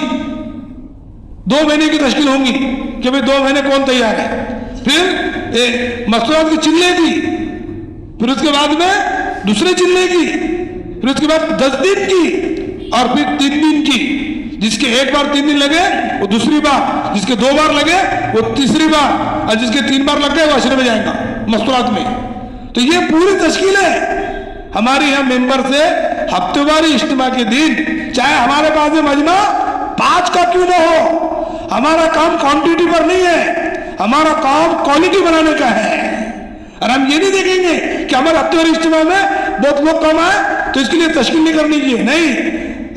2 महीने की तश्कील होंगी कि भाई 2 महीने कौन तैयार है, फिर मस्तूरात की चिल्ले की, फिर उसके बाद में दूसरे चिल्ले की, फिर उसके बाद 10 दिन की, और फिर 3 दिन की। जिसके एक बार 3 दिन लगे वो दूसरी बार, जिसके 2 बार लगे वो तीसरी बार, और जिसके 3 बार लग गए वो अशरे में जाएगा मस्तूरात में। तो ये पूरी तश्कील है हमारे यहाँ मेंबर से हफ्तेवारी इज्तिमा के दिन, चाहे हमारे पास में मजमा 5 का क्यों ना हो, हमारा काम क्वांटिटी पर नहीं है, हमारा काम क्वालिटी बनाने का है। और हम ये नहीं देखेंगे कि हमारे हफ्तेवारी इज्तिमा में बहुत लोग कम आए तो इसके लिए तश्कील नहीं करनी चाहिए, नहीं।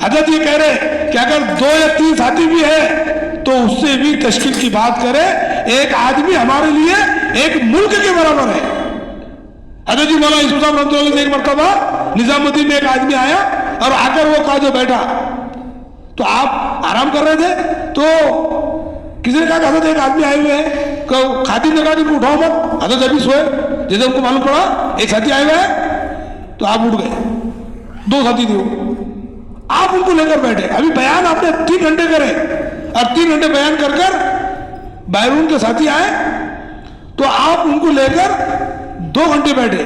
हजरत ये कह रहे कि अगर 2 या 3 साथी भी है तो उससे भी तश्कील की बात करें। एक आदमी हमारे लिए एक मुल्क के बराबर है। हजरत जी मौलाना यूसुफ साहब रहमतुल्लाह अलैह से एक मरतबा निजामुद्दीन में एक आदमी आया और आकर वो कहा जो बैठा, तो आप आराम कर रहे थे तो किसी ने कहा कि हजरत एक आदमी आए हुए हैं, खातिब ने कहा कि उठाओ मत, हजरत अभी सोए। जैसे उनको मालूम पड़ा एक साथी आए हुए हैं तो आप उठ गए, 2 साथी थे वो, आप उनको लेकर बैठे। अभी बयान आपने 3 घंटे करे और 3 घंटे बयान कर कर बैरून के साथी आए तो आप उनको लेकर 2 घंटे बैठे।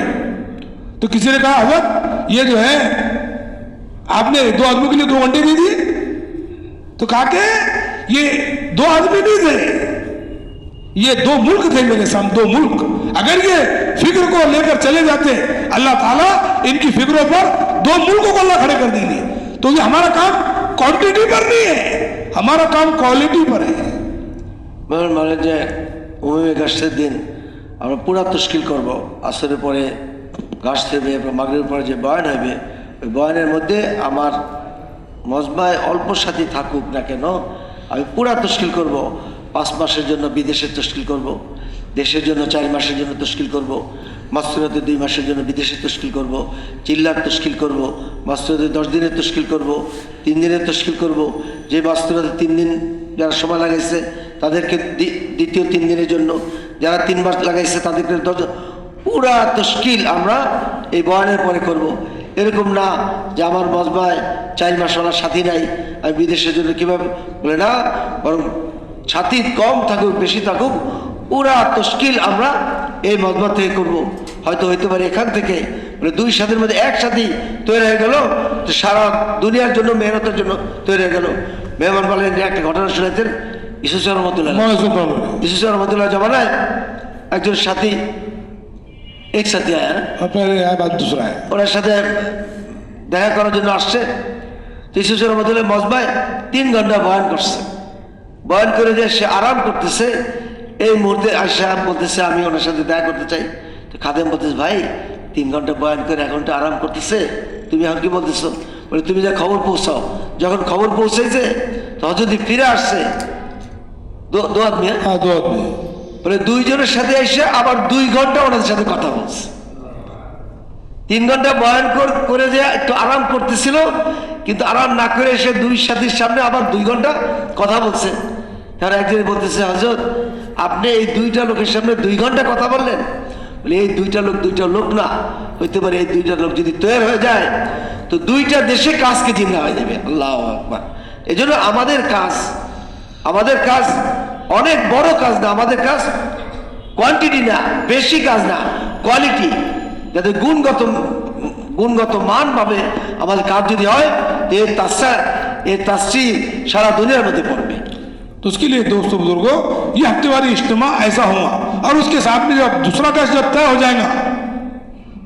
तो किसी ने कहा हजरत ये जो है आपने 2 आदमियों के लिए 2 घंटे दे दिए। तो कहा कि ये 2 आदमी नहीं थे, ये 2 मुल्क थे मेरे सामने, 2 मुल्क। अगर ये फिक्र को लेकर चले जाते अल्लाह ताला इनकी फिक्रों पर 2 मुल्कों को अल्लाह खड़े कर देंगे। तो ये हमारा काम क्वांटिटी पर नहीं है, हमारा काम क्वालिटी पर है। মানে যে উমে গাছের দিন আমরা পুরা তশকিল করব, আসরের পরে গাছ দেবে, মাগরিবের পরে যে বয়ান হবে ওই বয়ানের মধ্যে আমার মজমায় অল্প সাথী থাকুক না কেন আমি পুরা তশকিল করব। 5 মাসের জন্য বিদেশে তশকিল করব, দেশের জন্য 4 মাসের জন্য তশকিল করব, মাসতুরাতে 2 মাসের জন্য বিদেশে তশকিল করব, চিল্লার তশকিল করব, মাসতুরাতে 10 দিনের তশকিল করব, 3 দিনের তশকিল করব। যে মাসতুরাতে 3 দিন যারা সময় লাগাইছে তাদেরকে দ্বিতীয় 3 দিনের জন্য, যারা 3 মাস লাগাইছে তাদেরকে 10, পুরা তশকিল আমরা এই বয়ানের পরে করব। এরকম না যে আমার মজমায় 4 মাস ওনার সাথী নাই আমি বিদেশের জন্য কীভাবে বলে না, বরং সাথী কম থাকুক বেশি থাকুক পুরা তশকিল আমরা এই মজমা থেকে করব। হয়তো হইতে পারে এখান থেকে মানে 2 সাথীর মধ্যে 1 সাথী তৈরি হয়ে গেল, তো সারা দুনিয়ার জন্য মেহনতের জন্য তৈরি হয়ে গেল। মেহমান বলেন যে একটা ঘটনা শুনেছেন ইউসুফ রহমতুল্লাহ জমানায় একজন সাথী এক সাথী ওনার সাথে দেখা করার জন্য আসছে। ইউসুফ রহমতুল্লাহ মজমায় 3 ঘন্টা বয়ান করছে। বয়ান করে যে সে আরাম করতেছে এই মুহূর্তে আয়সা বলতেছে আমি ওনার সাথে দেখা করতে চাই। তো খাদেম বলতেছে ভাই 3 ঘন্টা বয়ান করে 1 ঘন্টা আরাম করতেছে, তুমি এখন কি বলতেছো? বলে তুমি যা খবর পৌঁছাও। যখন খবর পৌঁছেছে তখন যদি ফিরে আসছে 2 আদমি, হ্যাঁ 2 আদমি বলে 2 জনের সাথে এসে আবার 2 ঘন্টা ওনাদের সাথে কথা বলছে। 3 ঘন্টা বয়ান করে যে একটু আরাম করতেছিল, কিন্তু আরাম না করে এসে 2 সাথীর সামনে আবার 2 ঘন্টা কথা বলছে। তারা একজন বলতেছে হযরত আপনি এই 2টা লোকের সামনে 2 ঘন্টা কথা বললেন। বলে এই 2টা লোক না, হইতে পারে এই 2টা লোক যদি তৈরি হয়ে যায় তো 2টা দেশে কাজকে জিন্দা হয়ে যাবে। আল্লাহু আকবার। এই জন্য আমাদের কাজ অনেক বড় কাজ না, আমাদের কাজ কোয়ান্টিটি না, বেশি কাজ না, কোয়ালিটি। যাতে গুণগত মান পাবে আমাদের কাজ যদি হয় এর তাসসির সারা দুনিয়ার মধ্যে পড়বে। तो उसके लिए दोस्तों बुजुर्गों ये हफ्तेवारी इज्तिमा ऐसा हुआ, और उसके साथ में जब दूसरा गश्त जब तय हो जाएगा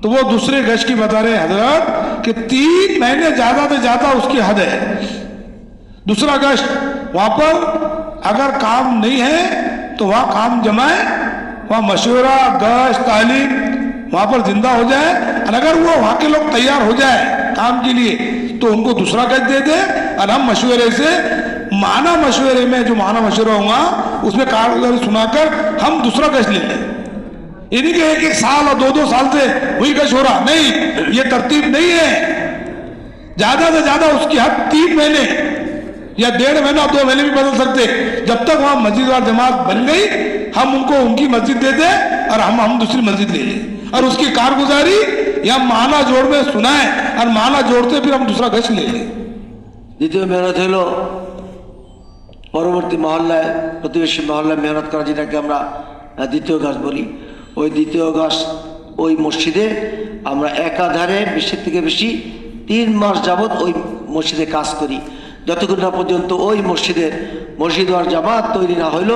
तो वो दूसरे गश्त की बता रहे हजरत कि 3 महीने ज्यादा से ज्यादा उसकी हद है। दूसरा गश्त वहां पर अगर काम नहीं है तो वहां काम जमाए, वहां मशवरा गश्त तालीम वहां पर जिंदा हो जाए, और अगर वो वहां के लोग तैयार हो जाए काम के लिए तो उनको दूसरा गश्त दे दे, और हम मशवरे से माना मशवरे में जो माना मशवरा होगा उसमें कारगर सुनाकर हम दूसरा गश्त ले लें। यानी कि 1 साल और 2 साल से वही गश्त हो रहा नहीं, ये तरतीब नहीं है। ज्यादा से ज्यादा उसकी हद 3 महीने या 1.5 महीना 2 महीने भी बदल सकते, जब तक वहां मस्जिद और जमात बन गई हम उनको उनकी मस्जिद दे दें और हम दूसरी मस्जिद ले लें, और उसकी कारगुजारी या माना जोड़ में सुनाए और माना जोड़ते फिर हम दूसरा गश ले लें। দ্বিতীয় মেহনত হলো পরবর্তী মহল্লায়, প্রতিবেশী মহল্লায় মেহনত করা, যেটাকে আমরা দ্বিতীয় গাছ বলি। ওই দ্বিতীয় গাছ ওই মসজিদে আমরা একাধারে বেশি থেকে বেশি 3 মাস যাবৎ ওই মসজিদে কাজ করি, যতক্ষণ না পর্যন্ত ওই মসজিদ আর জামাত তৈরি না হইল।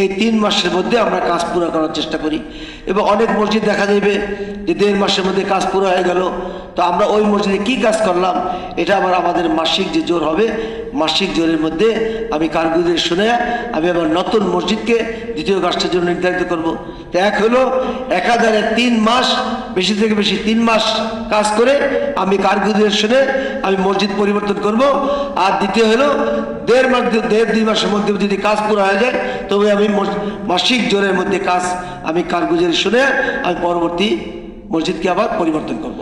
এই 3 মাসের মধ্যে আমরা কাজ পুরো করার চেষ্টা করি। এবং অনেক মসজিদ দেখা যাবে যে 1.5 মাসের মধ্যে কাজ পুরো হয়ে গেল, তো আমরা ওই মসজিদে কি কাজ করলাম এটা আবার আমাদের মাসিক যে জোর হবে, মাসিক জোরের মধ্যে আমি কারগুজারি শুনে আমি আবার নতুন মসজিদকে দ্বিতীয় কাজটার জন্য নির্ধারিত করব। তো এক হলো একাধারে 3 মাস, বেশি থেকে বেশি 3 মাস কাজ করে আমি কারগুজারি শুনে আমি মসজিদ পরিবর্তন করব। আর দ্বিতীয় হলো 1.5-2 মাসের মধ্যে যদি কাজ পুরো হয়ে যায় তবে আমি মাসিক জোরের মধ্যে কাজ আমি কারগুজারি শুনে আমি পরবর্তী মসজিদকে আবার পরিবর্তন করব।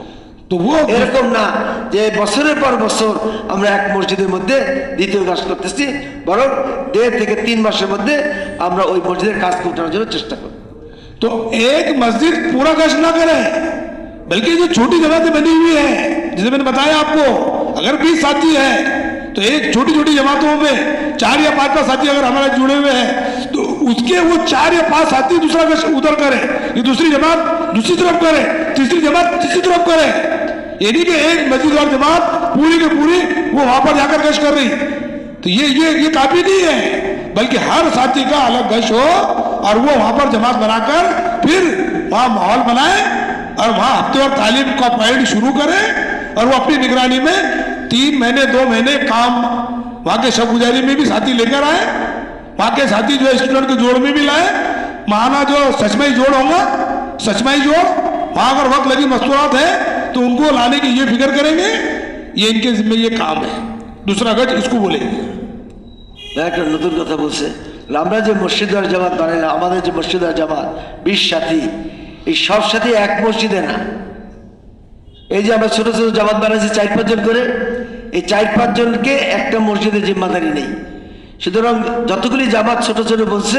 তো এরকম না যে বছরের পর বছর আমরা এক মসজিদের মধ্যে দ্বিতীয় কাজ করতেছি, বরং 1.5 থেকে 3 মাসের মধ্যে আমরা ওই মসজিদের কাজ করার জন্য চেষ্টা করব। तो एक मस्जिद पूरा गश्त ना करे, बल्कि जो छोटी जमातें बनी हुई है, जैसे मैंने बताया आपको, अगर 20 साथी है तो एक छोटी छोटी जमातों में 4 या 5 साथी अगर हमारे जुड़े हुए हैं तो उसके वो 4 या 5 साथी दूसरा गश्त उधर करे, ये दूसरी जमात दूसरी तरफ करे, तीसरी जमात तीसरी तरफ करे। ये नहीं कि एक मस्जिद और जमात पूरी की पूरी वो वहां पर जाकर गश्त कर रही, तो ये काफी नहीं है, बल्कि हर साथी का अलग गश्त हो और वो वहां पर जमात बनाकर फिर वहां माहौल बनाए और वहां हफ्ते और तालीम का पॉइंट शुरू करे और वो अपनी निगरानी में 3 महीने 2 महीने काम वहां के शब गुजारी में भी साथी लेकर आए, वहां के साथी जो स्टूडेंट के जोड़ में भी लाए, माना जो सचमाई जोड़ होगा, सचमाई जोड़ वहां अगर वक्त लगी मस्तूरात है तो उनको लाने की ये फिक्र करेंगे, ये इनके जिम्मे ये काम है। दूसरा गज इसको बोलेंगे। একটা নতুন কথা বলছে, আমরা যে মসজিদ আর জামাত বানাইলাম, আমাদের যে মসজিদ আর জামাত 20 সাথী, এই সব সাথী এক মসজিদে না। এই যে আমরা ছোট ছোট জামাত বানাইছি 4-5 জন করে, এই 4-5 জনকে একটা মসজিদে জিম্মাদারি নেই। সুতরাং যতগুলি জামাত ছোট ছোট বলছে,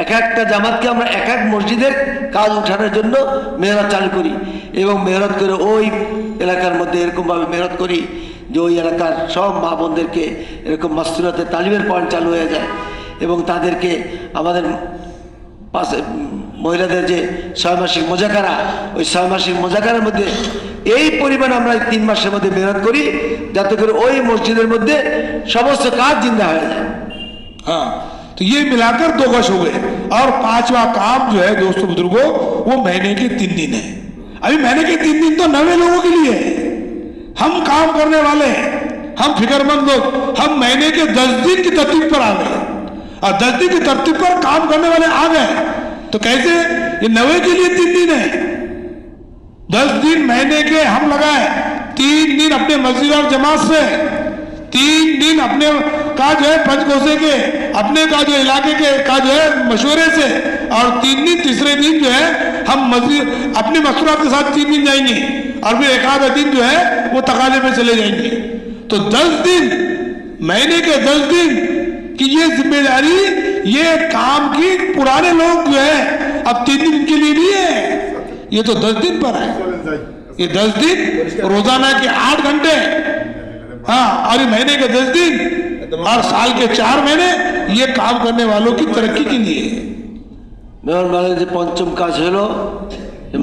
এক একটা জামাতকে আমরা এক এক মসজিদের কাজ উঠানোর জন্য মেহনত চালু করি এবং মেহনত করে ওই এলাকার মধ্যে এরকমভাবে মেহনত করি যে ওই এলাকার সব মা বোনদেরকে এরকম মাস্তুরাতে তালিমের পয়েন্ট চালু হয়ে যায় এবং তাদেরকে আমাদের পাশে মহিলাদের যে 6 মাসিক মোজাকারা, ওই 6 মাসিক মোজাকারার মধ্যে এই পরিমাণ আমরা 3 মাসের মধ্যে মেহনত করি যাতে করে ওই মসজিদের মধ্যে সমস্ত কাজ জিন্দা হয়ে যায়। हाँ, तो ये मिलाकर 2 गश हो गए। और 5वां काम जो है दोस्तों बुजुर्गों, वो महीने के 3 दिन है। अभी महीने के 3 दिन तो नवे लोगों के लिए है, हम काम करने वाले, हम फिक्रमंद लोग, हम महीने के 10 दिन की तरतीब पर आ गए और 10 दिन की तरतीब पर काम करने वाले आ गए। तो कैसे? ये नवे के लिए 3 दिन है, 10 दिन महीने के हम लगाए, 3 दिन अपने मस्जिद और जमात से, 3 दिन अपने का जो है पंचकोसे के अपने का जो इलाके के का जो है मशवरे से, और 3 दिन तीसरे दिन जो है हम मस्जिद अपनी मस्तूरात के साथ 3 दिन जाएंगे और फिर एक आधा दिन जो है वो तकाले में चले जाएंगे। तो 10 दिन महीने के 10 दिन की ये जिम्मेदारी ये काम की पुराने लोग जो है अब 3 दिन के लिए नहीं है, ये तो 10 दिन पर है। ये 10 दिन रोजाना के 8 घंटे, हाँ, और ये महीने के 10 दिन और साल के 4 महीने ये काम करने वालों की तरक्की के लिए। মেহমান বানালে যে পঞ্চম কাজ হলো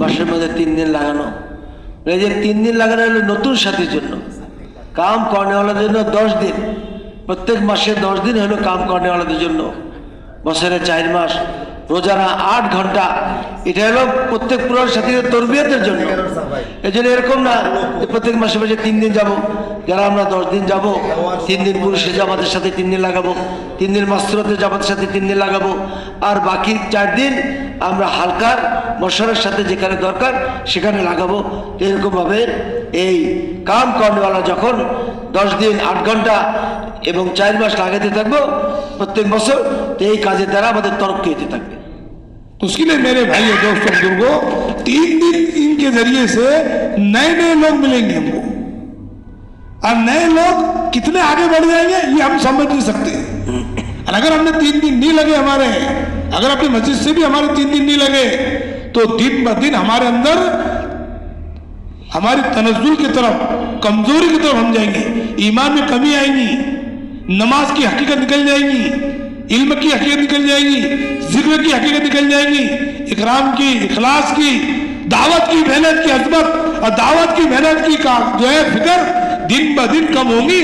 মাসের মধ্যে 3 দিন লাগানো। এই যে 3 দিন লাগানো হলো নতুন সাথীর জন্য, কাম কর্নেওয়ালাদের জন্য 10 দিন, প্রত্যেক মাসে 10 দিন হলো কাম কর্নেওয়ালাদের জন্য। বছরে 4 মাস, রোজানা 8 ঘন্টা, এটা হলো প্রত্যেক পুরান সাথীদের তরবিয়তের জন্য। এই জন্য এরকম না যে প্রত্যেক মাসে মাসে 3 দিন যাব, যারা আমরা 10 দিন যাব, 3 দিন পুরুষের জামাতের সাথে 3 দিন লাগাবো, 3 দিন মাস্তুরাতের জামাতের সাথে 3 দিন লাগাবো, আর বাকি 4 দিন আমরা হালকার মশারের সাথে যেখানে দরকার সেখানে লাগাবো। এরকমভাবে এই কাম কর্নেওয়ালা যখন 10 দিন 8 ঘন্টা এবং 4 মাস লাগাতে থাকবো প্রত্যেক বছর, তো এই কাজের দ্বারা আমাদের তরক্কি হতে থাকবে। तो उसके लिए मेरे भाई और दोस्तों बुजुर्गों, 3 दिन इनके जरिए से नए नए लोग मिलेंगे हमको, और नए लोग कितने आगे बढ़ जाएंगे ये हम समझ नहीं सकते। और अगर हमने 3 दिन नहीं लगे हमारे अगर अपनी मस्जिद से भी हमारे 3 दिन नहीं लगे तो दिन ब दिन हमारे अंदर हमारी तनज़्ज़ुल की तरफ, कमजोरी की तरफ हम जाएंगे, ईमान में कमी आएगी, नमाज की हकीकत निकल जाएगी, इल्म की हकीकत निकल जाएगी, जिक्र की हकीकत निकल जाएगी, इकराम की, इखलास की, दावत की मेहनत की अजमत और दावत की मेहनत की का जो है फिक्र दिन ब दिन कम होंगी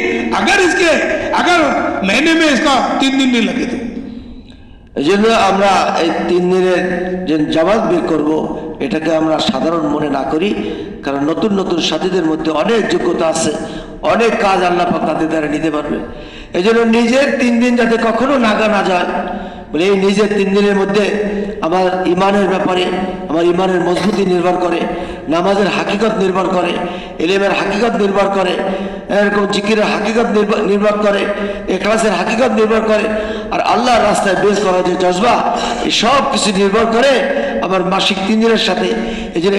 अगर महीने में इसका 3 दिन नहीं लगे तो। এই জন্য আমরা এই 3 দিনের যে জামাত বের করবো এটাকে আমরা সাধারণ মনে না করি, কারণ নতুন নতুন সাথীদের মধ্যে অনেক যোগ্যতা আছে, অনেক কাজ আল্লাহ পাক তাদের দ্বারা নিতে পারবে। এই জন্য নিজের 3 দিন যাতে কখনো নাগা না যায়, বলে এই নিজের 3 দিনের মধ্যে আমার ইমানের ব্যাপারে, আমার ইমানের মজবুতি নির্ভর করে, নামাজের হাকিকত নির্ভর করে, ইলমের হাকিকত নির্ভর করে, এরকম জিকিরের হাকিকত নির্ভর করে, ইখলাসের হাকিকত নির্ভর করে, আর আল্লাহর রাস্তায় বের করার যে জজবা, এই সব কিছু নির্ভর করে আমার মাসিক 3 দিনের সাথে। এই জন্য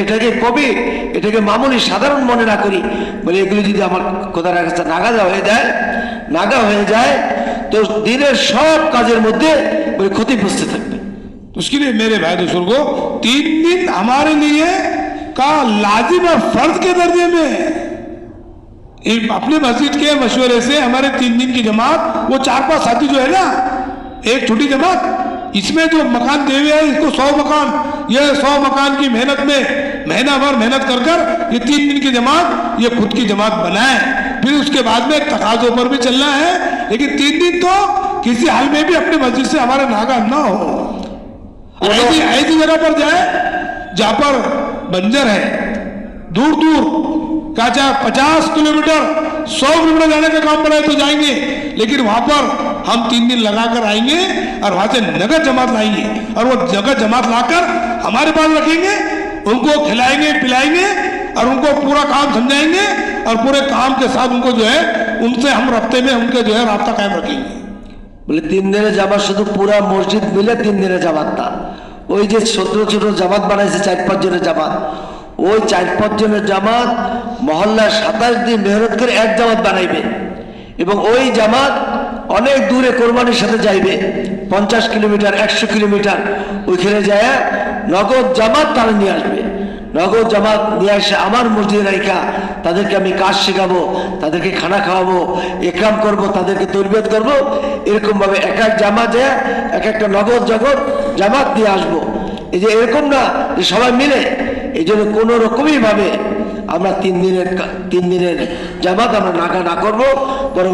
এটাকে মামুলি সাধারণ মনে না করি, বলে এগুলি যদি আমার খোদার কাছে নাগা হয়ে যায় তো দিনের সব কাজের মধ্যে ক্ষতি বুঝতে থাকবে। उसके लिए मेरे भाई बुजुर्गो 3 दिन हमारे लिए का लाजिम और फर्ज के दर्जे में, अपने मस्जिद के मशवरे से हमारे 3 दिन की जमात, वो 4-5 साथी जो है ना, एक छोटी जमात, इसमें जो मकान दे हुए हैं इसको 100 मकान, ये 100 मकान की मेहनत में महीना भर मेहनत कर ये 3 दिन की जमात ये खुद की जमात बनाए, फिर उसके बाद में तकाजों पर भी चलना है, लेकिन 3 दिन तो किसी हाल में भी अपने मस्जिद से हमारा नागा ना हो। ऐसी जगह पर जाए जहां पर बंजर है, दूर दूर का चाहे 50 किलोमीटर 100 किलोमीटर जाने का काम पड़ा है तो जाएंगे, लेकिन वहां पर हम 3 दिन लगाकर आएंगे और वहां से नगद जमात लाएंगे, और वो नगद जमात लाकर हमारे पास रखेंगे, उनको खिलाएंगे पिलाएंगे और उनको पूरा काम समझाएंगे, और पूरे काम के साथ उनको जो है उनसे हम रफ्ते में उनके जो है राब्ता कायम रखेंगे। বলে 3 দিনের জামাত শুধু পুরা মসজিদ মিলে 3 দিনের জামাত না, ওই যে ছোট ছোট জামাত বানাইছে 4-5 জনের জামাত, ওই 4-5 জনের জামাত মহল্লায় 27 দিন মেহনত করে এক জামাত বানাইবে, এবং ওই জামাত অনেক দূরে কোরবানির সাথে যাইবে, 50 কিলোমিটার 100 কিলোমিটার, ওইখানে যায় নগদ জামাত তারা নিয়ে আসবে, নগদ জামাত নিয়ে আসে আমার মসজিদে রাইখা তাদেরকে আমি কাজ শেখাবো, তাদেরকে খানা খাওয়াবো, একরাম করব, তাদেরকে তরবিয়ত করব, এরকম ভাবে এক এক জামাত যায় এক একটা নগদ জামাত দিয়ে আসবো। এই যে এরকম না যে সবাই মিলে, এই জন্য কোনো রকমই ভাবে আমরা 3 দিনের জামাত আমরা নাগা না করবো, বরং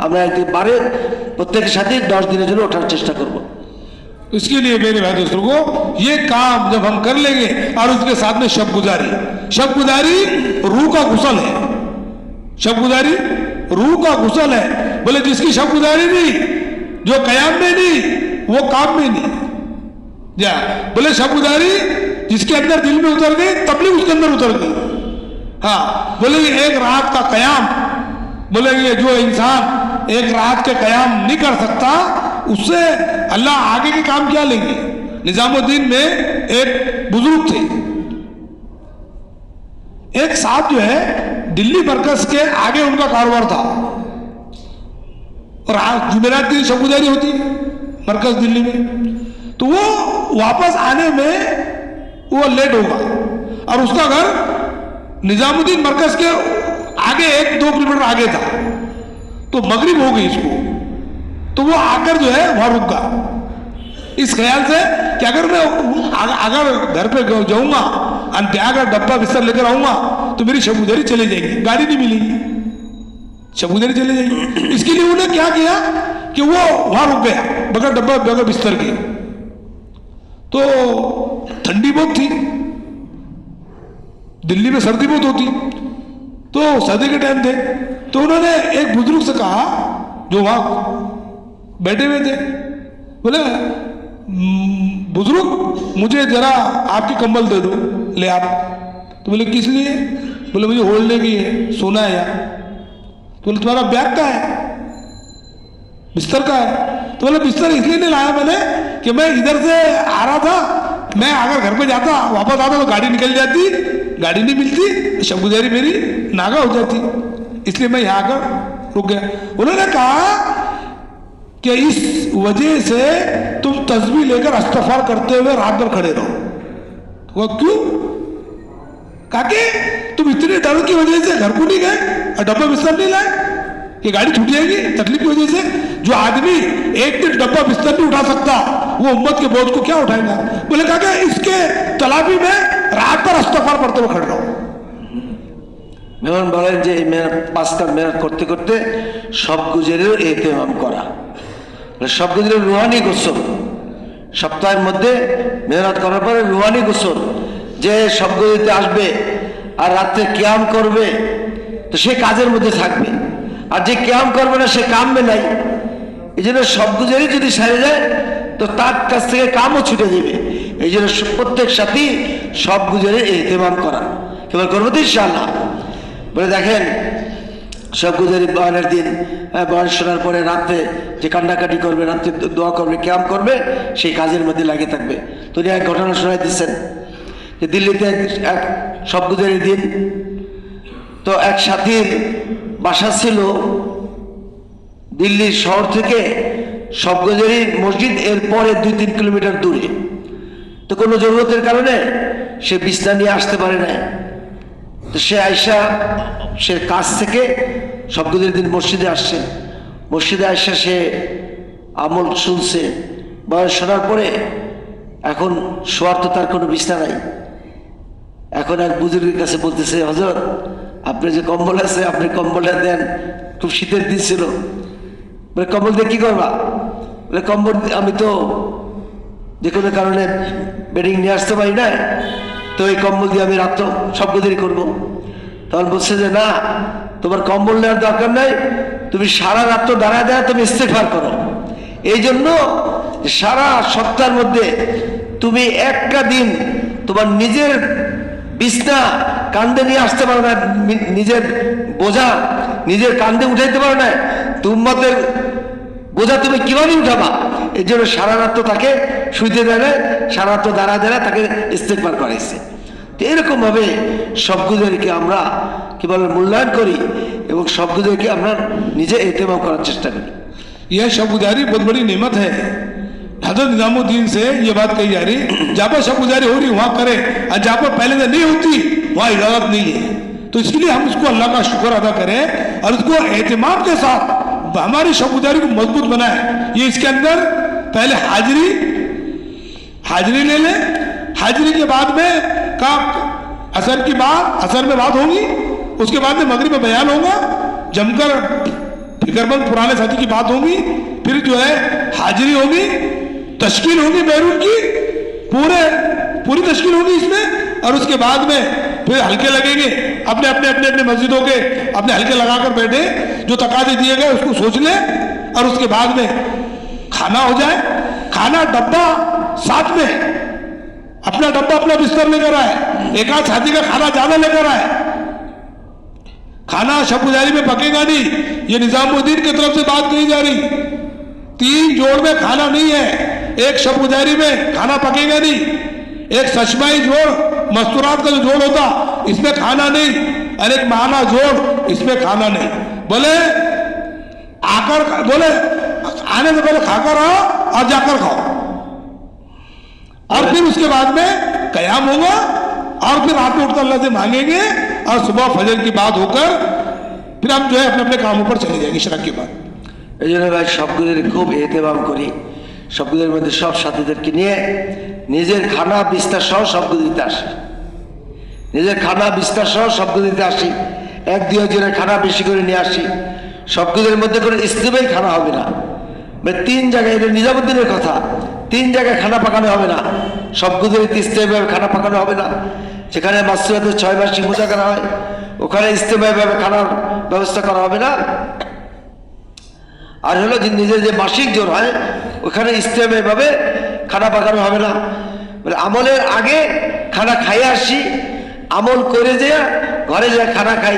আমরা বারে প্রত্যেকের সাথে 10 দিনের জন্য ওঠার চেষ্টা করব। इसके लिए मेरे भाई दोस्तों को ये काम जब हम कर लेंगे, और उसके साथ में शब गुजारी रूह का गुसल है, शब गुजारी रूह का गुसल है। बोले जिसकी शब गुजारी नहीं, जो कयाम में नहीं वो काम में नहीं जा, बोले शब गुजारी जिसके अंदर दिल में उतर गई तबलीग उसके अंदर उतर गई। हाँ, बोले एक रात का कयाम, बोले ये जो इंसान एक रात के कयाम नहीं कर सकता उससे अल्लाह आगे के काम क्या लेंगे। निजामुद्दीन में एक बुजुर्ग थे, एक साहब जो है दिल्ली मरकज के आगे उनका कारोबार था, और आज जुमेरात की शब गुजारी होती मरकज दिल्ली में, तो वो वापस आने में वो लेट होगा, और उसका घर निजामुद्दीन मरकज के आगे 1-2 किलोमीटर आगे था, तो मगरिब हो गई इसको, तो वो आकर जो है वहां रुक गया इस ख्याल से कि अगर मैं घर पे जाऊंगा और बैग और डब्बा बिस्तर लेकर आऊंगा तो मेरी शब गुजारी चली जाएगी, गाड़ी नहीं मिलेगी, शब गुजारी चली जाएगी। इसके लिए उन्होंने क्या किया कि वो वहां रुक गया बगैर डब्बा बगैर बिस्तर के। तो ठंडी बहुत थी, दिल्ली में सर्दी बहुत होती, तो सर्दी के टाइम थे, तो उन्होंने एक बुजुर्ग से कहा जो वहां बैठे हुए थे, बोले बुजुर्ग मुझे जरा आपकी कंबल दे दो, ले आप। तो बोले किस लिए? बोले मुझे ओढ़ने की है, सोना है यार। तो बोले तुम्हारा बैग का है, बिस्तर का है? तो बोले बिस्तर इसलिए नहीं लाया मैंने कि मैं इधर से आ रहा था, मैं अगर घर पे जाता वापस आता तो गाड़ी निकल जाती, गाड़ी नहीं मिलती, शब गुजारी मेरी नागा हो जाती, इसलिए मैं यहाँ आकर रुक गया। उन्होंने कहा कि इस वजह से तुम तस्बीह लेकर इस्तिग़फ़ार करते हुए रात भर खड़े रहो। वो क्यों? कहा कि तुम इतने डर की वजह से घर को नहीं गए और डब्बा बिस्तर नहीं लाए कि गाड़ी छूट जाएगी तकलीफ की वजह से। जो आदमी एक दिन डब्बा बिस्तर नहीं उठा सकता वो उम्मत के बोझ को क्या उठाएगा? बोले कहा कि इसके तलाबी में रात भर इस्तिग़फ़ार पढ़ते हुए खड़े रहो। মেহমান বলেন যে এই পাঁচটা মেহনত করতে করতে সব গুজরেরও এহতেমাম করা, সব গুজরের রুহানি গোসল, সপ্তাহের মধ্যে মেহনত করার পরে রুহানি গোসল, যে সব গুজরিতে আসবে আর রাত্রে কিয়াম করবে তো সে কাজের মধ্যে থাকবে, আর যে কিয়াম করবে না সে কামবে নাই। এই জন্য সব গুজরি যদি সারে যায় তো তার কাছ থেকে কামও ছুটে যাবে। এই জন্য প্রত্যেক সাথী সব গুজরের এহতেমাম করা। এবার করবো তো ইনশাআল্লাহ। বলে দেখেন সব গুজারি বয়ানের দিন, বয়ান শোনার পরে রাত্রে যে কান্নাকাটি করবে, রাত্রে দোয়া করবে, কিয়াম করবে, সেই কাজের মধ্যে লাগিয়ে থাকবে। তো উনি এক ঘটনা শোনাই দিচ্ছেন যে দিল্লিতে এক সব গুজারি দিন, তো এক সাথীর বাসা ছিল দিল্লির শহর থেকে সব গুজারি মসজিদ এর পরে 2-3 কিলোমিটার দূরে। তো কোনো জরুরতের কারণে সে বিছনা নিয়ে আসতে পারে না। তো সে আয়সা সে কাজ থেকে সবগুলোর দিন মসজিদে আসছে। মসজিদে আয়সা সে আমল শুনছে, বয়স শোনার পরে এখন শোয়ার তো তার কোনো বিছনা নাই। এখন এক বুজুর্গের কাছে বলতেছে, হযরত আপনি যে কম্বল আছে আপনি কম্বলটা দেন, খুব শীতের দিন ছিল। বলে কম্বল দিয়ে কি করবা? বলে কম্বল আমি তো যে কোনো কারণে বেডিং নিয়ে আসতে পারি না, তো এই কম্বল দিয়ে আমি রাত্র সবগুলোই করবো। তখন বলছে যে না, তোমার কম্বল নেওয়ার দরকার নাই, তুমি সারা রাত্র দাঁড়ায় দাঁড়ায় তুমি ইস্তেগফার করো। এই জন্য সারা সপ্তাহের মধ্যে তুমি একটা দিন তোমার নিজের বিছনা কান্দে নিয়ে আসতে পারো না, নিজের বোঝা নিজের কান্দে উঠাইতে পারো না, উম্মতের বোঝা তুমি কিভাবে উঠাবা? এই জন্য সারা রাত্র তাকে শুইতে দেয় না, সারা রাত্র দাঁড়ায় দাঁড়ায় তাকে ইস্তেগফার করাইছে। তো এরকম ভাবে সবগুলোকে আমরা কি বলে মূল্যায়ন করি এবং সবগুলোকে আমরা নিজে এহতেমাম করার চেষ্টা করি। यह शबगुजारी बहुत बड़ी नेमत है। हजरत निजामुद्दीन से ये बात कही जा रही, जहाँ पर शबगुजारी हो रही वहाँ करे, और जहाँ पर पहले से नहीं होती वहाँ इजाजत नहीं है। तो इसलिए हम इसको अल्लाह का शुक्र अदा करें और उसको एहतिमाम के साथ हमारी शबगुजारी को मजबूत बनाए। ये इसके अंदर पहले हाजिरी ले लें, हाजिरी के बाद में का असर की बात, असर में बात होगी, उसके बाद में मगरिब में बयान होगा, जमकर फिक्रमंद पुराने साथी की बात होगी, फिर जो है हाजिरी होगी, तश्कील होगी बैरून की, पूरी तश्कील होगी इसमें, और उसके बाद में फिर हल्के लगेंगे। अपने मस्जिदों के अपने हल्के लगाकर बैठे, जो तकाजे दिए गए उसको सोच ले, और उसके बाद में खाना हो जाए। खाना डब्बा साथ में, अपना डब्बा अपना बिस्तर लेकर आए, एक आध साथी का खाना ज्यादा लेकर आए। खाना शबगुजारी में पकेगा नहीं, ये निजामुद्दीन की तरफ से बात कही जा रही। 3 जोड़ में खाना नहीं है, एक शबगुजारी में खाना पकेगा नहीं, एक सचमाई जोड़ मस्तूरात का जो जोड़ होता इसमें खाना नहीं, और एक माना जोड़ इसमें खाना नहीं। बोले आने से पहले खाकर आओ और जाकर खाओ, और फिर उसके बाद में कयाम होगा, और फिर रात में उठकर अल्लाह से मांगेंगे, और सुबह फजर की बात होकर फिर हम जो है अपने अपने कामों पर चले जाएंगे इशराक के बाद। এই জন্য ভাই সবগুলোর খুব এহতেমাম করি, সবগুলোর মধ্যে সব সাথীদেরকে নিয়ে নিজের খানা বিস্তার সহ সবগুলো দিতে আসি, নিজের খানা বিস্তার সহ সবগুলো দিতে আসি। 1-2 জনের খানা বেশি করে নিয়ে আসি। সবগুলোর মধ্যে কোনো ইস্তেমাই খানা হবে না। 3 জায়গায়, এটা নিজামুদ্দিনের কথা, 3 জায়গায় খানা পাকানো হবে না, সবগুলোর ইস্তেমাই খানা পাকানো হবে না। যেখানে মাসুরাতে 6 মাসিক মুজাকারা হয় ওখানে ইস্তেমাই ভাবে খানার ব্যবস্থা করা হবে না। আর হলো যে নিজের যে মাসিক জোর হয় ওখানে ইস্তেমাই ভাবে খানা পাকানো হবে না। মানে আমলের আগে খানা খাইয়ে আসি, আমল করে যে ঘরে যে খানা খাই,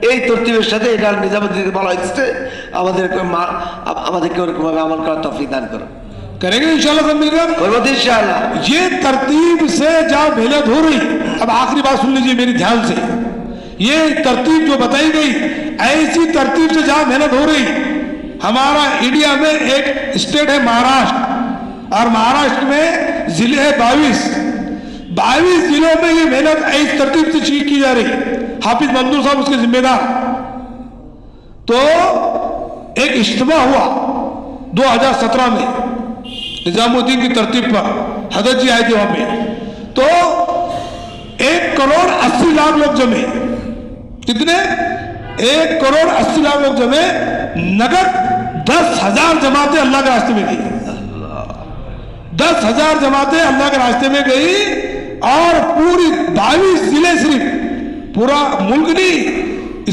এই তরতিবের সাথে এটা নিজামুদ্দিনকে বলা হচ্ছে। আমাদেরকে ওরকমভাবে আমল করার তৌফিক দান করো। करेंगे इंशाल्लाह सब मिलकर, इंशाल्लाह। ये तरतीब से जहाँ मेहनत हो रही, अब आखिरी बात सुन लीजिए मेरी ध्यान से, ये तरतीब जो बताई गई, ऐसी तरतीब से जहाँ मेहनत हो रही, हमारा इंडिया में एक स्टेट है महाराष्ट्र, और महाराष्ट्र में जिले है 22 जिलों में ये मेहनत इस तरतीब से की जा रही। हाफिज मंजूर साहब उसके जिम्मेदार। तो एक इज्तिमा हुआ 2017 में निजामुद्दीन की तरतीब पर, हजरत जी आए थे वहां पे। तो 1,80,00,000 लोग जमे। कितने? 1,80,00,000 लोग जमे। नगद 10,000 जमातें अल्लाह के रास्ते में गई। 10,000 जमातें अल्लाह के रास्ते में गई, और पूरी 22 जिले, सिर्फ पूरा मुल्क नहीं,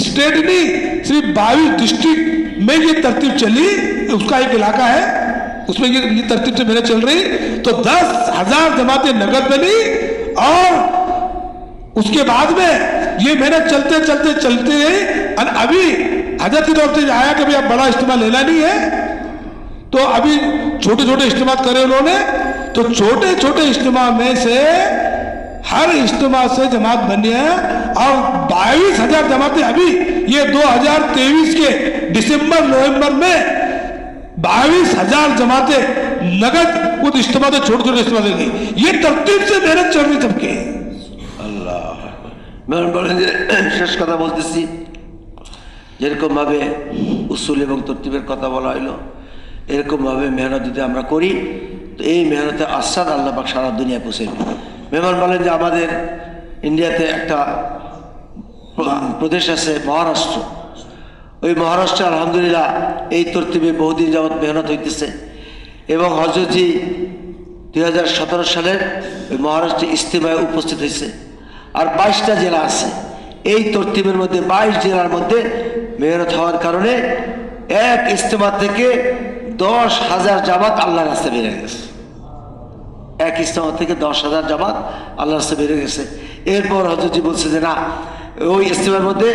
स्टेट नहीं, सिर्फ 22 डिस्ट्रिक्ट में ये तरतीब चली। उसका एक इलाका है, उसमें ये तरतीब से मेहनत चल रही। तो 10,000 जमातें नगद बनी, और उसके बाद में ये मेहनत चलते चलते चलते गई। और अभी हजरत की तरफ से आया कि भाई अब बड़ा इज्तिमा लेना नहीं है, तो अभी छोटे छोटे इज्तिमा करे उन्होंने। तो छोटे छोटे इज्तिमा में से हर इज्तिमा से जमात बनी है, और 22,000 जमातें अभी ये 2023 के दिसंबर नवंबर में 22,000 जमातें नगद उस इज्तिमा से छोटे छोटे इज्तिमा से गई। ये तरतीब से मेहनत चल रही सबके। শেষ কথা বলতেছি, যেরকম ভাবে উসুল এবং তরতিবের কথা বলা হইল, এরকম ভাবে মেহনত যদি আমরা করি তো এই মেহনতের আস্বাদ আল্লাহ পাক সারা দুনিয়া পৌঁছে দেবে। মেহমান বলেন যে আমাদের ইন্ডিয়াতে একটা প্রদেশ আছে মহারাষ্ট্র। ওই মহারাষ্ট্রে আলহামদুলিল্লাহ এই তরতিবে বহুদিন যাবৎ মেহনত হইতেছে, এবং হজরতজি 2017 সালের ওই মহারাষ্ট্রে ইজতিমায় উপস্থিত হয়েছে। আর 22টা জেলা আছে এই তরতিবের মধ্যে। 22 জেলার মধ্যে মেহনত হওয়ার কারণে এক ইজতিমা থেকে 10,000 জামাত আল্লাহর রাস্তায় বেড়ে গেছে। এক ইজতিমা থেকে 10,000 জামাত আল্লাহর রাস্তায় বেড়ে গেছে। এরপর হযরতজি বলছে যে না, ওই ইজতিমার মধ্যে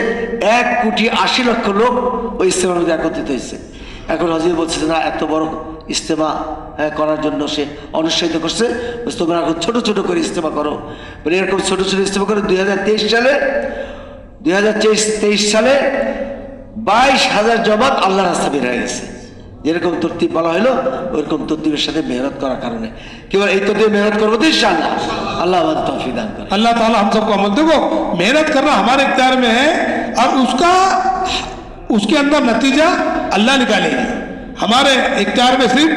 1,80,00,000 লোক ওই ইজতিমার মধ্যে একত্রিত হয়েছে। এখন হযরত বলছে যে না, এত বড় ইজতিমা করার জন্য সে অনুৎসাহিত করছে, তোমরা এখন ছোট ছোট করে ইজতিমা করো। বলে এরকম ছোট ছোট ইজতিমা করে 2023 সালে 22,000 জামাত আল্লাহর রাস্তায় বের হয়ে গেছে। যেরকম তরতিব বলা হলো ওইরকম তরতিবের সাথে মেহনত করার কারণে কেবল এই তরতিবে মেহনত করবো তো ইনশাআল্লাহ আল্লাহ আমাদের তৌফিক দান করে। अल्लाह ताला हम सबको अमल, देखो मेहनत करना हमारे इख्तियार में है, और उसके अंदर नतीजा अल्लाह निकालेगी। हमारे इख्तियार में सिर्फ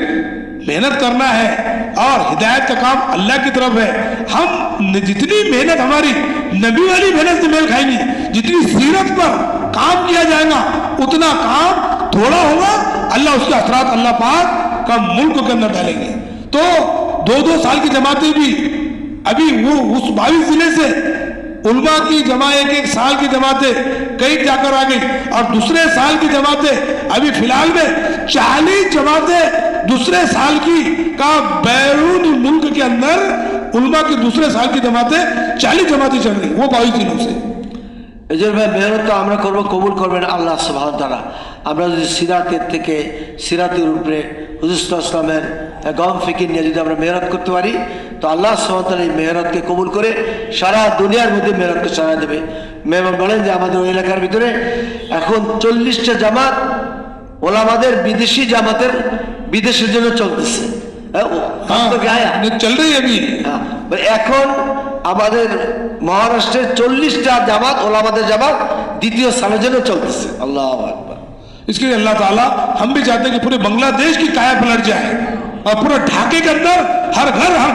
मेहनत करना है, और हिदायत का काम अल्लाह की तरफ है। हम जितनी मेहनत हमारी नबी वाली मेहनत से मेल खाएंगी, जितनी सीरत पर काम किया जाएगा उतना काम थोड़ा होगा। अल्लाह उसके असरात अल्लाह पाक का मुल्क के अंदर डालेंगे। तो 2-2 साल की जमातें भी अभी वो उस 22 जिले से उलमा की जमा 1-1 साल की जमातें कई जाकर आ गई, और दूसरे साल की जमातें अभी फिलहाल में 40 जमातें दूसरे साल की का बैरून मुल्क के अंदर उलमा की दूसरे साल की जमातें 40 जमातें चल रही, वो 22 जिलों से। মেহনত আমরা করবো, কবুল করবেন আল্লাহ সুবহানাহু ওয়া তাআলা। আমরা যদি সিরাতের থেকে সিরাতের উপরে হুজুর সাল্লাল্লাহু আলাইহি ওয়াসাল্লামের গম ফিকির নিয়ে যদি আমরা মেহনত করতে পারি তো আল্লাহ সুবহানাহু ওয়া তাআলা এই মেহনতকে কবুল করে সারা দুনিয়ার মধ্যে মেহনতকে ছড়িয়ে দেবে। মেহমান বলেন যে আমাদের ওই এলাকার ভিতরে এখন 40টা জামাত ওলামাদের বিদেশি জামাতের বিদেশের জন্য চলতেছে। चल रही है अभी। এখন আমাদের মহারাষ্ট্রের 40টা জামাত ওলামাদের জামাত দ্বিতীয় সালের জন্য চলতেছে। আল্লাহু আকবার। इसके लिए अल्लाह ताला हम भी चाहते हैं कि पूरे बांग्लादेश की काया पलट जाए, और पूरा ढाके के अंदर हर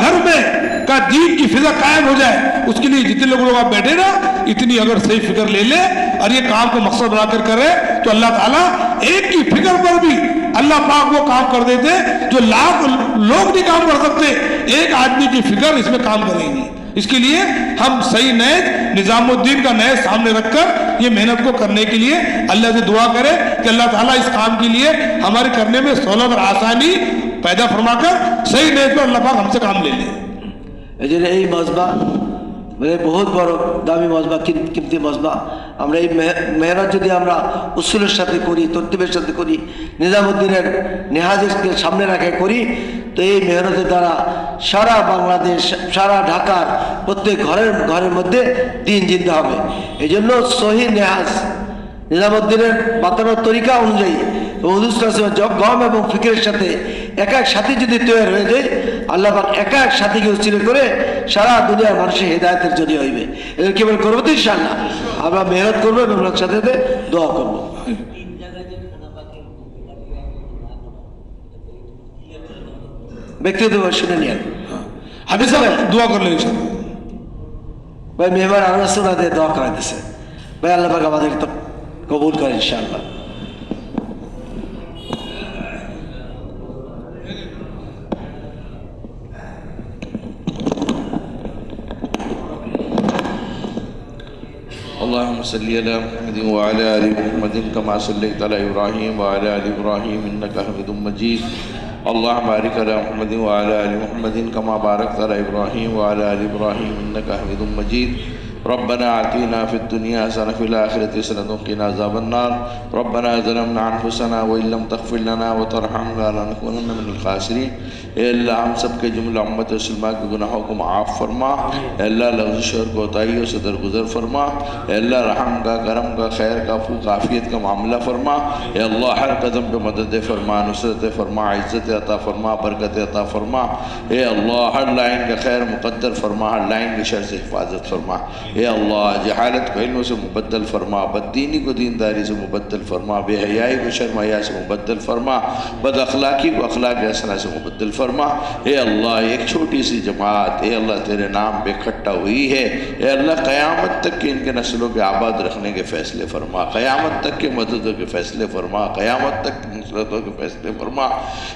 घर में का दीन की फिजा कायम हो जाए। उसके लिए जितने लोग आप बैठे ना, इतनी अगर सही फिक्र ले ले और ये काम को मकसद बनाकर करे तो अल्लाह ताला एक की फिक्र पर भी अल्लाह पाक वो काम कर देते जो लाख लोग नहीं काम कर सकते। एक आदमी की फिक्र इसमें काम करेंगी। इसके लिए हम सही नए निजामुद्दीन का नए सामने रखकर ये मेहनत को करने के लिए अल्लाह से दुआ करें कि अल्लाह ताला इस काम के लिए हमारे करने में सहूलत और आसानी पैदा फरमाकर सही नए पर अल्लाह पाक हमसे काम ले लें। এই মজমা মানে বহুত বড় দামি মজমা, কিমতি মজমা। আমরা এই মেহনত যদি আমরা উসুলের সাথে করি, তরতিবের সাথে করি, নিজামুদ্দিনের নেহাজকে সামনে রাখে করি, তো এই মেহনতের দ্বারা সারা বাংলাদেশ, সারা ঢাকার প্রত্যেক ঘরের মধ্যে দিন জিন্দা হবে। এই জন্য সহি নেহাজ নিজামুদ্দিনের বাতানোর তরিকা অনুযায়ী হুজুর সাল্লাল্লাহু আলাইহি ওয়াসাল্লাম গম এবং ফিকিরের সাথে এক এক সাথী যদি তৈরি হয়ে যায়, আল্লাহ পাক এক এক সাথীকে উচ্চিত করে সারা দুনিয়ার মানুষের হেদায়েতের জন্য হইবে। এদের কেবল করবো তো ইনশাআল্লাহ, আমরা মেহনত করবো এবং সাথে সাথে দোয়া করবো। ব্যক্তিগত শুনে নিয়ে হাফিজ সাহেব দোয়া করলেন ইনশাআল্লাহ। ভাই মেহমান আরো ওনাদের দোয়া করাইতেছে। ভাই আল্লাহ পাক আমাদের তো কবুল করে ইনশাআল্লাহ। اللهم صل على محمد وعلى ال محمد كما صليت على ابراهيم وعلى ال ابراهيم انك حميد مجيد. اللهم بارك على محمد وعلى ال محمد كما باركت على ابراهيم وعلى ال ابراهيم انك حميد مجيد. ربنا آتنا في الدنيا حسنة وفي الآخرة حسنة وقنا عذاب النار. ربنا ظلمنا أنفسنا وإن لم تغفر لنا وترحمنا لنكونن من الخاسرين. اے اللہ ہم سب کے جملہ امت مسلمہ کے گناہوں کو معاف فرما. اے اللہ لغزش اور کوتاہیوں سے درگزر فرما. اے اللہ رحم کا، کرم کا، خیر کا، فوق عافیت کا معاملہ فرما. اے اللہ ہر قدم پہ مدد فرما، نصرت فرما، عزت عطا فرما، برکت عطا فرما. اے اللہ ہر لائن کا خیر مقدر فرما، ہر لائن کی شر سے حفاظت فرما. اے اللہ جہالت کو علم سے مبدل فرما، بددینی کو دینداری سے مبدل فرما، بے حیائی کو شرم حیا سے مبدل فرما، بد اخلاقی کو اخلاق حسنہ سے مبدل فرما. اے اللہ ایک چھوٹی سی جماعت اے اللہ تیرے نام پہ اکٹھا ہوئی ہے. اے اللہ قیامت تک کے ان کے نسلوں کے آباد رکھنے کے فیصلے فرما، قیامت تک کے مددوں کے فیصلے فرما، قیامت تک کی نصرتوں کے فیصلے فرما.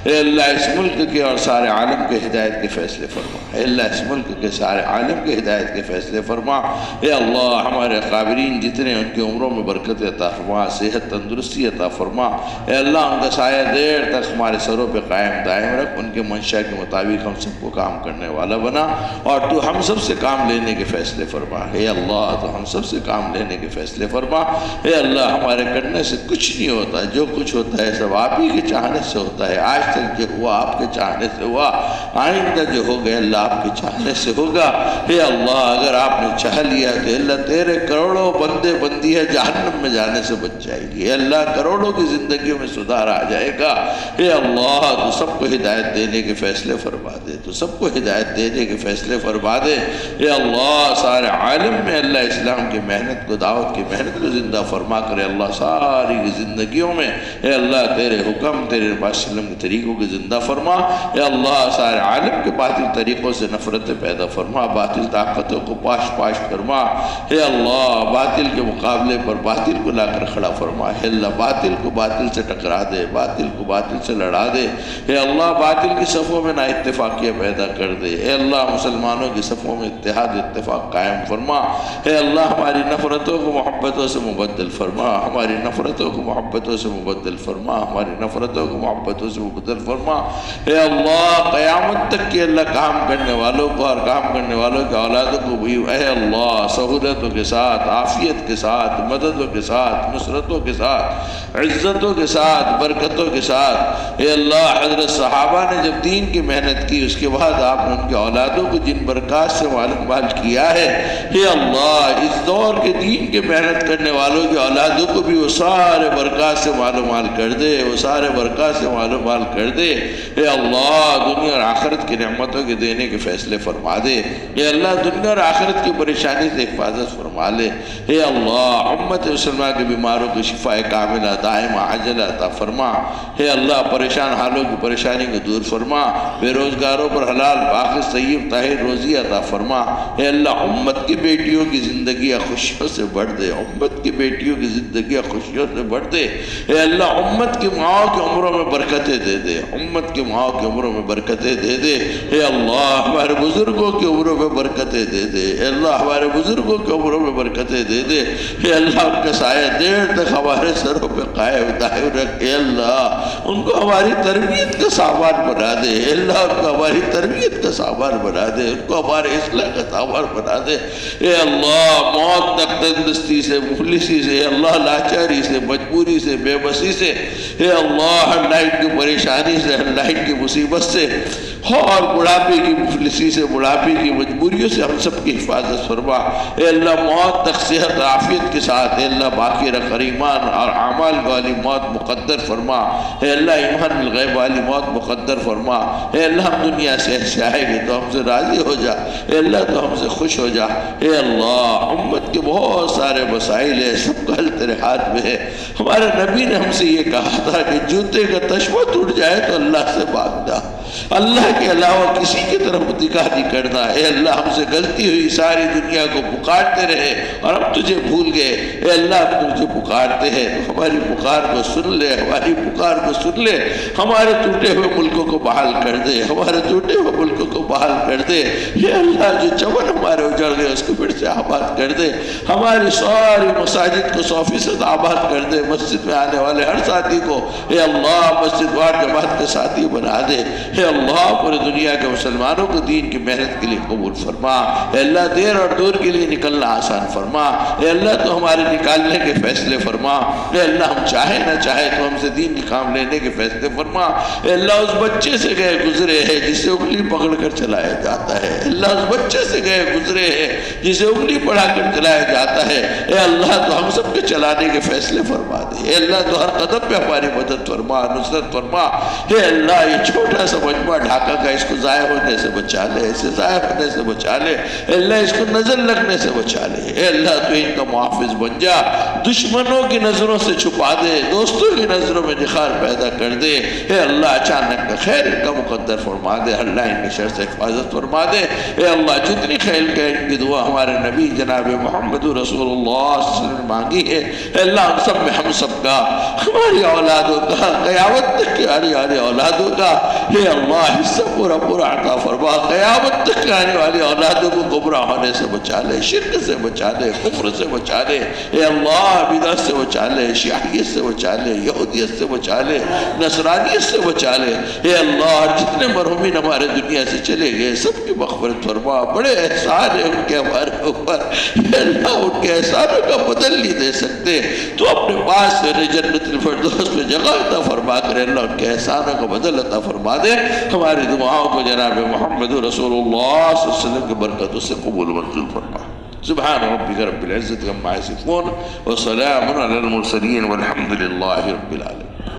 اے اللہ اس ملک کے اور سارے عالم کے ہدایت کے فیصلے فرما. اے اللہ اس ملک کے سارے عالم کے ہدایت کے فیصلے فرما. اے اللہ ہمارے قابرین جتنے ان کی عمروں میں برکت عطا فرما، صحت تندرستی عطا فرما. اے اللہ ان کا سایہ دیر تک ہمارے سروں پہ قائم دائم رکھ. ان کے منشا کے مطابق ہم سب کو کام کرنے والا بنا، اور تو ہم سب سے کام لینے کے فیصلے فرما. اے اللہ تو ہم سب سے کام لینے کے فیصلے فرما. اے اللہ ہمارے کرنے سے کچھ نہیں ہوتا، جو کچھ ہوتا ہے سب آپ ہی کے چاہنے سے ہوتا ہے. آج تک جو ہوا آپ کے چاہنے سے ہوا، آئندہ جو ہوگا اللہ آپ کے چاہنے سے ہوگا. اے اللہ اگر آپ نے چاہ لیا تو اللہ تیرے کروڑوں بندے بندی ہے جہنم میں جانے سے بچ جائے گی. اے اللہ کروڑوں کی زندگیوں میں سدھار آ جائے گا. اے اللہ تو سب کو ہدایت دینے کے فیصلے فرما دے، تو سب کو ہدایت دینے کے فیصلے فرما دے. اے اللہ سارے عالم میں اللہ اسلام کی محنت کو، دعوت کی محنت کو زندہ فرما کرے. اللہ ساری کی زندگیوں میں اے اللہ تیرے حکم، تیرے نبی صلی اللہ علیہ وسلم کے طریقوں کو زندہ فرما. اے اللہ سارے عالم کے باطل طریقوں سے نفرتیں پیدا فرما، باطل طاقتوں کو پاش پاش فرما. اے اللہ باطل کے مقابلے پر باطل کو لا کر کھڑا فرما. اے اللہ باطل کو باطل سے ٹکرا دے، باطل کو باطل سے لڑا دے. اے اللہ باطل کی صفوں میں نا اتفاقیہ پیدا کر دے. اے اللہ مسلمانوں کی صفوں میں اتحاد اتفاق قائم فرما. اے اللہ ہماری نفرتوں کو محبتوں سے مبدل فرما، ہماری نفرتوں کو محبتوں سے مبدل فرما، ہماری نفرتوں کو محبتوں سے مبدل فرما. اے اللہ قیامت تک کے اللہ کام کرنے والوں کو اور کام کرنے والوں کے اولادوں کو بھی اے اللہ سہولتوں کے ساتھ، عافیت کے ساتھ، مددوں کے ساتھ، نصرتوں کے ساتھ، عزتوں کے ساتھ، برکتوں کے ساتھ. اے اللہ حضرت صحابہ نے جب دین کی محنت کی، اس کے بعد آپ نے ان کے اولادوں کو جن برکات سے مال کیا ہے، اے اللہ اس دور کے دین کے محنت کرنے والوں کے اولادوں کو بھی وہ سارے برکات سے مال کر دے، وہ سارے برکات سے مال کر دے. اے اللہ دنیا اور آخرت کی نعمتوں کے دینے کے فیصلے فرما دے. اے اللہ دنیا اور آخرت کی پریشانی سے حفاظت فرما لے. اے اللہ امت مسلمہ کے بیماروں کو شفا کاملہ دائمہ عاجلہ عطا فرما. اے اللہ پریشان حالوں کی پریشانی کو دور فرما. بے روزگاروں پر حلال باقی طیب طاہر روزی عطا فرما. اے اللہ امت کی بیٹیوں کی زندگیاں خوشیوں سے بڑھ دے، امت کی بیٹیوں کی زندگیاں خوشیوں سے بڑھ دے. اے اللہ امت کی ماؤں کی عمروں میں برکتیں دے دے، امت کی ماؤں کی عمروں میں برکتیں دے دے. اے اللہ ہمارے بزرگوں کی عمروں میں برکتیں دے دے. اے اللہ ہمارے بزرگوں کی عمروں میں برکتیں دے دے. اے اللہ ان کا سایہ دیر تک ہمارے سروں پہ قائم دائم رکھ. اے اللہ ان کو ہماری تربیت کا سامان بنا دے. اے اللہ ان کو ہماری تربیت کا سامان بنا دے، ان کو ہمارے اصلاح کا سامان بنا دے. اے اللہ موت تک تندرستی سے، مفلسی سے، اے اللہ لاچاری سے، مجبوری سے، بے بسی سے، اے اللہ ہر لائن کی پریشانی سے، ہر لائن کی مصیبت سے، اور بڑھاپے کی مفلسی سے، بڑھاپے کی مجبوریوں سے ہم سب کی حفاظت فرما. اے اللہ موت تک صحت عافیت کے ساتھ اے اللہ باقی رکھ اور ایمان اور اعمال والی موت مقدر فرما. اے اللہ ایمان بالغیب والی موت مقدر فرما. اے اللہ ہم دنیا سے آئے گے تو ہم سے راضی ہو جا. اے اللہ تو ہم سے خوش ہو جا. اے اللہ امت کے بہت سارے مسائل ہیں, سب کا حل تیرے ہاتھ میں ہے. ہمارے نبی نے ہم سے یہ کہا تھا کہ جوتے کا تشبہ ٹوٹ جائے تو اللہ سے مانگ جا, اللہ کے علاوہ کسی کی طرف نگاہ نہیں کرنا. اے اللہ ہم سے غلطی ہوئی, ساری دنیا کو پکارتے رہے اور ہم تجھے بھول گئے. اے اللہ ہم تجھے پکارتے ہیں تو ہماری پکار کو سن لے, ہماری پکار کو سن لے. ہمارے ٹوٹے ہوئے ملکوں کو بحال کر دے, ہمارے ٹوٹے ہوئے ملکوں کو بحال کر دے. اے اللہ جو چمن ہمارے اجڑ گئے اس کو پھر سے آباد کر دے. ہماری ساری مساجد کو 100% آباد کر دے. مسجد میں آنے والے ہر ساتھی کو اے اللہ مسجد وار جماعت کے ساتھی بنا دے. اے اللہ پورے دنیا کے مسلمانوں کو دین کی محنت کے لیے قبول فرما. اے اللہ دیر اور دور کے لیے نکلنا آسان فرما. اے اللہ تو ہمارے نکالنے کے فیصلے فرما. اے اللہ ہم چاہے نہ چاہے تو ہم سے دین کی کام لینے کے فیصلے فرما. اے اللہ اس بچے سے گئے گزرے ہیں جسے انگلی پکڑ کر چلایا جاتا ہے. اللہ اس بچے سے گئے گزرے ہیں جسے انگلی پڑھا کر چلایا جاتا ہے. اے اللہ تو ہم سب کے چلانے کے فیصلے فرما دے. اے اللہ تو ہر قدم پہ ہماری مدد فرما, نصرت فرما. اے اللہ یہ چھوٹا سا مجمع ڈھاکہ کا اس کو ضائع ہونے سے بچا لے, اسے ضائع ہونے سے بچا لے. اے اللہ اس کو نظر لگنے سے بچا لے. اے اللہ تو ان کا محافظ بن جا, دشمنوں کی نظروں سے چھپا دے, دوستوں کی نظروں میں نخار پیدا کر دے. اے اللہ اچانک کا خیر ان کا مقدر فرما دے, ہر لائن کی شر سے حفاظت فرما دے. اے اللہ جتنی خیر کا ان کی دعا ہمارے نبی جناب محمد رسول اللہ صلی اللہ علیہ وسلم نے مانگی ہے, اے اللہ ہم سب میں ہم سب کا, ہماری اولادوں کا, قیامت تک کی آنے والی اولادوں کا اے اللہ حصہ پورا پورا عطا فرما. قیامت تک آنے والی اولادوں کو گمراہ ہونے سے بچا لے, شرک سے بچا لے, کفر سے بچا لے. اے اللہ بدعت سے بچا لے, شیعیت سے بچا لے, یہودیت سے بچا لے, نصرانیت سے بچا لے. اے اللہ جتنے مرحومین ہمارے دنیا سے چلے گئے سب کی مغفرت فرما. بڑے احسان ہیں ان کے ہمارے اوپر. اے اللہ ان کے احسانوں کا بدل نہیں دے سکتے, تو اپنے پاس سے جنت الفردوس میں جگہ عطا فرما کر اللہ ان کے احسانوں کا بدل عطا فرما دے. ہماری دعاؤں کو جناب محمد رسول اللہ صلی اللہ علیہ وسلم کی برکتوں سے قبول منظور فرما. سبحان ربک رب العزت عما یصفون وسلام علی المرسلین والحمد للہ رب العالمین.